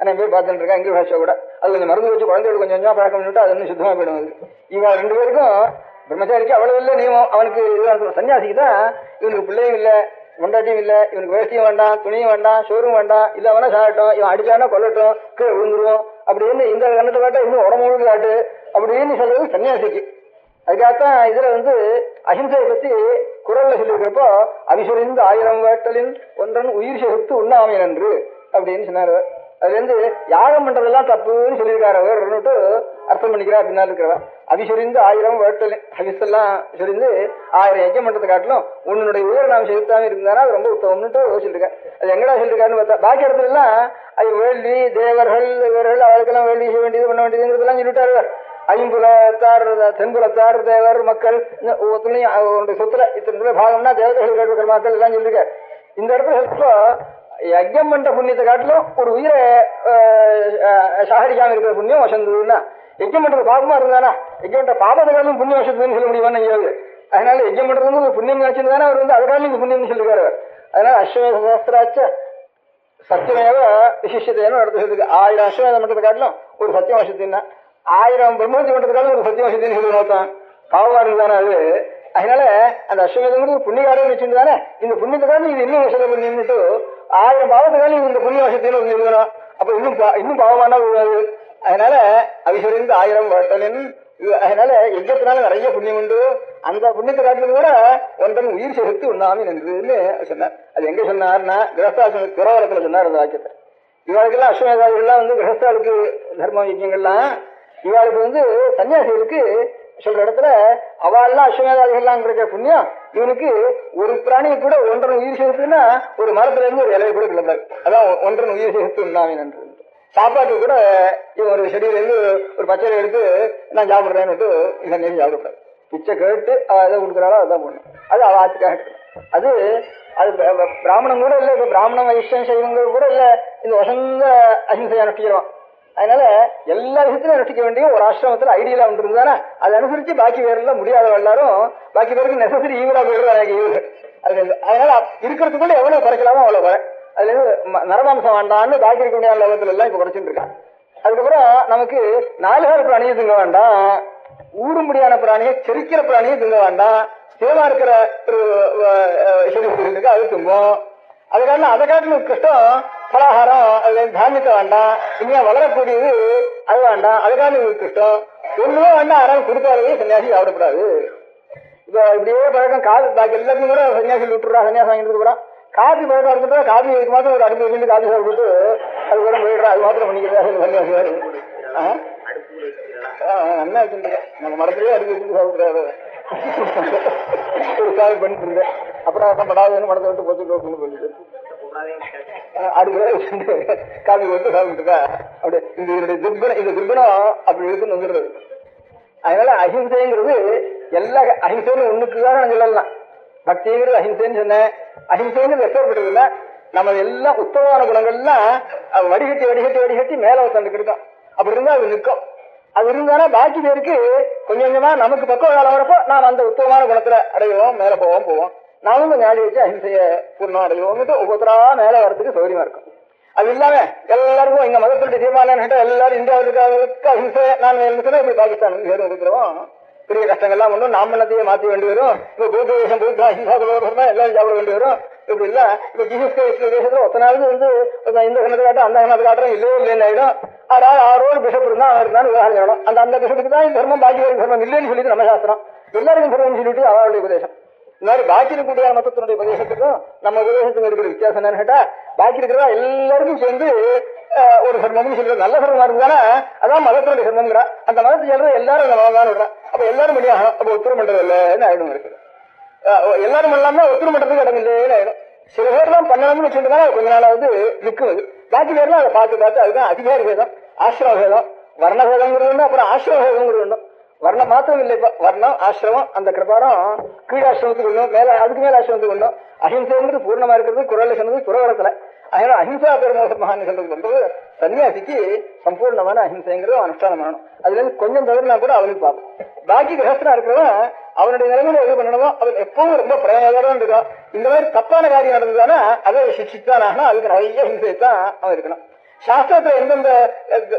நான் போய் பார்த்துட்டு இருக்கேன் இங்கிலீஷ் வாசிச்சா கூட அது கொஞ்சம் மருந்து வச்சு குழந்தைகளுக்கு கொஞ்சம் கொஞ்சம் பழக்கம் பண்ணிட்டு அது இன்னும் சுத்தமா போயிடும். இவன் 2 பேருக்கும் பிரம்மச்சாரிக்கு அவ்வளவு இல்லை நியமம், அவனுக்கு இதுதான். சன்னியாசிக்கு தான் இவனுக்கு பிள்ளையும் இல்லை, கொண்டாட்டியும் இல்லை, இவனுக்கு வேஷ்டியும் வேண்டாம், துணியும் வேண்டாம், சோறும் வேண்டாம், இல்ல அவனா சாகட்டும், இவன் அடிச்சானா கொல்லட்டும், கீழே விழுந்துருவோம் அப்படின்னு இந்த கண்ணத்தை காட்ட இன்னும் உடம்பு காட்டு அப்படின்னு சொல்றது சன்னியாசிக்கு. அதுக்காகத்தான் இதுல அஹிம்சையை பத்தி குரல்ல சொல்லியிருக்கிறப்போ அபிசுரிந்து 1000 வேட்டலின் ஒன்றன் உயிர் செகுத்து உண்ணாமை நன்று அப்படின்னு சொன்னார். அதுல இருந்து யாகம் பண்றதெல்லாம் தப்புன்னு சொல்லியிருக்காரு அவர்னுட்டு அர்த்தம் பண்ணிக்கிறார். பின்னால் இருக்கிறவன் அபிசுரிந்து 1000 வேட்டலின் ஹவிசெல்லாம் சொரிந்து 1000 யஜ்யம் பண்றதை காட்டிலும் உன்னுடைய உயிர் நாம் செலுத்தாம இருந்தானா அது ரொம்ப உத்தமம்னுட்டு சொல்லிருக்கேன். அது எங்கடா சொல்லிருக்காருன்னு பார்த்தா பாக்கி இடத்துல எல்லாம் அது வேள்வி தேவர்கள் இவர்கள் அவளுக்கெல்லாம் வேள்வி செய்ய வேண்டியது பண்ண வேண்டியதுங்கிறதெல்லாம் சொல்லிட்டாரு. ஐம்புலத்தார் தென்புலத்தார் தேவர் மக்கள் ஒத்துணையும் சொத்துல இத்தனை பாகம்னா தேவதைகள் கேட்கிற மக்கள் எல்லாம் சொல்லிருக்காரு. இந்த இடத்துல சொல்றப்போ யஜ்யம் பண்ற புண்ணியத்தை காட்டிலும் ஒரு உயிரை சாகரிக்காம இருக்கிற புண்ணியம் வசந்ததுன்னா, யஜ்யம் பண்றது பாபமா இருந்தானா யஜ்யம் பண்ற பாபத்தை காட்டிலும் புண்ணியம் வசந்ததுன்னு சொல்ல முடியுமான்னு எங்கேயாவது. அதனால யஜ்யம் பண்றது ஒரு புண்ணியம் நினைச்சிருந்தானே அவர் அதுக்காக இந்த புண்ணியம்னு சொல்லிருக்காரு. அதனால அஸ்வமேத சாஸ்திராச்ச சத்தியமேவ விசிஷ்யத்தைன்னு இடத்துல சொல்லிருக்கு. 1000 அஸ்வமேதம் பண்றதை காட்டிலும் ஒரு சத்தியம் வசத்தின்னா 1000 பிரம்மஹத்தி பண்றதுக்காக ஒரு சத்தியம் வசத்தின்னு சொல்லி நோத்தான் பாவமா இருந்தானே அது. அதனால அந்த அஸ்வமேதங்கிறது ஒரு புண்ணியகாரம் வச்சுருந்தானே, இந்த புண்ணியத்துக்காக இது இன்னும் வசதி புண்ணியம்னுட்டு 1000 பாவத்துக்காக இந்த புண்ணிய வசத்தின்னு எழுதணும். அப்ப இன்னும் பாவமானா விடாது. அதனால அபிசுரிந்து 1000 வேட்டலின். அதனால யஜ்யத்தினால நிறைய புண்ணியம் உண்டு. அந்த புண்ணியத்தை காட்டுறது கூட ஒன்றன் உயிர் செலுத்து உண்ணாமி நன்றுன்னு சொன்னார். அது எங்க சொன்னார்னா கிரகஸ்தாசன துறவரத்துல சொன்னார் அந்த வாக்கியத்தை. இவாளுக்கெல்லாம் அஸ்வமேதாதிகள்லாம் கிரகஸ்தாளுக்கு தர்ம யஜ்யங்கள்லாம், இவாளுக்கு சன்னியாசிகளுக்கு சொல்ற இடத்துல அவள்லாம் அஸ்வமேதாதிகள்லாம் கிடைக்கிற புண்ணியம் இவனுக்கு ஒரு பிராணியை கூட ஒன்றன் உயிர் சேர்த்துன்னா ஒரு மரத்துல இருந்து ஒரு இலையை கூட கிளந்தாரு. அதான் ஒன்றன் உயிர் சேர்த்து உண்ணாமி நன்று. சாப்பாட்டு கூட இவன் ஒரு செடியில இருந்து ஒரு பச்சை எடுத்து நான் சாப்பிடுறேன்னு சன்னியாசி சாப்பிடக்கூடாது. பிச்சை கேட்டு அவ எதை கொடுக்குறாளோ அதான் போடணும். அது அவ ஆத்துக்காக அது பிராமணம் கூட இல்லை. இப்ப பிராமண வைஷ்ணவ சைவங்கள் கூட இல்ல இந்த வசந்த அஹிம்சையா நட்டிக்கிறோம். அதனால எல்லா விஷயத்திலும் நட்டிக்க வேண்டிய ஒரு ஆசிரமத்துல ஐடியலா ஒன்று இருந்தானே அதை அனுசரிச்சு பாக்கி பேர்ல முடியாத எல்லாரும் பாக்கி பேருக்கு நெசசரி ஈவரா போயிடுறாங்க ஈவு. அதனால இருக்கிறதுக்குள்ள எவ்வளவு குறைக்கலாமோ அவ்வளவு குறை. அதுல இருந்து நரமாம்சம் வேண்டாம்னு பாக்கி இருக்க முடியாத லோகத்துல எல்லாம் இப்ப குறைச்சிட்டு இருக்காங்க. அதுக்கப்புறம் நமக்கு 4 கால பிராணியை திங்க வேண்டாம், ஊடும்படியான பிராணியை செரிக்கிற பிராணியை திங்க வேண்டாம், சேவா இருக்கிற ஒரு செடி அது திங்கும். அதுக்காக அதை காட்டிலும் கஷ்டம் பலகாரம் அதுல தானியத்தை வேண்டாம், இனியா வளரக்கூடியது அது வேண்டாம், அதுக்காக உங்களுக்கு கஷ்டம் ஒண்ணுமே வேண்டாம். யாராவது கொடுத்தாரு சன்னியாசி சாப்பிடக்கூடாது. இப்ப இப்படியே பழக்கம் காது பாக்கி எல்லாத்தையும் கூட சன்னியாசி விட்டுறா, சன்னியாசம் வாங்கிட்டு போறான். காபி பழக்கம் இருக்கட்டும், காபி வைக்க மாத்திரம் ஒரு அடுப்பு வச்சுட்டு காபி சாப்பிட்டு அது கூட போயிடுறா, அது மாத்திரம் பண்ணிக்கிறதா சன்னியாசி வேறு நல்லா வச்சுருக்கேன். நம்ம மரத்திலேயே அடுப்பு வச்சுட்டு சாப்பிடுறாரு ஒரு காபி பண்ணிட்டு இருந்தேன். அப்புறம் படாதுன்னு மடத்தை விட்டு போச்சுட்டு சொல்லிட்டு அடுத்து காமி கொடுத்து சாப்பிட்டுருக்கா அப்படி இந்த துர்குணம் அப்படி இருக்குன்னு வந்துடுறது. அதனால அஹிம்சைங்கிறது எல்லா அஹிம்சைன்னு ஒண்ணுக்குதான் நான் சொல்லலாம். பக்திங்கிறது அஹிம்சைன்னு சொன்னேன். அஹிம்சைங்கிறது எப்பேற்பட்டதுன்னா நம்ம எல்லாம் உத்தமமான குணங்கள்லாம் வடிகட்டி வடிகட்டி வடிகட்டி மேல உட்காந்து கிடைக்கும். அப்படி இருந்தா அது நிற்கும். அது இருந்தானா பாக்கி பேருக்கு கொஞ்சம் கொஞ்சமா நமக்கு பக்குவ காலம் வரப்போ நாம் அந்த உத்தமமான குணத்துல அடைவோம், மேல போவோம். நாமும் கொஞ்சம் ஆடி வச்சு அஹிம்சைய பூர்ணம் அடைவோம். ஒவ்வொருத்தரா மேல வரதுக்கு சௌகரியமா இருக்கும். அது இல்லாம எல்லாருக்கும் எங்க மதத்துடைய தீர்மானம் எல்லாரும் இந்தியாவில் இருக்கிறவங்களுக்கு அஹிம்சை நான் இப்படி பாகிஸ்தான் இருக்கிறோம். பெரிய கஷ்டங்கள்லாம் ஒன்றும் நாமனத்தையே மாற்றி வேண்டி வரும். இப்ப பூத்த தேசம் பூத்த அஹிம்சா எல்லாரும் சாப்பிட வேண்டி வரும். இப்படி இல்ல இப்ப ஜீசஸ் தேசத்துல ஒத்தனாவது வந்து இந்த கணத்தை காட்டும் அந்த கணத்தை காட்டுறோம் இல்லைன்னு ஆயிடும். அதாவது 6 பிஷப் இருந்தா இருந்தாலும் விவகாரம் செய்யணும். அந்த பிஷப்புக்கு தான் தர்மம் பாக்கி தர்மம் இல்லைன்னு சொல்லிட்டு நம்ம சாஸ்திரம் எல்லாருக்கும் தர்மம் சொல்லிட்டு அவருடைய உபதேசம். இந்த மாதிரி பாக்கி இருக்கக்கூடிய மதத்தினுடைய உபதேசத்துக்கும் நம்ம உபதேசத்துக்கும் இருக்கிற வித்தியாசம் என்னன்னு கேட்டா பாக்கி இருக்கிறதா எல்லாருக்கும் சேர்ந்து ஒரு தர்மம்னு சொல்றது நல்ல தர்மமா இருந்தானா அதான் மதத்தினுடைய தர்மம்ங்கிறா. அந்த மதத்தை சொல்றது எல்லாரும் அந்த மதம் தான் விடுறா. அப்ப எல்லாரும் முடியாகும். அப்ப ஒத்துரை பண்றது இல்லைன்னு ஆயிடும் இருக்குது. எல்லாரும் இல்லாம ஒத்துரை பண்றதுக்கு இடம் இல்லைன்னு ஆயிடும். சில பேர் தான் பண்ணணும்னு வச்சுட்டு கொஞ்ச நாளாவது நிற்குவது. பாக்கி பேர்லாம் அதை பார்த்து அதுதான் அதிகாரி பேதம், ஆசிரம பேதம், வர்ண பேதங்கிறது ஒண்ணு, அப்புறம் ஆசிரம பேதங்கிறது ஒண்ணு. வர்ணம் மாத்திரம் இல்லை, இப்ப வர்ணம் ஆசிரமம் அந்த பிரகாரம் கீழாசிரமத்துக்கு ஒண்ணும் மேல அதுக்கு மேல ஆசிரமத்துக்கு ஒண்ணும். அஹிம்சைங்கிறது பூர்ணமா இருக்கிறது குரல்ல சொன்னது துறவரத்துல. அதனால அஹிம்சா பெருமோசமானு சொல்றது வந்து சன்னியாசிக்கு சம்பூர்ணமான அஹிம்சைங்கிறது அனுஷ்டானம் பண்ணணும். அதுல இருந்து கொஞ்சம் தவிர்னா கூட அவனுக்கு பார்ப்போம். பாக்கி கிரகஸ்தனா இருக்கிறவன் அவனுடைய நிலைமையில எது பண்ணணுமோ அவன் எப்பவும் ரொம்ப பிரயோஜனம் இருக்கும். இந்த மாதிரி தப்பான காரியம் நடந்ததுன்னா அதை சிக்ஷித்தான் ஆகணும். அதுக்கு நிறைய ஹிம்சைத்தான் அவன் இருக்கணும். சாஸ்திரத்துல எந்தெந்த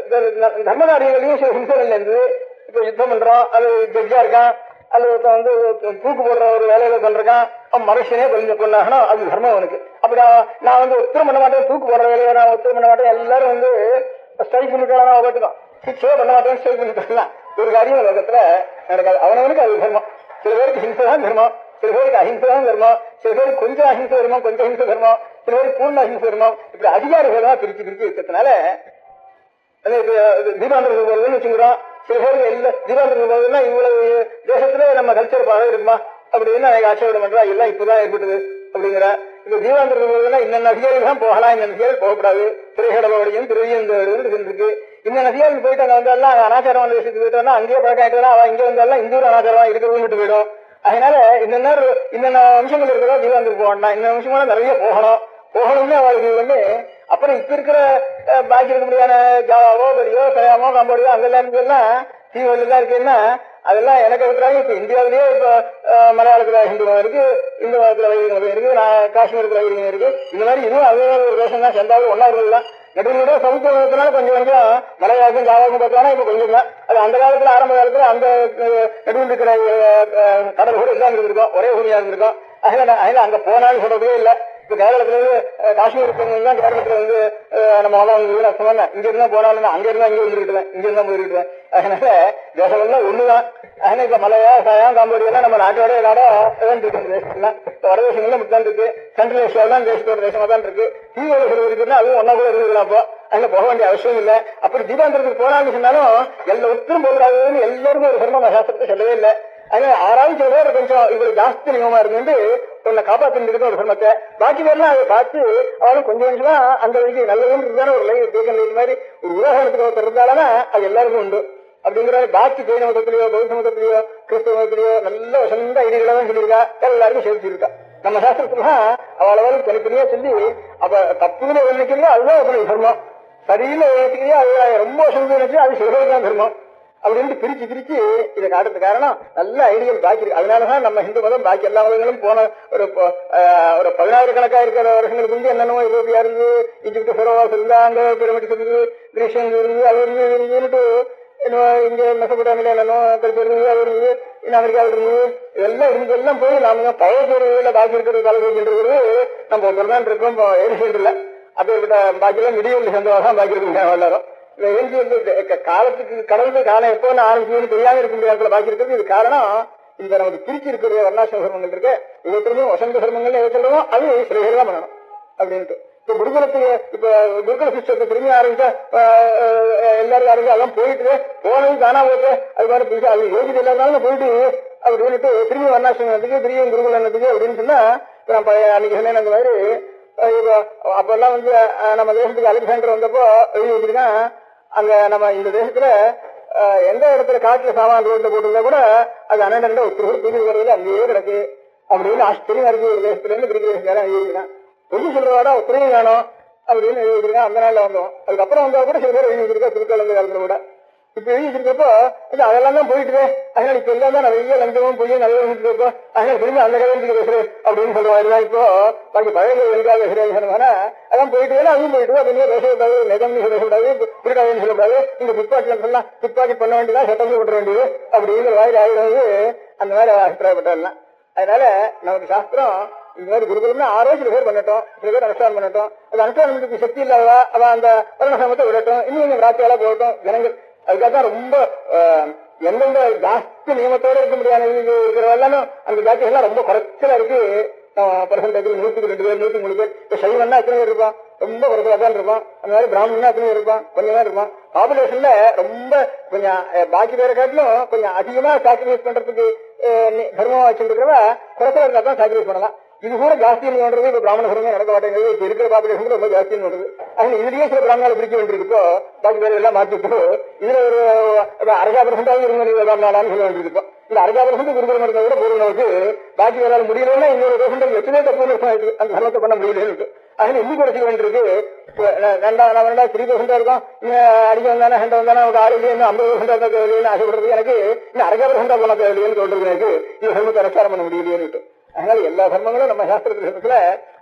தர்ம காரியங்களையும் சில ஹிம்சைகள் இருந்தது. இப்ப யுத்தம் பண்றோம், அது ஜட்ஜா இருக்கான், அல்லது வந்து தூக்கு போடுற ஒரு வேலையில பண்றான், அவன் மனுஷனே கொஞ்சம் கொண்டாகணும், அது தர்மம் அவனுக்கு. அப்படி நான் வந்து உத்தரம் பண்ண மாட்டேன், தூக்கு போடுற வேலையை நான் உத்தரம் பண்ண மாட்டேன், எல்லாரும் வந்து ஸ்ட்ரைக் பண்ணிக்கலாம் பார்த்துக்கோம், சிக்ஸே பண்ண மாட்டேன் ஸ்ட்ரைக் பண்ணிக்கலாம். ஒரு காரியம் உலகத்துல நடக்காது. அவனவனுக்கு அது தர்மம். சில பேருக்கு ஹிம்சை தான் தர்மம், சில பேருக்கு அஹிம்சை தான் தர்மம், சில பேருக்கு கொஞ்சம் அஹிம்சை தர்மம், கொஞ்சம் ஹிம்சை தர்மம், சில பேருக்கு பூர்ண அஹிம்சை தர்மம். இப்படி அதிகாரிகள் தான் பிரிச்சு இருக்கிறதுனால தீபாந்திரத்துக்கு போறதுன்னு வச்சுக்கிறோம். சில பேருக்கு எல்லா தீபாந்திரத்துக்கு போறதுன்னா இவ்வளவு தேசத்துல நம்ம கல்ச்சர் பாடம் இருக்குமா அப்படின்னு ஆட்சேபம் பண்றா. எல்லாம் இப்பதான் ஏற்பட்டது அப்படிங்கிற. இப்ப தீபாந்திரத்துக்கு போறதுன்னா இன்னென்ன அதிகாரிகள் தான் போகலாம், இந்த அதிகாரிகள் போகக்கூடாது. திரைகடபடியும் திருவியந்தோடு இருக்கு. இந்த அதிகாரிகள் போயிட்டு அங்க வந்தாலும் அனாச்சாரமான விஷயத்துக்கு போயிட்டு அங்கேயே பழக்கம் ஆயிட்டு அவன் இங்க வந்தாலும் இந்த ஒரு அனாச்சாரமா இருக்கிறது விட்டு போயிடும். அதனால இன்னென்ன அம்சங்கள் இருக்கிறதோ தீபாந்திரத்துக்கு போகணும். இந்த அம்சங்களும் நிறைய போகணும்னு அவளுக்கு வந்து அப்புறம் இப்ப இருக்கிற பாக்கி இருக்கக்கூடியான ஜாவாவோ பெரியோ சயாமோ கம்போடியோ அங்கெல்லாம் தீவிரம் தான் இருக்குன்னா அதெல்லாம் எனக்கு இருக்கிறாங்க. இப்ப இந்தியாவிலேயே இப்ப மலையாளத்துல ஹிந்து மதம் இருக்கு, இந்து மதத்துல வைதிக மதம் இருக்கு, காஷ்மீரத்துல வைதிகம் இருக்கு. இந்த மாதிரி இதுவும் அது ஒரு தேசம் தான், சேர்ந்தாலும் ஒன்னா இருக்கிறதுதான். நடுவில் சமூக மதத்தினால கொஞ்சம் கொஞ்சம் மலையாளக்கும் ஜாவாக்கும் பார்க்கலாம். இப்ப கொஞ்சம் தான் அது அந்த காலத்துல ஆரம்ப காலத்துல அந்த நடுவில் இருக்கிற கடல் கூட எல்லாம் இருந்திருக்கும், ஒரே பூமியா இருந்திருக்கும். அதனால அங்க போனாலும் சொல்றதே இல்லை. இப்ப கேரளத்துல இருந்து காஷ்மீர் தான் கேரளத்துல வந்து நம்ம மதம் வந்து சொன்ன இங்க இருந்தா போனாலும் அங்க இருந்தா இங்க வந்துருக்குவேன், இங்க இருந்தா போயிருக்குவேன். அதனால தேசங்கள்லாம் ஒண்ணுதான். அதனால இப்ப மலையா சாயம் காம்போடியெல்லாம் நம்ம நாட்டோட நாடா இருக்கு. தேசத்துலாம் இப்ப வடதேசங்கள்லாம் இப்படிதான் இருக்கு. சென்ட்ரல் ஏஷியாவிலாம் தேசத்தோட தேசமா தான் இருக்கு. தீவிர இருக்குன்னா அதுவும் ஒன்னா கூட இருந்துக்கலாம். அப்போ அதுல போக வேண்டிய அவசியம் இல்லை. அப்படி தீபாந்திரத்துக்கு போனான்னு சொன்னாலும் எல்லா ஒத்தரும் போகிறாதுன்னு எல்லாருக்கும் ஒரு சிரம சாஸ்திரத்தை சொல்லவே இல்லை. அதனால 6வது சில பேர் கொஞ்சம் இவ்வளவு ஜாஸ்தி நியமமா இருந்து உன்னை காப்பாத்திட்டு ஒரு சிரமத்தை பாக்கி பேர்லாம் அதை பார்த்து அவளும் கொஞ்சம் கொஞ்சமா அந்த வரைக்கும் நல்லதுன்னு இருந்தாலும் ஒரு லைஃப் தேக்கம் மாதிரி ஒரு உதாரணத்துக்கு ஒருத்தர் இருந்தாலும் அது எல்லாருக்கும் உண்டு. அப்படிங்கிற பாக்கி ஜெயின மதத்திலேயோ பௌத்த மதத்திலேயோ கிறிஸ்தவ மதத்திலேயோ நல்ல வசந்த ஐடிகளை தான் சொல்லியிருக்கா, எல்லாருக்கும் சேர்த்துருக்கா. நம்ம சாஸ்திரத்துலாம் அவளவளுக்கு தனித்தனியா சொல்லி அப்ப தப்புன்னு நினைக்கிறதோ அதுதான் அப்படி தர்மம், சரின்னு நினைக்கிறதோ அது ரொம்ப வசந்து நினைச்சு அது சிவதான் தர்மம் அப்படின்னு பிரிச்சு இதை காட்டுறது காரணம் நல்ல ஐடியல் பாக்கி இருக்கு. அதனாலதான் நம்ம ஹிந்து மதம் பாக்கி எல்லா மதங்களும் போன ஒரு 16 கணக்கா இருக்கிற வருஷங்களுக்கு வந்து என்னென்னமோ யூரோப்பியா இருந்து, ஈஜிப்ட் ஃபெரோவாஸ் இருந்தா, அங்க பிரமிட்ஸ் இருந்து, கிரீஷியன் இருந்து, அது இருந்துட்டு இங்க மெசபடாமில என்னென்னோ கல்ச்சர் இருந்து, அது இருந்து, இன்னும் அமெரிக்காவில் இருந்து, இதெல்லாம் இருந்து எல்லாம் போய் நாம பழைய பேருல பாக்கி இருக்கிறது தலைவர்கள் நம்ம ஒருத்தர் தான் இருக்கோம். ஏன் இல்லை அப்பேற்பட்ட பாக்கியெல்லாம் மிடியல் சேர்ந்தவாதான் பாக்கி இருக்கு எல்லாரும். காலத்துக்கு கடவுள் காலம் எப்போ ஆரம்பிச்சு தெரியாம இருக்க முடியாத பாக்கி இருக்கிறது. இது காரணம் இந்த நமக்கு பிரிச்சு இருக்கிற வர்ணாசிரம தர்மங்கள் இருக்கு. ஒவ்வொருத்தருக்கும் வசந்த தர்மங்கள் எதை சொல்றோமோ அது சில பேர் தான் பண்ணணும் அப்படின்ட்டு. இப்ப குருகுலத்துக்கு இப்ப குருகுல சிஸ்டத்தை திரும்பி ஆரம்பிச்சா எல்லாரும் ஆரம்பிச்சு அதெல்லாம் போயிட்டு போனது தானா போயிட்டு அது மாதிரி அது யோகிது இல்லாதாலும் போயிட்டு அப்படின்ட்டு திரும்பி வர்ணாசிரமத்துக்கு திரும்பி குருகுலத்துக்கு அப்படின்னு சொன்னா நான் அன்னைக்கு சொன்னேன். அந்த மாதிரி அப்பெல்லாம் வந்து நம்ம தேசத்துக்கு அலெக்சாண்டர் வந்தப்போ எழுதி வச்சிருக்கான், அங்க நம்ம இந்த தேசத்துல எந்த இடத்துல காட்டுல சாமான் ரோட்ல போட்டுருந்தா கூட அது அண்ணன் ஒருத்தர் தூக்கி வருவதில் அங்கேயே கிடக்கு அப்படின்னு ஆச்சரியமா இருக்கு. ஒரு தேசத்துல இருந்து பெரிய தேசம் எழுதிருக்கான். பொய் சொல்றவாடா ஒத்துழையும் வேணும் அப்படின்னு எழுதி வச்சிருக்கான். அந்த நாள்ல வந்தோம். அதுக்கப்புறம் வந்தா கூட சில பேர் எழுதி வச்சிருக்கா திருக்கலந்த காலத்துல கூட. இப்ப எழுதி வச்சிருக்கப்போ அதெல்லாம் தான் போயிட்டு, அதனால இப்ப எல்லாம் தான் நிறைய லஞ்சமும் பொய்யும் நிறைய இருக்கப்போ அதனால திரும்பி அந்த கதைக்கு பேசுறேன் அப்படின்னு சொல்லுவாங்க. இப்போ பாக்கி பழைய எதுக்காக பேசுறேன் சொன்னா அதான் போயிட்டு அதுவும் போயிட்டு அப்படின்னு பேசக்கூடாது, நிஜம் பேசக்கூடாது, திருடாதுன்னு சொல்லக்கூடாது, இந்த பிற்பாட்டில சொல்லலாம் பிற்பாட்டி பண்ண வேண்டியதான் சட்டத்தில் விட்டுற வேண்டியது அப்படிங்கிற வாயில் ஆகிடுவது அந்த மாதிரி அபிப்பிராயப்பட்டதெல்லாம். அதனால நமக்கு சாஸ்திரம் இந்த மாதிரி குருகுலம்னா 6 சில பேர் பண்ணட்டும், சில பேர் அனுஷ்டானம் பண்ணட்டும். அது அனுஷ்டானத்துக்கு சக்தி இல்லாதவா அவ அந்த பரணசமத்தை விடட்டும், இன்னும் கொஞ்சம் ராத்தியால போகட்டும் ஜனங்கள். அதுக்காக தான் ரொம்ப எந்தெந்த ஜாஸ்தி நியமத்தோட இருக்க முடியாது இருக்கிறவெல்லாம் அந்த ஜாத்தியெல்லாம் ரொம்ப குறைச்சலா இருக்கு. பர்சன்டேஜ் 102 பேர் 103 பேர். இப்ப சைவன்னா எத்தனை பேர் இருப்பான்? ரொம்ப குறைச்சலா தான் இருப்பான். அந்த மாதிரி பிராமணன்னா எத்தனை பேர் இருப்பான்? கொஞ்சம் தான் இருப்பான். பாப்புலேஷன்ல ரொம்ப கொஞ்சம் பாக்கி பேரை காட்டிலும் கொஞ்சம் அதிகமா சாக்ரிஃபைஸ் பண்றதுக்கு தர்மமா வச்சுருக்கிறவ குறைச்சலா இருந்தா தான் சாக்ரிஃபைஸ் பண்ணலாம். இது கூட ஜாஸ்தின்னு பண்றது இப்ப பிராமண தர்மம் நடக்க மாட்டேங்குது. இப்ப இருக்கிற பாப்புலேஷன் ரொம்ப ஜாஸ்தின்னு பண்றது. அதனால இதுலயே சில பிராமணால பிரிக்க வேண்டியிருக்கோ பாக்கி பேர் எல்லாம் மாற்றிட்டு இதுல ஒரு 60% இருந்தாலும் சொல்ல வேண்டியிருக்கோம். இந்த 60% குருகுலம் இருந்தா கூட பூர்வனுக்கு பாக்கி வேறால் முடியலன்னா இன்னொரு பெர்சன்டேஜ் எத்தனை தப்பு அந்த தர்மத்தை பண்ண முடியலன்னு. அதனால இன்னும் குறைச்சிக்க வேண்டியிருக்கு. 3% இருக்கும். அடிக்க வந்தானே ஹெண்ட வந்தானே ஒரு 6 இல்லையா 50% ஆசைப்படுறது எனக்கு இன்னும் 60% போன தேவையில்லைன்னு சொல்றது எனக்கு இந்த தர்மத்தை ரசாரம் பண்ண முடியலையேன்னு. அதனால எல்லா தர்மங்களும் நம்ம சாஸ்திரத்துல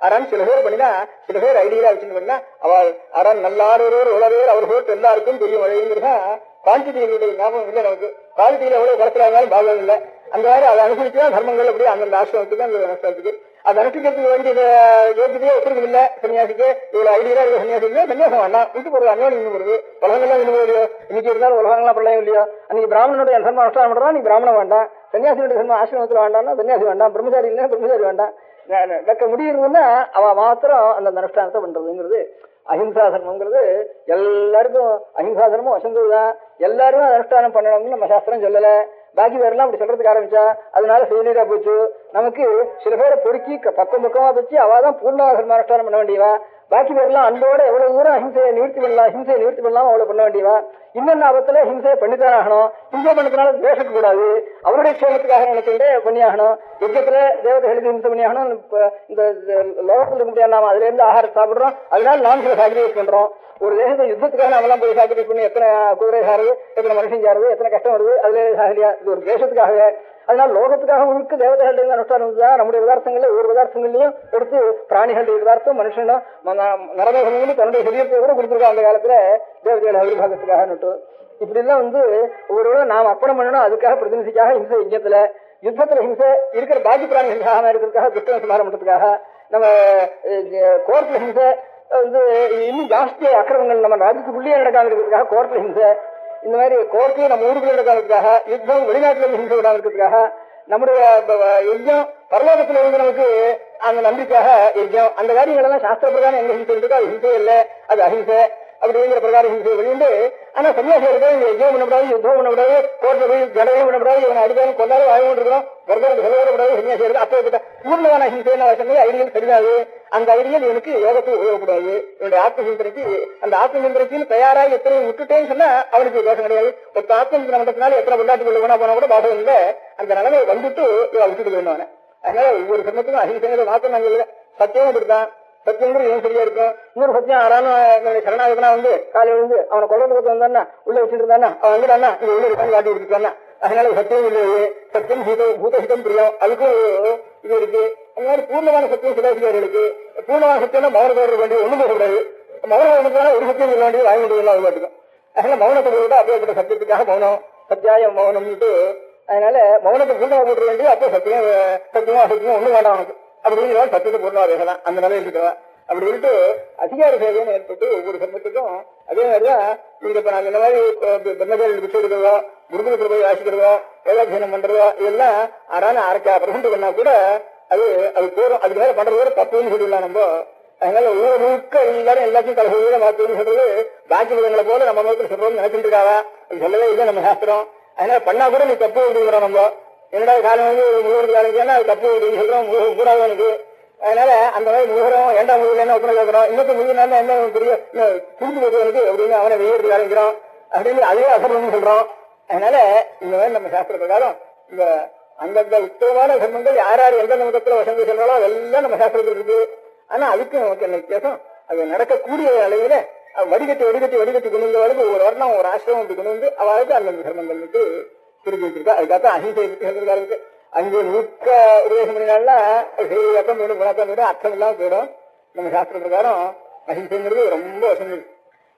அரண் சில பேர் பண்ணினா சில பேர் ஐடியா வச்சுன்னு பண்ணா அவள் அரண் நல்லாடுவோர் உலகர் அவர் போட்டு எல்லாருக்கும் பெரிய மழைங்கிறதா குவான்டிட்டியினுடைய ஞாபகம் இல்லை நமக்கு. குவாலிட்டியில எவ்வளவு குறைச்சலா இருந்தாலும் பாகம் இல்லை. அந்த மாதிரி அதை அனுசரிச்சுதான் தர்மங்கள் அப்படியே அந்தந்த ஆசிரமத்துக்கு அந்த அனுஷ்டானத்துக்கு அது அனுஷ்டிக்கிறதுக்கு வேண்டிய யோகியதையே ஒத்துருக்கு இல்லை. சன்னியாசிக்கு இவ்வளவு ஐடியா இருக்க சன்னியாசி இல்லையா சன்னியாசம் வேண்டாம் விட்டு போறது அந்யோன் இன்னும் வருது உலகங்கள்லாம் இன்னும் இல்லையோ இன்னைக்கு இருந்தாலும் உலகங்கள்லாம் பிரளயம் இல்லையோ அன்னைக்கு பிராமணனுடைய தர்மம் அனுஷ்டானம் பண்றா நீ பிராமணன் வேண்டாம், சன்னியாசியுடைய தர்மம் ஆசிரமத்தில் வேண்டாம்னா சன்னியாசி வேண்டாம், பிரம்மச்சாரி இல்லைன்னா பிரம்மச்சாரி வேண்டாம். வைக்க முடியுதுன்னா அவ மாத்திரம் அந்த அனுஷ்டானத்தை பண்றதுங்கிறது அஹிம்சா தர்மங்கிறது எல்லாருக்கும் அஹிம்சா தர்மம் வசந்ததுதான். எல்லாருமே அனுஷ்டானம் பண்ணணும்னு நம்ம சாஸ்திரம் சொல்லல. பாக்கி பேரெல்லாம் அப்படி சொல்றதுக்கு ஆரம்பிச்சா அதனால செயலீடா போச்சு. நமக்கு சில பேரை பொறுக்கி பக்கமா வச்சு அவாதான் பூர்ண அனுஷ்டானம் பண்ண வேண்டியவா. பாக்கி பேரெல்லாம் அன்போட எவ்வளவு தூரம் ஹிம்சையை நிவர்த்தி பண்ணலாம் அவ்வளவு பண்ண வேண்டியவா. இன்னொன்னு ஆபத்துல ஹிம்சையை பண்ணித்தான் ஆகணும். ஹிம்சை பண்ணதுனால பேசக்க கூடாது. அவருடைய க்ஷேமத்துக்காக நினைச்சுட்டே பண்ணியாகணும். யுத்தத்துல தேவதைகளுக்கு ஹிம்சை பண்ணியாகணும். இந்த லோகத்துல இருக்க முடியாது, நாம அதுல இருந்து ஆகாரம் சாப்பிடுறோம், அதனால நாம் சில சாக்ரிஃபைஸ் பண்றோம். ஒரு தேசத்தை யுத்தத்துக்காக நாமெல்லாம் போய் சாக்ரிஃபைஸ் பண்ணி எத்தனை குதிரை சாருது, எத்தனை மனுஷன் சாருது, எத்தனை கஷ்டம் வருது, அதுல சாகலியா. இது ஒரு தேசத்துக்காக. அதனால லோகத்துக்காக முழுக்க தேவதைகள் அனுஷ்டானம் தான். நம்முடைய பதார்த்தங்கள்ல ஒவ்வொரு பதார்த்தங்களையும் எடுத்து பிராணிகளுடைய பதார்த்தம் மனுஷனும் நரமேகங்களையும் தன்னுடைய சரீரத்தை கூட கொடுத்துருக்கோம் அந்த காலத்துல தேவதைகள் அவிர்வாகத்துக்காக நட்டு. இப்படி எல்லாம் ஒவ்வொரு நாம் அர்ப்பணம் பண்ணணும். அதுக்காக பிரதிநிதிக்காக ஹிம்சை யஜ்ஞத்துல யுத்தத்துல ஹிம்சை இருக்கிற பாக்கி பிராணிகள் இருக்கிறதுக்காக துஷ்ட சமாரம் பண்றதுக்காக நம்ம கோர்ட்ல ஹிம்சை இன்னும் ஜாஸ்தி அக்கிரமங்கள் நம்ம ராஜ்யத்துக்குள்ளேயே நடக்காம இருக்கிறதுக்காக கோர்ட்ல ஹிம்சை. இந்த மாதிரி கோர்ட்டு நம்ம ஊருக்குள்ள நடக்காததுக்காக யுத்தம் வெளிநாட்டுல ஹிம்சை விடாம இருக்கிறதுக்காக நம்முடைய யஜ்யம் பரலோகத்துல இருந்து நமக்கு அந்த நம்பிக்கையாக யஜ்யம். அந்த காரியங்கள் எல்லாம் சாஸ்திர பிரகாரம் எங்க ஹிம்சை இருக்கோ அது ஹிம்சை இல்லை, அது அஹிம்சை அப்படிங்கிற பிரகாரம் ஹிம்சை வெளியுண்டு. ஆனா சன்னியாசி இருக்க யஜ்யம் பண்ணக்கூடாது, யுத்தம் பண்ணக்கூடாது, கோர்ட்ல போய் ஜடையும் பண்ணக்கூடாது, இவனை அடித்தாலும் கொண்டாலும் வாங்க கொண்டிருக்கிறோம், சொல்லக்கூடாது சன்னியாசி இருக்கு. அப்ப பூர்ணமான ஹிம்சைன்னு சொன்னது ஐடியல் தெரியாது. அந்த ஐடியல் இவனுக்கு யோகத்துக்கு உபயோகப்படாது. இவனுடைய ஆத்ம சிந்தனைக்கு அந்த ஆத்ம சிந்தனைக்கு தயாராக எத்தனை விட்டுட்டேன்னு சொன்னா அவனுக்கு தோஷம் கிடையாது. ஒரு ஆத்ம சிந்தனை மட்டத்தினால எத்தனை கொண்டாட்டி கொண்டு போனா கூட பாசம் இல்லை. அந்த நிலைமை வந்துட்டு இவன் விட்டுட்டு வேணும் அவனை. அதனால ஒவ்வொரு சமயத்துக்கும் அஹிம்சைங்கிற மாத்திரம் நாங்கள் இல்லை. சத்தியம் இப்படித்தான். சத்தியங்கிறது ஏன் சரியா இருக்கும். இன்னொரு சத்தியம் யாராலும் சரணாகதனா காலையில இருந்து அவனை கொள்றதுக்கு வந்தானா உள்ள வச்சுட்டு இருந்தானா அவன் வந்துட்டானா இங்க உள்ள இருக்கான்னு காட்டி கொடுத்துட்டானா. அதனால சத்தியம் இல்லையே. சத்தியம் பூதஹிதம் பிரியம் அதுக்கும் இது இருக்கு. அந்த மாதிரி பூர்ணமான சத்தியம் சிலாசிகாரிகளுக்கு பூர்ணமான சத்தியம் மௌன தோற வேண்டியது ஒண்ணும் பேசக்கூடாது. மௌன தோறதுனால ஒரு சத்தியம் சொல்ல வேண்டியது வாங்கி கொண்டு அது பாட்டுக்கும். அதனால மௌனத்தை விட அப்படியேப்பட்ட சத்தியத்துக்காக மௌனம் சத்தியாயம் மௌனம்ட்டு. அதனால மௌனத்தை பூர்ணமா போட்டு வேண்டியது அப்போ சத்தியமா ஒண்ணும் வேண்டாம் அவனுக்கு அப்படின்னு சத்தியத்தை பூர்ணமா பேசலாம். அந்த நிலையில் இருக்கவா அப்படி சொல்லிட்டு அதிகார சேவைன்னு ஏற்பட்டு ஒவ்வொரு சமயத்துக்கும் அதே மாதிரிதான் நீங்க இப்ப நாங்க இந்த மாதிரி பிரம்மச்சாரிகள் விட்டு எடுக்கிறதோ குருகுலத்துல போய் வாசிக்கிறதோ வேதாத்தியனம் பண்றதோ இதெல்லாம் ஆறான 6% பண்ணா கூட அது போறோம். அதுக்கு மேல பண்றது கூட தப்புன்னு சொல்லிடலாம் நம்ம. அதனால ஒவ்வொரு முழுக்க எல்லாரும் எல்லாத்தையும் கலச மாத்துன்னு சொல்றது பாக்கி விதங்களை போல நம்ம மதத்தில் சொல்றோம்னு நினைச்சிட்டு இருக்காவா. அது சொல்லவே இல்லை நம்ம சாஸ்திரம். அதனால பண்ணா கூட நீ தப்பு அப்படிங்கிறோம் நம்ம. என்னடா காலம் முழுவதுக்கு காலம் அது தப்பு அப்படின்னு சொல்றோம் கூடாது எனக்கு. அதனால அந்த மாதிரி முழுகிறோம், ஏண்டா முழுகல என்ன ஒப்பனை கேட்கிறோம், இன்னொரு முழுகினா என்ன பெரிய திருப்பி கொடுக்கறதுக்கு அப்படின்னு அவனை வெயிட்டு ஆரம்பிக்கிறோம் அப்படின்னு அதே அசர்வம் சொல்றோம். அதனால இந்த மாதிரி நம்ம சாஸ்திர பிரகாரம் இந்த அந்தந்த உத்தமமான தர்மங்கள் யார் யார் எந்த மதத்துல வசந்தி சொல்றாலோ அதெல்லாம் நம்ம சாஸ்திரத்தில் இருக்கு. ஆனா அதுக்கு நமக்கு என்ன வித்தியாசம், அது நடக்கக்கூடிய அளவில வடிகட்டி வடிகட்டி வடிகட்டி கொண்டு வந்தவர்களுக்கு ஒவ்வொரு வருடம் ஒரு ஆசிரமம் அப்படி கொண்டு வந்து அவளுக்கு அந்தந்த தர்மங்களுக்கு திருப்பி வச்சிருக்கா. அதுக்காக அஹிம்சை இருக்கு. அங்கே முழுக்க உபதேசம் பண்ணினால செய்தியாக்கம் வேணும், குணாக்கம் வேணும், அர்த்தம் இல்லாம போயிடும். நம்ம சாஸ்திர பிரகாரம் அஹிம்சைங்கிறது ரொம்ப வசதி.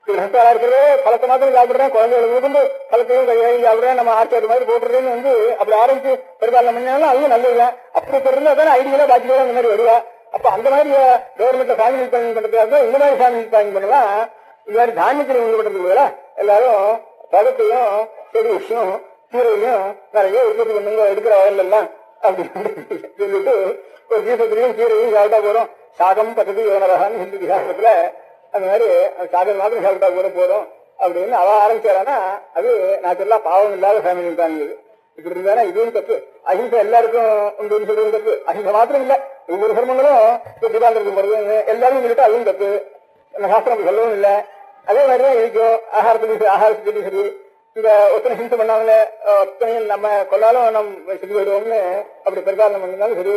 கிரகத்தாளா இருக்கிறது பழத்தை மாத்திரம் சாப்பிடுறேன், குழந்தைகளுக்கு வந்து பழத்தையும் கையாளி சாப்பிடுறேன், நம்ம ஆட்சி மாதிரி போட்டுறேன்னு வந்து அப்படி ஆரம்பிச்சு பெரும்பாலும் பண்ணினாலும் அதுவும் நல்லது. அப்படி தெரிஞ்சா தானே ஐடியா பாக்கி அந்த மாதிரி வருவா. அப்ப அந்த மாதிரி கவர்மெண்ட்ல ஃபேமிலி பிளானிங் பண்றதுக்காக இந்த மாதிரி ஃபேமிலி பிளானிங் பண்ணலாம். இந்த மாதிரி தானியத்தில் உண்டு பண்றதுக்கு எல்லாரும் பழத்தையும் செடி விஷயம் கீரையும் நிறைய உற்பத்தி பண்ணுங்க எடுக்கிற வயல்ல எல்லாம் அப்படின்னு சொல்லிட்டு ஒரு தீபத்திலையும் கீரையும் சாப்பிட்டா போறோம். சாகம் பத்தது யோனரகான்னு ஹிந்து சாஸ்திரத்துல அந்த மாதிரி சாதம் மாத்திரம் சாப்பிட்டா கூட போதும் அப்படின்னு அவ ஆரம்பிச்சாரானா அது நேச்சுரலா பாவம் இல்லாத ஃபேமிலி தாங்க. இப்படி இருந்தானா இதுவும் தப்பு. அஹிம்சை எல்லாருக்கும் உண்டு சொல்றது தப்பு. அஹிம்சை மாத்திரம் இல்ல, ஒவ்வொரு தர்மங்களும் திபாந்திரத்துக்கு போறது எல்லாரும் சொல்லிட்டு அதுவும் தப்பு. நம்ம சாஸ்திரம் சொல்லவும் இல்லை. அதே மாதிரிதான் இருக்கும் ஆகாரத்துக்கு சரி. இந்த ஒத்தனை ஹிம்சை பண்ணாமல ஒத்தனையும் நம்ம கொண்டாலும் நம்ம செஞ்சு போயிடுவோம்னு அப்படி பிரகாரம் பண்ணிருந்தாலும் சரி,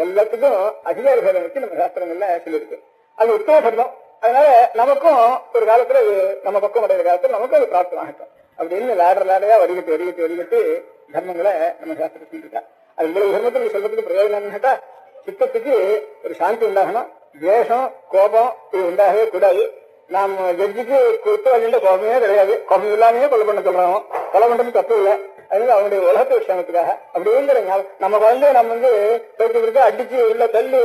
எல்லாத்துக்கும் அதிகார பேரம் வச்சு நம்ம சாஸ்திரங்கள்ல சொல்லியிருக்கு. அது உத்தம தர்மம். அதனால நமக்கும் ஒரு காலத்துல நம்ம பக்கம் அடைகிற காலத்துல நமக்கும் அது பிராப்தம் ஆகட்டும் அப்படின்னு லாடையா வடிகட்டு தர்மங்களை நம்ம சாஸ்திரம் சொல்லிருக்கா. அது இவ்வளவு தர்மத்துக்கு சொல்றதுக்கு பிரயோஜனம் கேட்டா சித்தத்துக்கு ஒரு சாந்தி உண்டாகணும். துவேஷம் கோபம் இது உண்டாகவே கூடாது. நாம் ஜட்ஜுக்கு குற்றவாளியில கோபமே கிடையாது. கோபம் இல்லாமே கொலை பண்ண சொல்றாங்க. கொலை பண்றது தப்பு இல்லை. அதனால அவனுடைய உலகத்தை விஷயத்துக்காக அப்படிங்கிற நம்ம குழந்தைய நம்ம வந்து பேச்சு அடிச்சு இல்ல தள்ளி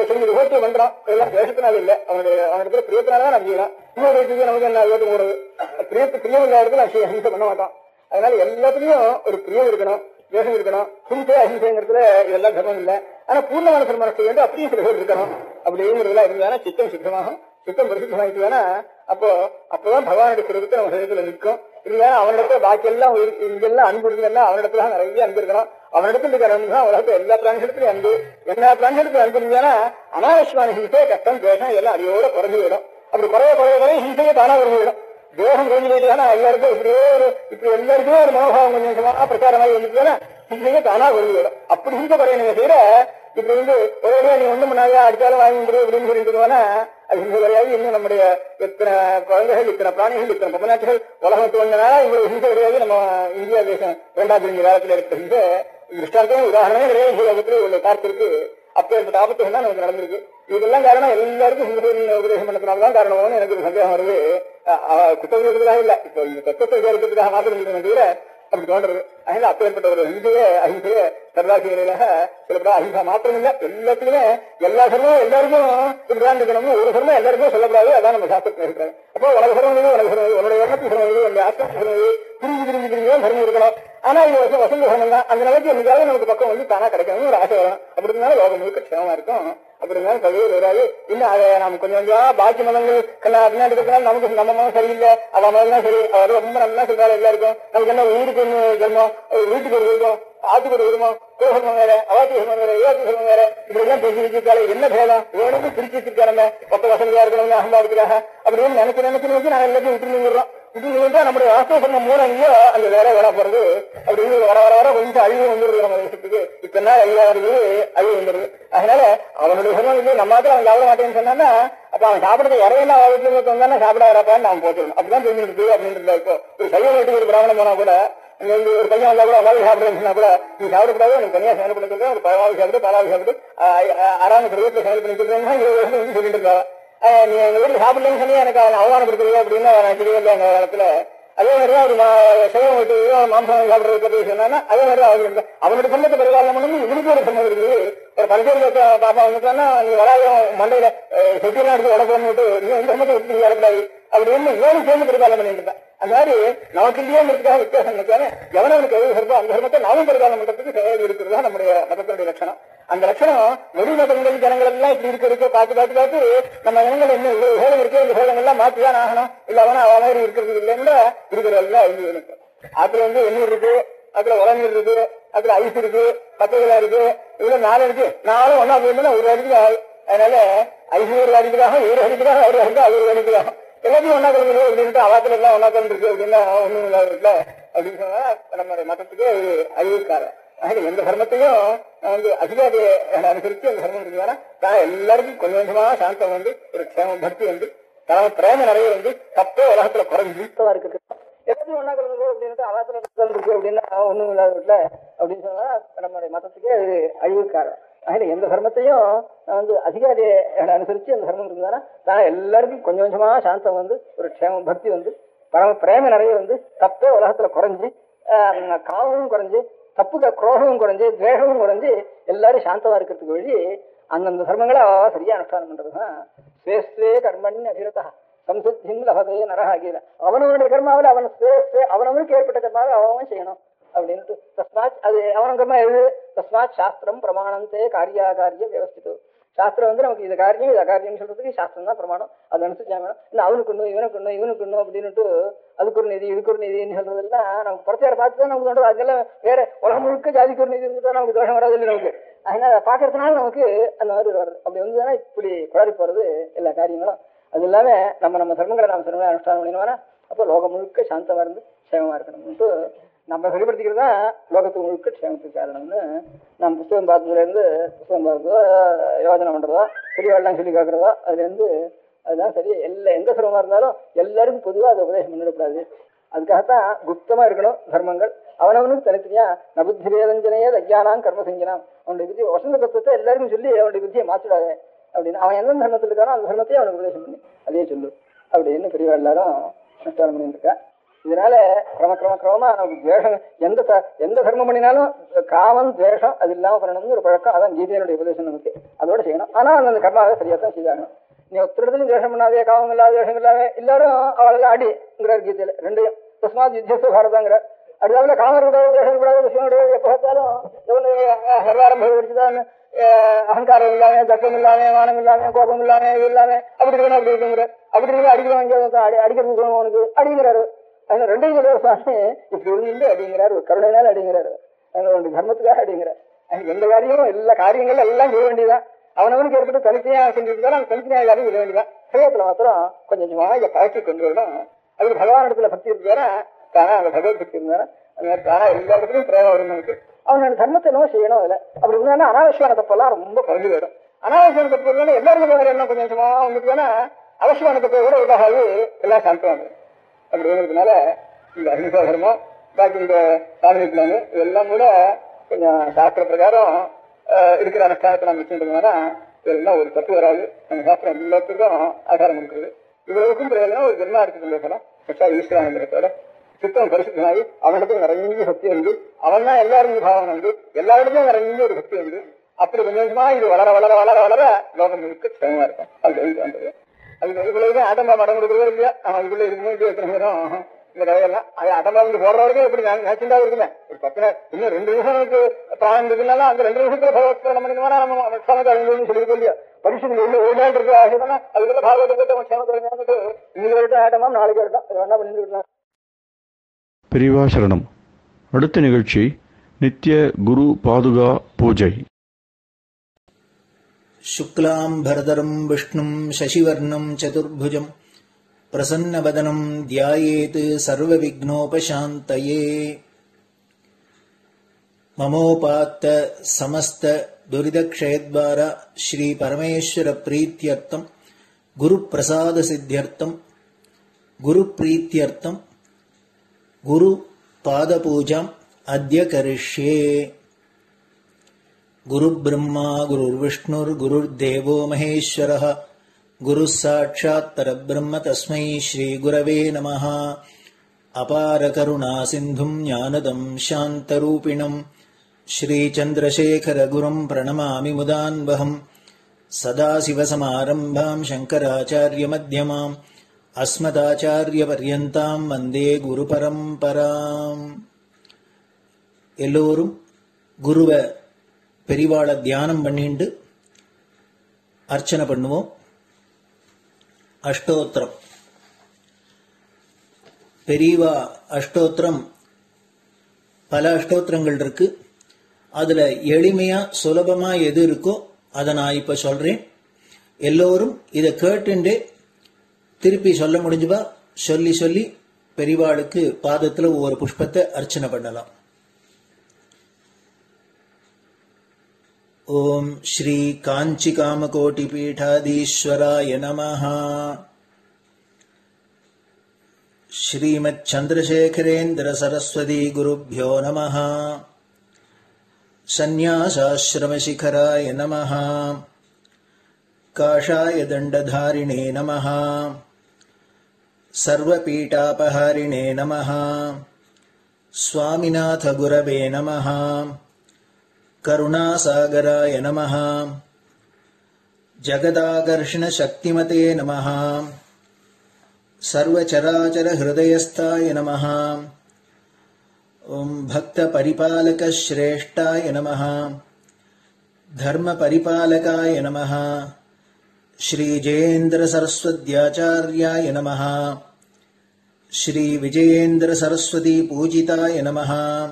செஞ்சு விபத்து பண்றோம். இதெல்லாம் தேசத்தினால இல்ல, அவனுடைய பிரியத்தினாலதான் நம்ம செய்யலாம். இன்னொரு விஷயத்துக்கு நமக்கு என்ன விபத்து போடுறது பிரியம் இல்லாத இடத்துல நம்ம ஹிம்சை பண்ண மாட்டோம். அதனால எல்லாத்துலயும் ஒரு பிரியம் இருக்கணும், தேசம் இருக்கணும். ஹிம்சை அஹிம்சைங்கிறதுல இதெல்லாம் தர்மம் இல்லை. ஆனா பூர்ணமான சன்மானத்தை வந்து அப்படியும் சில பேர் இருக்கணும். அப்படிங்கிறதுலாம் இருந்தாலும் சித்தம் சுத்தமாகும். சித்தம் பரிசுத்தமாயிட்டுதானா அப்பதான் பகவானுடைய சுரூபத்தை நம்ம சரீரத்துல நிற்கும். இருந்தாலும் அவனிடத்துல பாக்கி எல்லாம் இங்கெல்லாம் அன்பு இருக்குன்னா அவனிடத்துல நிறைய அன்பு இருக்கணும். அவனிடத்துல இருக்கிற அன்பு தான் உலகத்துல எல்லா பிராணிகளுக்கும் அன்பு. எல்லா பிராணிகளுக்கும் அன்பு இருந்தானா அனாவசியமான ஹிம்சை கஷ்டம் தேசம் எல்லாம் அடியோட குறைஞ்சு போயிடும். அப்படி குறைய ஹிம்சையே தானா குறைஞ்சு போயிடும். தேசம் குறைஞ்சு போயிட்டுதானா எல்லாருக்கும் இப்படி எல்லாருக்குமே ஒரு மனோபாவம் கொஞ்சம் பிரச்சாரமாக வந்துட்டுதானா ஹிம்சையே தானா குறைஞ்சு போயிடும். அப்படி ஹிம்சை குறைய செய்யற இப்படி வந்து ஒரே நீ ஒண்ணும் பண்ணாத அடிச்சாலும் வாங்கி முடியும் அப்படின்னு சொல்லிட்டு அது ஹிம்சை கிடையாது. இன்னும் நம்முடைய இத்தனை குழந்தைகள், இத்தனை பிராணிகள், இத்தனை பொம்மநாட்சிகள் உலகத்துக்கு வந்தனால இவ்வளவு ஹிம்சை கிடையாது. நம்ம இந்தியா தேசம் 2வது காலத்துல இருக்கிற ஹிம்சை திருஷ்டாந்தமே உதாரணமே கிடையாது. உலகத்துல உள்ள காத்திருக்கு அப்பேற்பட்ட ஆபத்து தான் நமக்கு நடந்திருக்கு. இதெல்லாம் காரணம் எல்லாருக்கும் ஹிம்சை உபதேசம் பண்ணதுனாலதான் காரணம்னு எனக்கு ஒரு சந்தேகம் வருது. குற்றத்துக்காக இல்ல, இப்போ இந்த தத்துவத்தை விசாரிக்கிறதுக்காக மாத்திரம் தவிர அப்படி தோன்றது. அதனால அப்பேற்பட்ட ஒரு அஹிம்சைய சர்தாசிரியராக சொல்லப்பட அஹிம்சா மாத்திரம் இல்ல, எல்லாத்துக்குமே எல்லா சர்மமும் எல்லாருக்கும் இப்படிதான் இருக்கணும்னு ஒரு சர்மம் எல்லாருக்கும் சொல்லப்படாது. அதான் நம்ம சாஸ்திரத்தில் இருக்கிறாங்க. அப்போ உனக்கு சர்மம் உன்னுடைய வர்ணத்துக்கு சர்மம் உன்னுடைய ஆஸ்திரத்துக்கு சர்மம் பிரிஞ்சு தான் சர்மம் இருக்கணும். ஆனா இது வசந்த சர்மம் தான். அந்த நிலைக்கு என்னைக்காவது நமக்கு பக்கம் வந்து தானா கிடைக்கணும்னு ஒரு ஆசை வரணும். அப்படி இருந்தாலும் லோகம் முழுக்க க்ஷேமமா இருக்கும். அப்படி இருந்தாலும் கல்வியே வராது. இன்னும் அதை நம்ம கொஞ்சம் பாக்கி மதங்கள் பின்னாடி இருக்கிறதுனால நமக்கு நம்ம மதம் சரியில்லை, அவ மதம் தான் சரி, அவர் ரொம்ப நல்லா சொல்றாரு எல்லாருக்கும். நமக்கு என்ன வீட்டுக்கு ஒண்ணு ஜென்மம், வீட்டுக்கு ஒரு விருப்பம், ஆத்துக்கு ஒரு விருப்பம், கோசர்மம் வேற, அவாத்தி சர்மம் வேற, ஏவாத்தி சர்மம் வேற, இப்படி எல்லாம் பேசி வச்சிருக்காரு. என்ன பேதம் வேணும்னு பிரிச்சு வச்சிருக்காரு. பக்க வசதியா இருக்கணும் அகம்பாவத்துக்காக அப்படின்னு நினைச்சு நாங்க எல்லாத்தையும் விட்டு நின்றுறோம். விட்டு நம்முடைய வாஸ்தவ சர்மம் மூலம் இல்லையோ அந்த வேலை வேலை போறது அப்படின்னு வர கொஞ்சம் அழிவு வந்துருது. நம்ம தேசத்துக்கு இத்தனை நாள் அழிவாகிறது அழிவு வந்துருது. அதனால அவனுடைய சர்மம் இல்லை நம்ம மாத்திரம் அவன் சாப்பிட மாட்டேன்னு சொன்னா அப்ப அவன் சாப்பிடறது இறையெல்லாம் வீட்டுல வந்தானே சாப்பிட வரப்பான்னு அவன் போட்டுருணும். அப்படிதான் தெரிஞ்சுருக்கு அப்படின்றது. இப்போ ஒரு சைவ வீட்டுக்கு ஒரு பிராமணம் போனா கூட ஒரு பையன் வந்தா கூட அதாவது சாப்பிடுறேன்னா கூட நீ சாப்பிடக்கூடாது, எனக்கு தனியா செயல்பட சொல்றேன், ஒரு பழமாவது சாப்பிட்டு பாலாவது சாப்பிட்டு ஆறாவது வீட்டுல செயல் பண்ணி சொல்றேன்னா சொல்லிட்டு இருந்தா நீ எங்க வீட்டுல சாப்பிடலன்னு சொல்லி எனக்கு அவமானப்படுத்துறது அப்படின்னு நினைக்கவே இல்லை அந்த காலத்துல. அதே மாதிரிதான் ஒரு சைவம் வீட்டு மாம்சம் சாப்பிடுறது பத்தி சொன்னா அதே மாதிரி அவனுடைய சம்பத்தை பெருகாலம் பண்ணணும். இவனுக்கு ஒரு சம்பம் இருக்குது. ஒரு பரிசோதனை பாப்பா வந்துட்டான்னா நீ வராயம் மண்டையில செட்டியெல்லாம் எடுத்து உடம்பு விட்டு இந்த சம்பத்தை விட்டு வரக்கூடாது அப்படின்னு இவனும் சேர்ந்து பெருகாலம் பண்ணிட்டு இருந்தேன். அந்த மாதிரி நமக்கு இல்லையே இருக்கிறதுக்காக வித்தியாசம் நினைச்சானே எவனவனுக்கு எது சர்வம் அந்த தர்மத்தை நாமும் பெருகாலம் பண்றதுக்கு செயல் இருக்கிறதா நம்முடைய மதத்தினுடைய லட்சணம். அந்த லட்சணம் வெளி மதங்கள் ஜனங்கள் எல்லாம் இப்படி இருக்க பார்த்து நம்ம ஜனங்கள் என்ன இவ்வளவு சேலம் இருக்கு, இந்த சேலங்கள்லாம் மாற்றிதான் ஆகணும், இல்ல அவனா அவ மாதிரி இருக்கிறது இல்லைன்னா இருக்கிறதெல்லாம் இருக்கு. அதுல வந்து எண்ணீர் இருக்கு, அதுல உரநீர் இருக்கு, அதுல ஐஸ் இருக்கு, பச்சைகளா இருக்கு, இவ்வளவு 4 இருக்கு. 4 ஒன்னா போயிருந்தா ஒரு அடிக்கு அதனால ஐநூறு காரியத்துக்காக இவரு காரியத்துக்காக அவரு வந்து அவரு காரியத்துக்காக எல்லாத்தையும் ஒன்னா கலந்து அப்படின்ட்டு அவாத்துல எல்லாம் ஒன்னா கலந்து இருக்கு அப்படின்னா ஒண்ணும் இல்லாத இருக்குல்ல அப்படின்னு சொன்னா நம்ம மதத்துக்கு அறிவிக்காரு. அதனால எந்த தர்மத்தையும் வந்து அதிகாரியை அனுசரிச்சு அந்த தர்மம் இருக்குதுன்னா தான் எல்லாருக்கும் கொஞ்சம் கொஞ்சமா சாந்தம் வந்து ஒரு க்ஷேம பக்தி வந்து பிரேம நிறைய வந்து தப்பே உலகத்துல குறைஞ்சு இருக்கு. எல்லாத்தையும் ஒன்னா கலந்து அப்படின்ட்டு அவாத்துல இருக்கு அப்படின்னா ஒண்ணும் இல்லாத இருக்குல்ல அப்படின்னு சொன்னா நம்மளுடைய மதத்துக்கே அது அழிவுக்காரர். அதனால எந்த தர்மத்தையும் வந்து அதிகாரியை அனுசரிச்சு அந்த தர்மம் இருக்குதுன்னா தான் எல்லாருக்கும் கொஞ்சம் கொஞ்சமா சாந்தம் வந்து ஒரு க்ஷேம பக்தி வந்து பிரேம நிறைய வந்து தப்பே உலகத்துல குறைஞ்சு காமமும் குறைஞ்சு தப்புக்கு குரோகமும் குறைஞ்சு துவேஷமும் குறைஞ்சு எல்லாரும் சாந்தமா இருக்கிறதுக்கு வழி அந்தந்த தர்மங்களை சரியா அனுஷ்டானம் பண்றதுதான் ஸ்வேஸ்வே கர்மணி அபிரதா சம்சுத்தின் லபதே நரகாகீர. அவனவனுடைய கர்மாவில் அவன் அவனவனுக்கு ஏற்பட்ட கர்மாவை அவன் செய்யணும் அப்படின்ட்டு தஸ்மாத் அது அவன் கர்மா எழுது. தஸ்மாத் சாஸ்திரம் பிரமாணந்தே காரியாகாரிய வியவஸ்திதம். சாஸ்திரம் வந்து நமக்கு இது காரியம் இது அகாரியம் சொல்றதுக்கு சாஸ்திரம் தான் பிரமாணம். அதை அனுசரிச்சா வேணும். இன்னும் அவனுக்கு ஒண்ணு இவனுக்கு ஒண்ணு அப்படின்னுட்டு அதுக்கு ஒரு நிதி இதுக்கு ஒரு நிதின்னு சொல்றதெல்லாம் நமக்கு புறத்தையார பார்த்து தான் நமக்கு தோன்றது. அதெல்லாம் வேற உலகம் முழுக்க ஜாதிக்கு ஒரு நிதி இருந்துட்டா நமக்கு தோஷம் வராது இல்லை நமக்கு. அதனால அதை பாக்குறதுனால நமக்கு அந்த மாதிரி வருது. அப்படி வந்துதானே இப்படி குழறி போறது எல்லா காரியங்களும். அது இல்லாம நம்ம தர்மங்களை நாம சிறமையா அனுஷ்டானம் பண்ணினோம்னா அப்போ லோகம் முழுக்க சாந்தமா இருந்து சேமமா இருக்கணும்ட்டு நம்ம வெளிப்படுத்திக்கிறது தான் லோகத்துக்கு முழுக்க க்ஷேமத்துக்கு காரணம்னு நம்ம புத்தகம் பார்த்ததுல இருந்து புத்தகம் பார்த்ததோ யோஜனை பண்றதோ பெரியவாள்லாம் சொல்லி கேட்கறதோ அதுல இருந்து அதுதான் சரி. எந்த சிரமமா இருந்தாலும் எல்லாருக்கும் பொதுவாக அதை உபதேசம் பண்ணிடக்கூடாது. அதுக்காகத்தான் குப்தமா இருக்கணும் தர்மங்கள். அவனவனுக்கு தனித்தனியா நபுத்தி வேதஞ்சனையே அஜ்ஞானாம் கர்ம செஞ்சனாம். அவனுடைய புத்தி வசந்த தத்துவத்தை எல்லாருக்கும் சொல்லி அவனுடைய புத்தியை மாற்றிடாது அப்படின்னு அவன் எந்த தர்மத்தில் இருக்கானோ அந்த தர்மத்தையே அவனுக்கு உபதேசம் பண்ணி அதே சொல்லு அப்படின்னு பெரியவா எல்லாரும் அனுஷ்டானம் பண்ணிட்டு இருக்கா. இதனால கிரமமா நமக்கு துவேஷம் எந்த தர்மம் பண்ணினாலும் காமம் துவேஷம் அது இல்லாம பண்ணணும்னு ஒரு பழக்கம். அதான் கீதையினுடைய உபதேசம் நமக்கு. அதோட செய்யணும். ஆனா அந்த கர்மாவை சரியா தான் செய்யணும். நீ ஒருத்தரத்துலையும் துவேஷம் பண்ணாதே காமம் இல்லாத துவேஷம் இல்லாம எல்லாரும் அவளெல்லாம் அடிங்கிறார் கீதையில ரெண்டையும். தஸ்மாத் யுத்தஸ்ய பாரதங்கிறார். அடுத்தாப்புல காமர் கூடாது துவேஷம் கூடாது விஷயம் கூடாது எப்ப பார்த்தாலும் சர்வாரம்பம் படிச்சுதான் அகங்காரம் இல்லாம தர்க்கம் இல்லாம மானம் இல்லாம கோபம் இல்லாம இது இல்லாம அப்படி இருக்கணும் அப்படி இருக்குங்கிற அப்படி இருக்கு அடிக்கிறவங்க அடிக்கிறது தோணும் அவனுக்கு அடிங்கிறாரு. அதனால ரெண்டையும் சொல்லுவார் சுவாமி இப்படி இருந்து அப்படிங்கிறாரு. ஒரு கருணைனால அடிங்கிறாரு. அதனால தர்மத்துக்காக அடிங்கிறார். எந்த காரியமும் எல்லா காரியங்களும் எல்லாம் செய்ய வேண்டியதான். அவனவனுக்கு ஏற்பட்டு தனித்தனியா செஞ்சிருந்தாலும் அந்த தனித்தனியாக காரியம் செய்ய வேண்டியதான். ஹயத்துல மாத்திரம் கொஞ்சம் கொஞ்சமா இதை பழக்கி கொண்டு வரணும். அதுக்கு பகவான் இடத்துல பக்தி இருந்தாரா தானே அந்த பகவத் பக்தி இருந்தாரா அந்த மாதிரி தானே எல்லா இடத்துலையும் பிரேமம் வரும் நமக்கு. அவனோட தர்மத்தை என்னவோ செய்யணும். இல்லை அப்படி இருந்தாலும் அனாவசியமான தப்பெல்லாம் ரொம்ப குறைஞ்சு போயிடும். அனாவசியமான தப்பு இருந்தாலும் எல்லாருக்கும் என்ன கொஞ்சம் கொஞ்சமா வந்துட்டு வேணா அவசியமான தப்பை கூட உலகாது எல்லாம் சாப்பிட்டு அப்படி வந்ததுனால இந்த அகிம்சா தர்மம் பாக்கி இந்த சாமி பிளானு இதெல்லாம் கூட கொஞ்சம் சாஸ்திர பிரகாரம் இருக்கிற அனுஷ்டானத்தை நம்ம வச்சுருந்தோம்னா இதெல்லாம் ஒரு தப்பு வராது. நம்ம சாஸ்திரம் எல்லாத்துக்கும் ஆதாரம் இருக்கிறது. இவ்வளவுக்கும் பிரயோஜனம் ஒரு ஜென்மா எடுத்து சொல்லலாம். ஈஸ்வரானந்தோட சித்தம் பரிசுத்தமாகி அவனிடத்துல நிறைய சக்தி வந்து அவன் தான் எல்லாரும் பாவனை வந்து எல்லா இடத்துலயும் நிறைய ஒரு சக்தி வந்து அப்படி கொஞ்சம் கொஞ்சமா இது வளர வளர வளர வளர லோகம் முழுக்க க்ஷேமமா இருக்கும். அது வந்தது. அது இதுக்குள்ளதான் ஆட்டம்பா மடம் கொடுக்குறதோ இல்லையா நம்ம இதுக்குள்ள இருக்கும்போது எத்தனை நேரம் இந்த கதையெல்லாம் அது ஆட்டம்பா வந்து போடுற வரைக்கும் எப்படி நேச்சுண்டா இருக்குமே. ஒரு 10 நாள் இன்னும் 2 நிமிஷத்துக்கு பிராணம் இருக்குனால அந்த 2 நிமிஷத்துல பகவத்கீதை நம்ம நம்ம சொல்லிருக்கோம் இல்லையா. பரிசுகள் உள்ள ஒரு நாள் இருக்கு ஆசைனா அதுக்குள்ள பாகவதத்தை க்ஷேமத்தை இன்னைக்கு வரட்டும் ஆட்டமா நாளைக்கு வரட்டும் இது வேணா பண்ணிட்டு இருக்கலாம். பெரியவா சரணம். அடுத்த நிகழ்ச்சி நித்திய குரு பாதுகா பூஜை. शुक्लाम्भरधरं विष्णुं शशिवर्णं चतुर्भुजं प्रसन्नवदनं ध्यायेत् सर्वविघ्नोपशान्तये. ममोपात्त समस्त दुरितक्षयद्वार श्री परमेश्वर प्रीत्यर्थं गुरुप्रसाद सिद्ध्यर्थं गुरुप्रीत्यर्थं गुरु पादपूजाम् अद्य करिष्ये. गुरु ब्रह्मा गुरुर्विष्णुर्गुरुर्देवो महेश्वरः गुरुः साक्षात् परब्रह्म तस्मै श्री गुरवे नमः. अपार करुणा सिन्धुं ज्ञानदं शान्तरूपिणं श्रीचन्द्रशेखर गुरुं प्रणमामि मुदान्वहम्. सदाशिवसमारम्भां शङ्कराचार्यमध्यमाम् अस्मदाचार्यपर्यन्तां वन्दे गुरुपरम्पराम्. எல்லோரும் குருவை பெரிவாளை தியானம் பண்ணிண்டு அர்ச்சனை பண்ணுவோம். அஷ்டோத்திரம் பெரியவா அஷ்டோத்திரம் பல அஷ்டோத்திரங்கள் இருக்கு. அதுல எளிமையா சுலபமா எது இருக்கோ அதை நான் இப்ப சொல்றேன். எல்லோரும் இதை கேட்டுண்டு திருப்பி சொல்ல முடிஞ்சுபா சொல்லி சொல்லி பெரிவாளுக்கு பாதத்துல ஒவ்வொரு புஷ்பத்தை அர்ச்சனை பண்ணலாம். ஓம் ஸ்ரீ காஞ்சி காமகோட்டி பீடாதீஸ்வராய நமஹ. ஸ்ரீமத் சந்திரசேகரேந்திர சரஸ்வதி குருப்யோ நமஹ. சந்நியாசாஸ்ரமசிகராய நமஹ. காஷாய தண்டதாரிணே நமஹ. சர்வபீடாபஹாரிணே நமஹ. ஸ்வாமிநாத குரவே நமஹ. கருணாசாகராய நமஹ. ஜகதாகர்ஷண சக்திமதே நமஹ. சர்வச்சராச்சர ஹிருதயஸ்தாய நமஹ. ஓம் பக்த பரிபாலக ஸ்ரேஷ்டாய நமஹ. தர்ம பரிபாலகாய நமஹ. ஸ்ரீ ஜெயேந்திர சரஸ்வத்யாச்சார்யாய நமஹ. ஸ்ரீ விஜயேந்திர சரஸ்வதி பூஜிதாய நமஹ.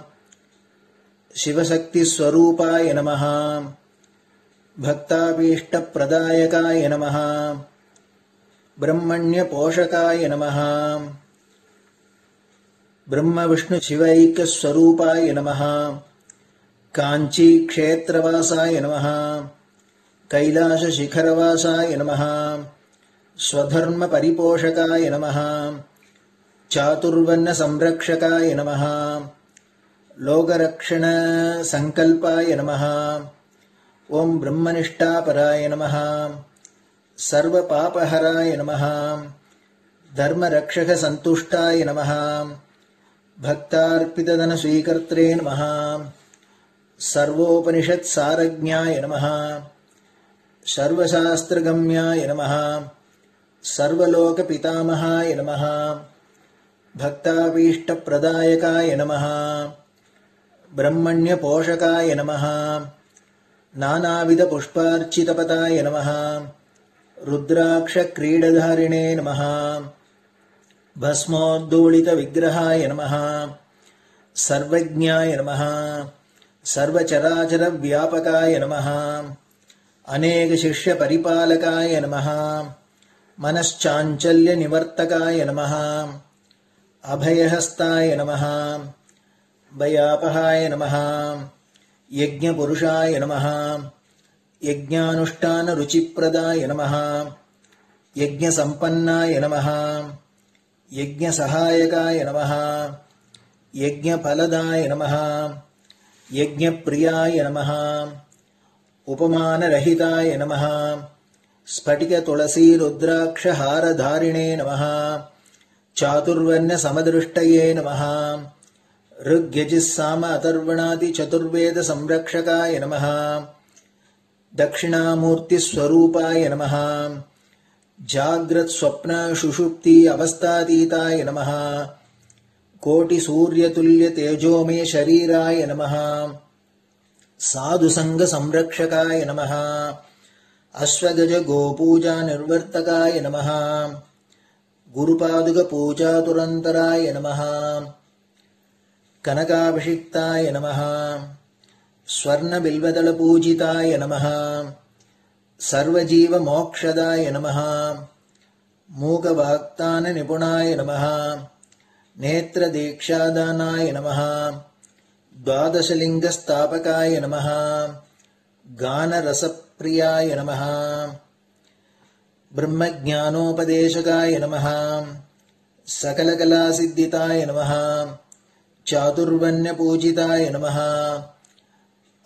சிவசக்தி ஸ்வரூபாய நமஹ. பக்தாபீஷ்ட பிரதாயகாய நமஹ. பிரம்மண்ய போஷகாய நமஹ. பிரம்ம விஷ்ணு சிவைக்க ஸ்வரூபாய நமஹ. காஞ்சி க்ஷேத்ரவாசாய நமஹ. கைலாச சிகரவாசாய நமஹ. ஸ்வதர்ம பரிபோஷகாய நமஹ. சாதுர்வர்ண சம்ரக்ஷகாய நமஹ. லோகரக்ஷண சங்கல்பாய நமஹ. ஓம் பிரம்மனிஷ்டாபராய நமஹ. சர்வ பாபஹராய நமஹ. தர்மரக்ஷக சந்துஷ்டாய நமஹ. பக்தார்ப்பிததன ஸ்வீகர்த்ரே நமஹ. சர்வோபனிஷத் சாரஜ்ஞாய நமஹ. சர்வசாஸ்திரகம்யாய நமஹ. சர்வலோக பிதாமகாய நமஹ. பக்தாபீஷ்ட பிரதாயகாய நமஹ. பிரம்மண்ய போஷகாய நமஹ. நானாவித புஷ்பார்ச்சிதபதாய நமஹ. ருத்ராக்ஷ கிரீடதாரிணே நமஹ. பஸ்மோத்தூளித விக்கிரகாய நமஹ. சர்வஜ்ஞாய நமஹ. சர்வச்சராச்சர வியாபகாய நமஹ. அநேக சிஷ்ய பரிபாலகாய நமஹ. மனச்சாஞ்சல்ய நிவர்த்தகாய நமஹ. அபயஹஸ்தாய நமஹ. பயாபகாய நமஹ. யஜ்ஞபுருஷாய நமஹ. யஜ்ஞானுஷ்டான ருச்சிப்ரதாய நமஹ. யஜ்ஞசம்பன்னாய நமஹ. யஜ்ஞசகாயகாய நமஹ. யஜ்ஞபலதாய நமஹ. யஜ்ஞப்ரியாய நமஹ. உபமானரஹிதாய நமஹ. ஸ்படிக துளசி ருத்ராக்ஷ ஹாரதாரிணே நமஹ. சாதுர்வர்ண சமதிருஷ்டயே நமஹ. ऋग्यजिस्साम अतर्वणादि चतुर्वेद संरक्षकाय नमः. दक्षिणामूर्ति स्वरूपाय नमः. जाग्रत स्वप्न सुषुप्ति अवस्थातीताय नमः. कोटि सूर्यतुल्य तेजोमय शरीराय नमः. साधु संग संरक्षकाय नमः. अश्वगज गोपूजा निर्वर्तकाय नमः. गुरुपादुक पूजा तुरंतराय नमः. कनकाभिषिक्ताय नमः. स्वर्णबिल्वदलपूजिताय नमः. सर्वजीवमोक्षदाय नमः. मूकवाक्ताननिपुणाय नमः. नेत्रदीक्षादानाय नमः. द्वादशलिङ्गस्थापकाय नमः. गानरसप्रियाय नमः. ब्रह्मज्ञानोपदेशकाय नमः. सकलकलासिद्धिताय नमः. चातुर्वण्यपूजिताय नमः.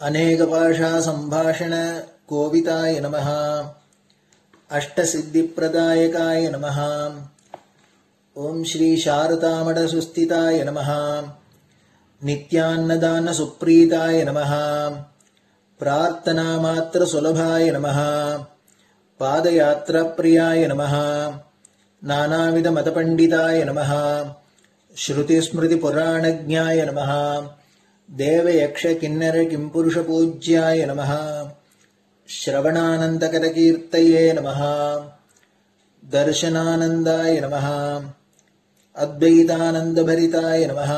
अनेकभाषा संभाषण कोविताय नमः. अष्टसिद्धिप्रदायकाय नमः. ओम श्री शारदामठ सुस्थिताय नमः. नित्यान्नदान सुप्रीताय नमः. प्रार्थना मात्र सुलभाय नमः. पादयात्रा प्रियाय नमः. नानाविध मतपंडिताय नमः. श्रुतिस्मृति पुराणज्ञाय नमः. देवयक्ष किन्नर किंपुरुष पूज्याय नमः. श्रवणानन्दकरकीर्तये नमः. दर्शनानन्दाय नमः. अद्वैतानन्दभरिताय नमः.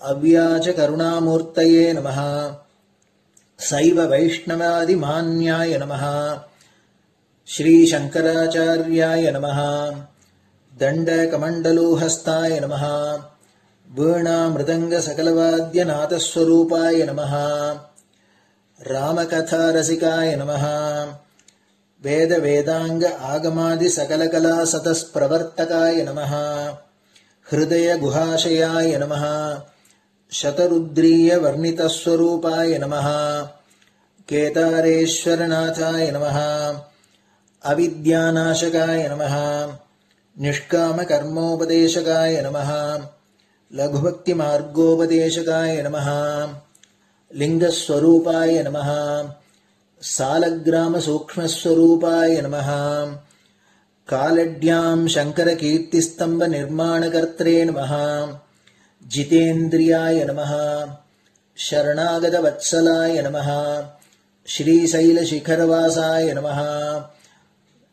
अव्याच करुणामूर्तये नमः. शैव वैष्णवादिमान्याय नमः. श्रीशङ्कराचार्याय नमः। दण्डकमण्डलूहस्ताय नमः। वीणामृदङ्गसकलवाद्यनाथस्वरूपाय नमः। रामकथारसिकाय नमः। वेदवेदाङ्ग आगमादिसकलकलासतस्प्रवर्तकाय नमः। हृदयगुहाशयाय नमः। शतरुद्रीयवर्णितस्वरूपाय नमः। केदारेश्वरनाथाय नमः। अविद्यानाशकाय नमः। निष्कामकर्मोपदेशकाय नमः। लघुभक्तिमार्गोपदेशकाय नमः। लिङ्गस्वरूपाय नमः। सालग्रामसूक्ष्मस्वरूपाय नमः। कालड्यां शङ्करकीर्तिस्तम्भनिर्माणकर्त्रे नमः। जितेन्द्रियाय नमः। शरणागतवत्सलाय नमः। श्रीशैलशिखरवासाय नमः।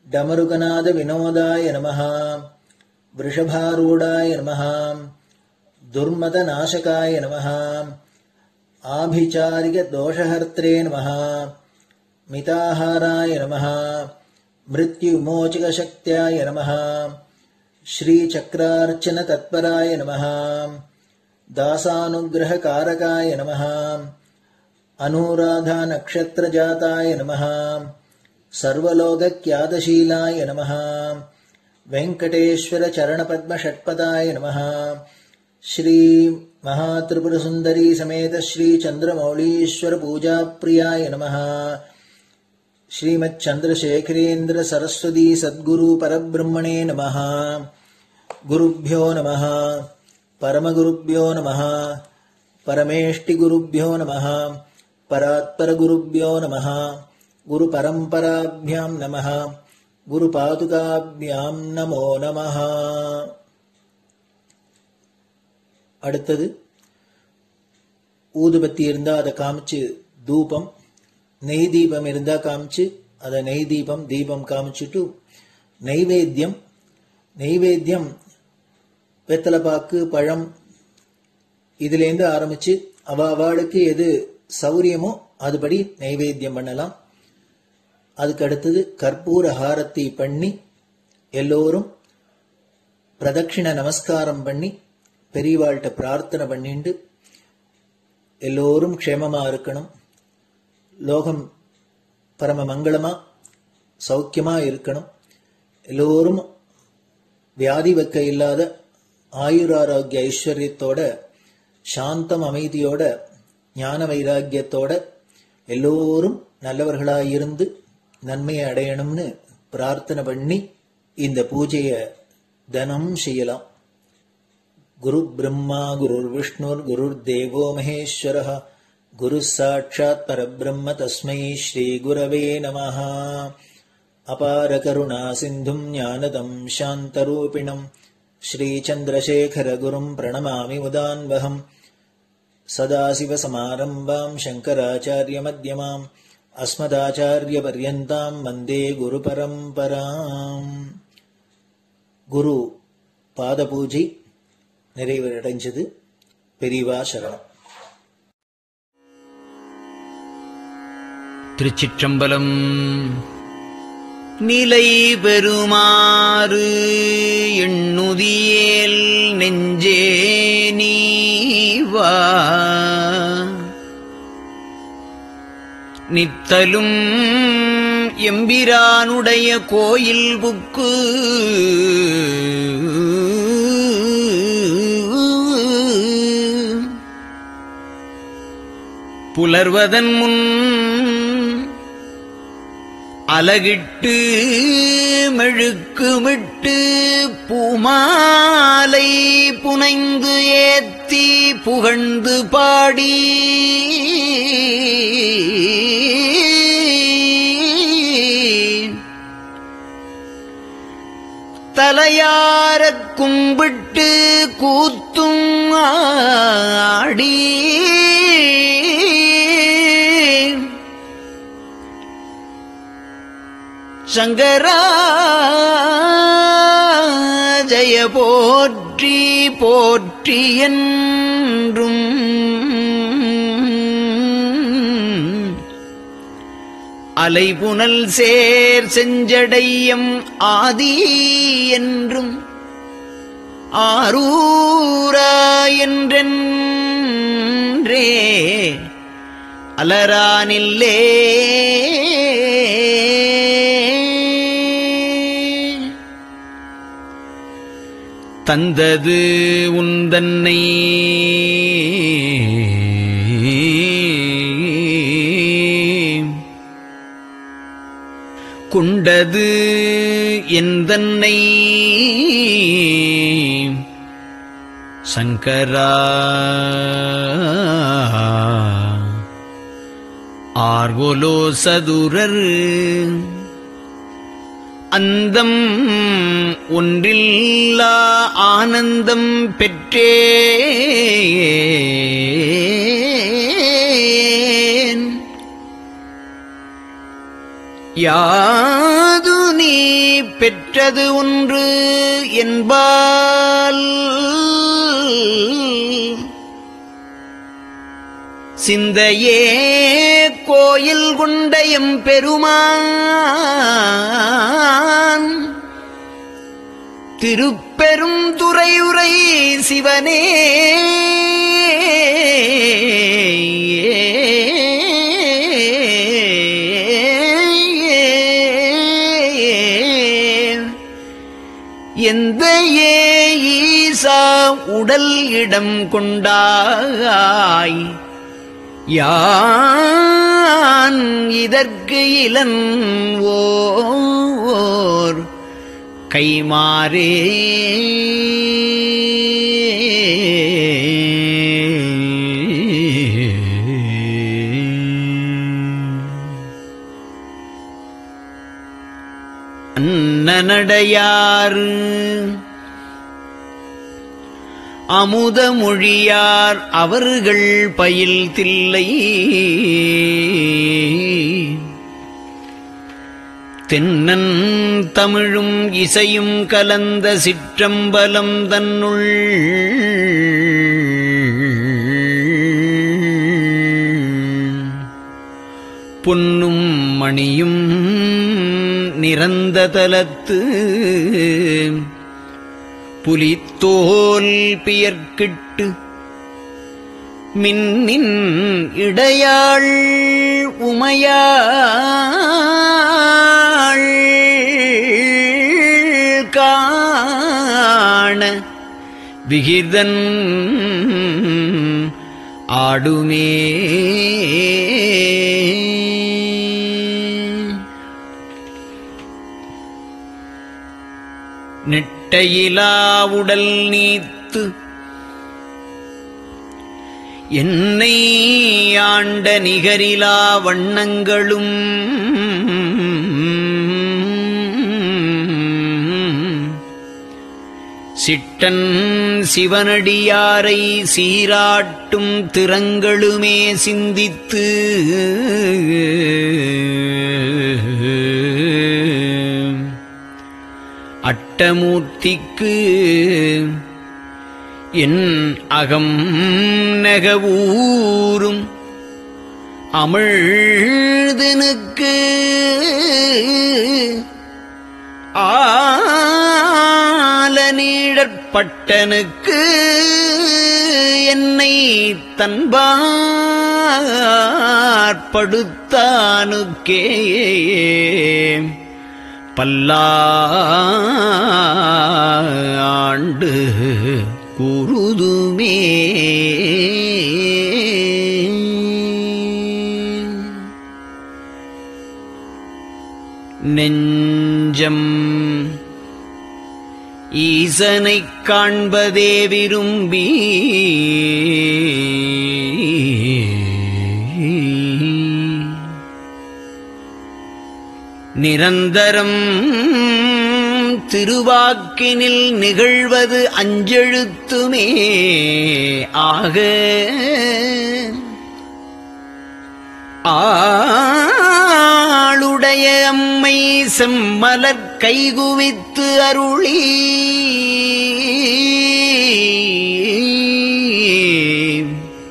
डमरुकनादविनोदाय नमः। वृषभारूढाय नमः। दुर्मदनाशकाय नमः। आभिचारिकदोषहर्त्रे नमः। मिताहाराय नमः। मृत्युमोचकशक्त्याय नमः। श्रीचक्रार्चनतत्पराय नमः। दासानुग्रहकारकाय नमः। अनुराधानक्षत्रजाताय नमः। सर्वलोकख्यातशीलाय नमः। वेङ्कटेश्वरचरणपद्मषट्पदाय नमः। श्री महात्रिपुरसुन्दरी समेत श्रीचन्द्रमौलीश्वर पूजाप्रियाय नमः। श्रीमच्चन्द्रशेखरेन्द्र सरस्वती सद्गुरु परब्रह्मणे नमः। गुरुभ्यो नमः। परमगुरुभ्यो नमः। परमेष्टिगुरुभ्यो नमः। परात्परगुरुभ्यो नमः। गुरुपरम्पराभ्यां नमः। गुरुपादुकाभ्यां नमो नमः. அடுத்தது ஊதுபத்தி இருந்தா அதை காமிச்சு தூபம், நெய் தீபம் இருந்தா காமிச்சு அதை நெய் தீபம் தீபம் காமிச்சுட்டு நைவேத்தியம் வெத்தலைப்பாக்கு பழம் இதுலேருந்து ஆரம்பிச்சு அவாளுக்கு எது சௌரியமோ அதுபடி நைவேத்தியம் பண்ணலாம். அதுக்கு அடுத்தது கற்பூர ஹாரத்தி பண்ணி எல்லோரும் பிரதட்சிண நமஸ்காரம் பண்ணி பெரியவாள்கிட்ட பிரார்த்தனை பண்ணிண்டு எல்லோரும் க்ஷேமமா இருக்கணும், லோகம் பரம மங்களமா சௌக்கியமா இருக்கணும், எல்லோரும் வியாதி வெக்க இல்லாத ஆயுராரோக்கிய ஐஸ்வர்யத்தோட சாந்தம் அமைதியோட ஞான வைராக்கியத்தோட எல்லோரும் நல்லவர்களாயிருந்து நன்மையை அடையணும்னு பிரார்த்தனை பண்ணி இந்த பூஜையை தினம் செய்யலாம். குரு பிரம்மா குருர் விஷ்ணுர் குருர் தேவோ மகேஸ்வரः குரு சாட்சாத் பரபிரம்ம தஸ்மை ஸ்ரீ குரவே நமः. அபார கருணா சிந்தும் ஞானதம் சாந்தரூபிணம் ஸ்ரீ சந்திரசேகர குரும் பிரணமாமி முதான்வகம். சதாசிவசமாரம்பாம் சங்கராச்சாரிய மத்யமாம் அஸ்மதாச்சாரிய பர்யந்தாம் வந்தே குரு பரம்பராம். குரு பாத பூஜை நிறைவடைஞ்சது. பெரியவா சரணம். திருச்சிற்றம்பலம். நிலை பெறுமாறு எண்ணுதியேல் நெஞ்சே நீவா, நித்தலும் எம்பிரானுடைய கோயில் புக்கு புலர்வதன் முன் அலகிட்டு மெழுக்குமிட்டு பூமாலை புனைந்து ஏத்தி புகழ்ந்து பாடி தலையாரக் கும்பிட்டு கூத்தும் ஆடி சங்கரா ஜய போற்றி போற்றி என்றும் அலைபுனல் சேர் செஞ்சடையம் ஆதி என்றும் ஆரூரா என்றென்றே அலரானில்லே தந்தது உந்தன்னை கொண்டது எந்தன்னை சங்கரா ஆர்கோலோ சதுரர் அந்தம் ஒன்றில்லா ஆனந்தம் பெற்றேன் யாது நீ பெற்றது ஒன்று என்பால் சிந்தையே கோயில் கொண்ட எம்பெருமான் திருப்பெரும் துறையுரை சிவனே எந்த ஈசா உடல் இடம் கொண்டாய் யான் இதற்கு இலன் ஓர் கைமாறே அன்னநடையார் அமுதமொழியார் அவர்கள் பயில் தில்லை தென்னன் தமிழும் இசையும் கலந்த சிற்றம்பலம் தன்னுள் பொன்னும் மணியும் நிறந்த தலத்து புலித்தோல் பியர்க்கிட்டு மின்னின் இடையாள் உமையாள் காண விகிதன் ஆடுமே நெட்டையிலாவுடல் நீத்து என்னை ஆண்ட நிகரிலா வண்ணங்களும் சிட்டன் சிவனடியாரை சீராட்டும் திறங்களுமே சிந்தித்து அட்டமூர்த்திக்கு என் அகம் நெகவூரும் அமிழ்தனுக்கு ஆலநீழற்பட்டனுக்கு என்னை தன்பாற்படுத்தானுக்கே பல்லாண்டு குருதுமே நெஞ்சம் ஈசனைக் காண்பதே விரும்பி நிரந்தரம் திருவாக்கினில் நிகழ்வது அஞ்செழுத்துமே ஆக ஆளுடைய அம்மை செம்மலர் கைகுவித்து அருளி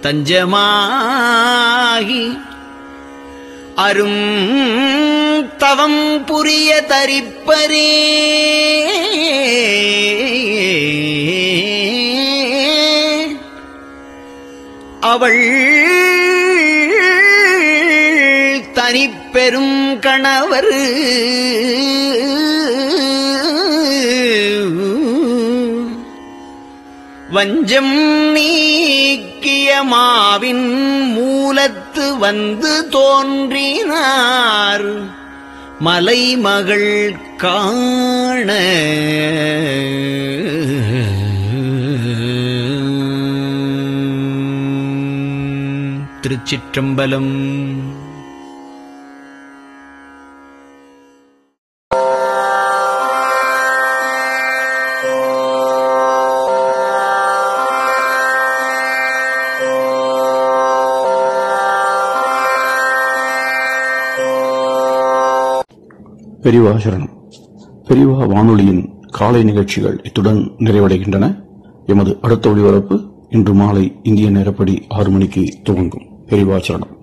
தஞ்சமாகி அரும் தவம் புரிய தரிப்பரே அவள் தனிப்பெரும் கணவர் வஞ்சம் நீக்கிய மாவின் மூலத்து வந்து தோன்றினார் மலைமகள் காண திருச்சிற்றம்பலம். பெரியவா சரணம். பெரியவா வானொலியின் காலை நிகழ்ச்சிகள் இத்துடன் நிறைவடைகின்றன. எமது அடுத்த ஒளிபரப்பு இன்று மாலை இந்திய நேரப்படி 6 மணிக்கு துவங்கும். பெரியவா சரணம்.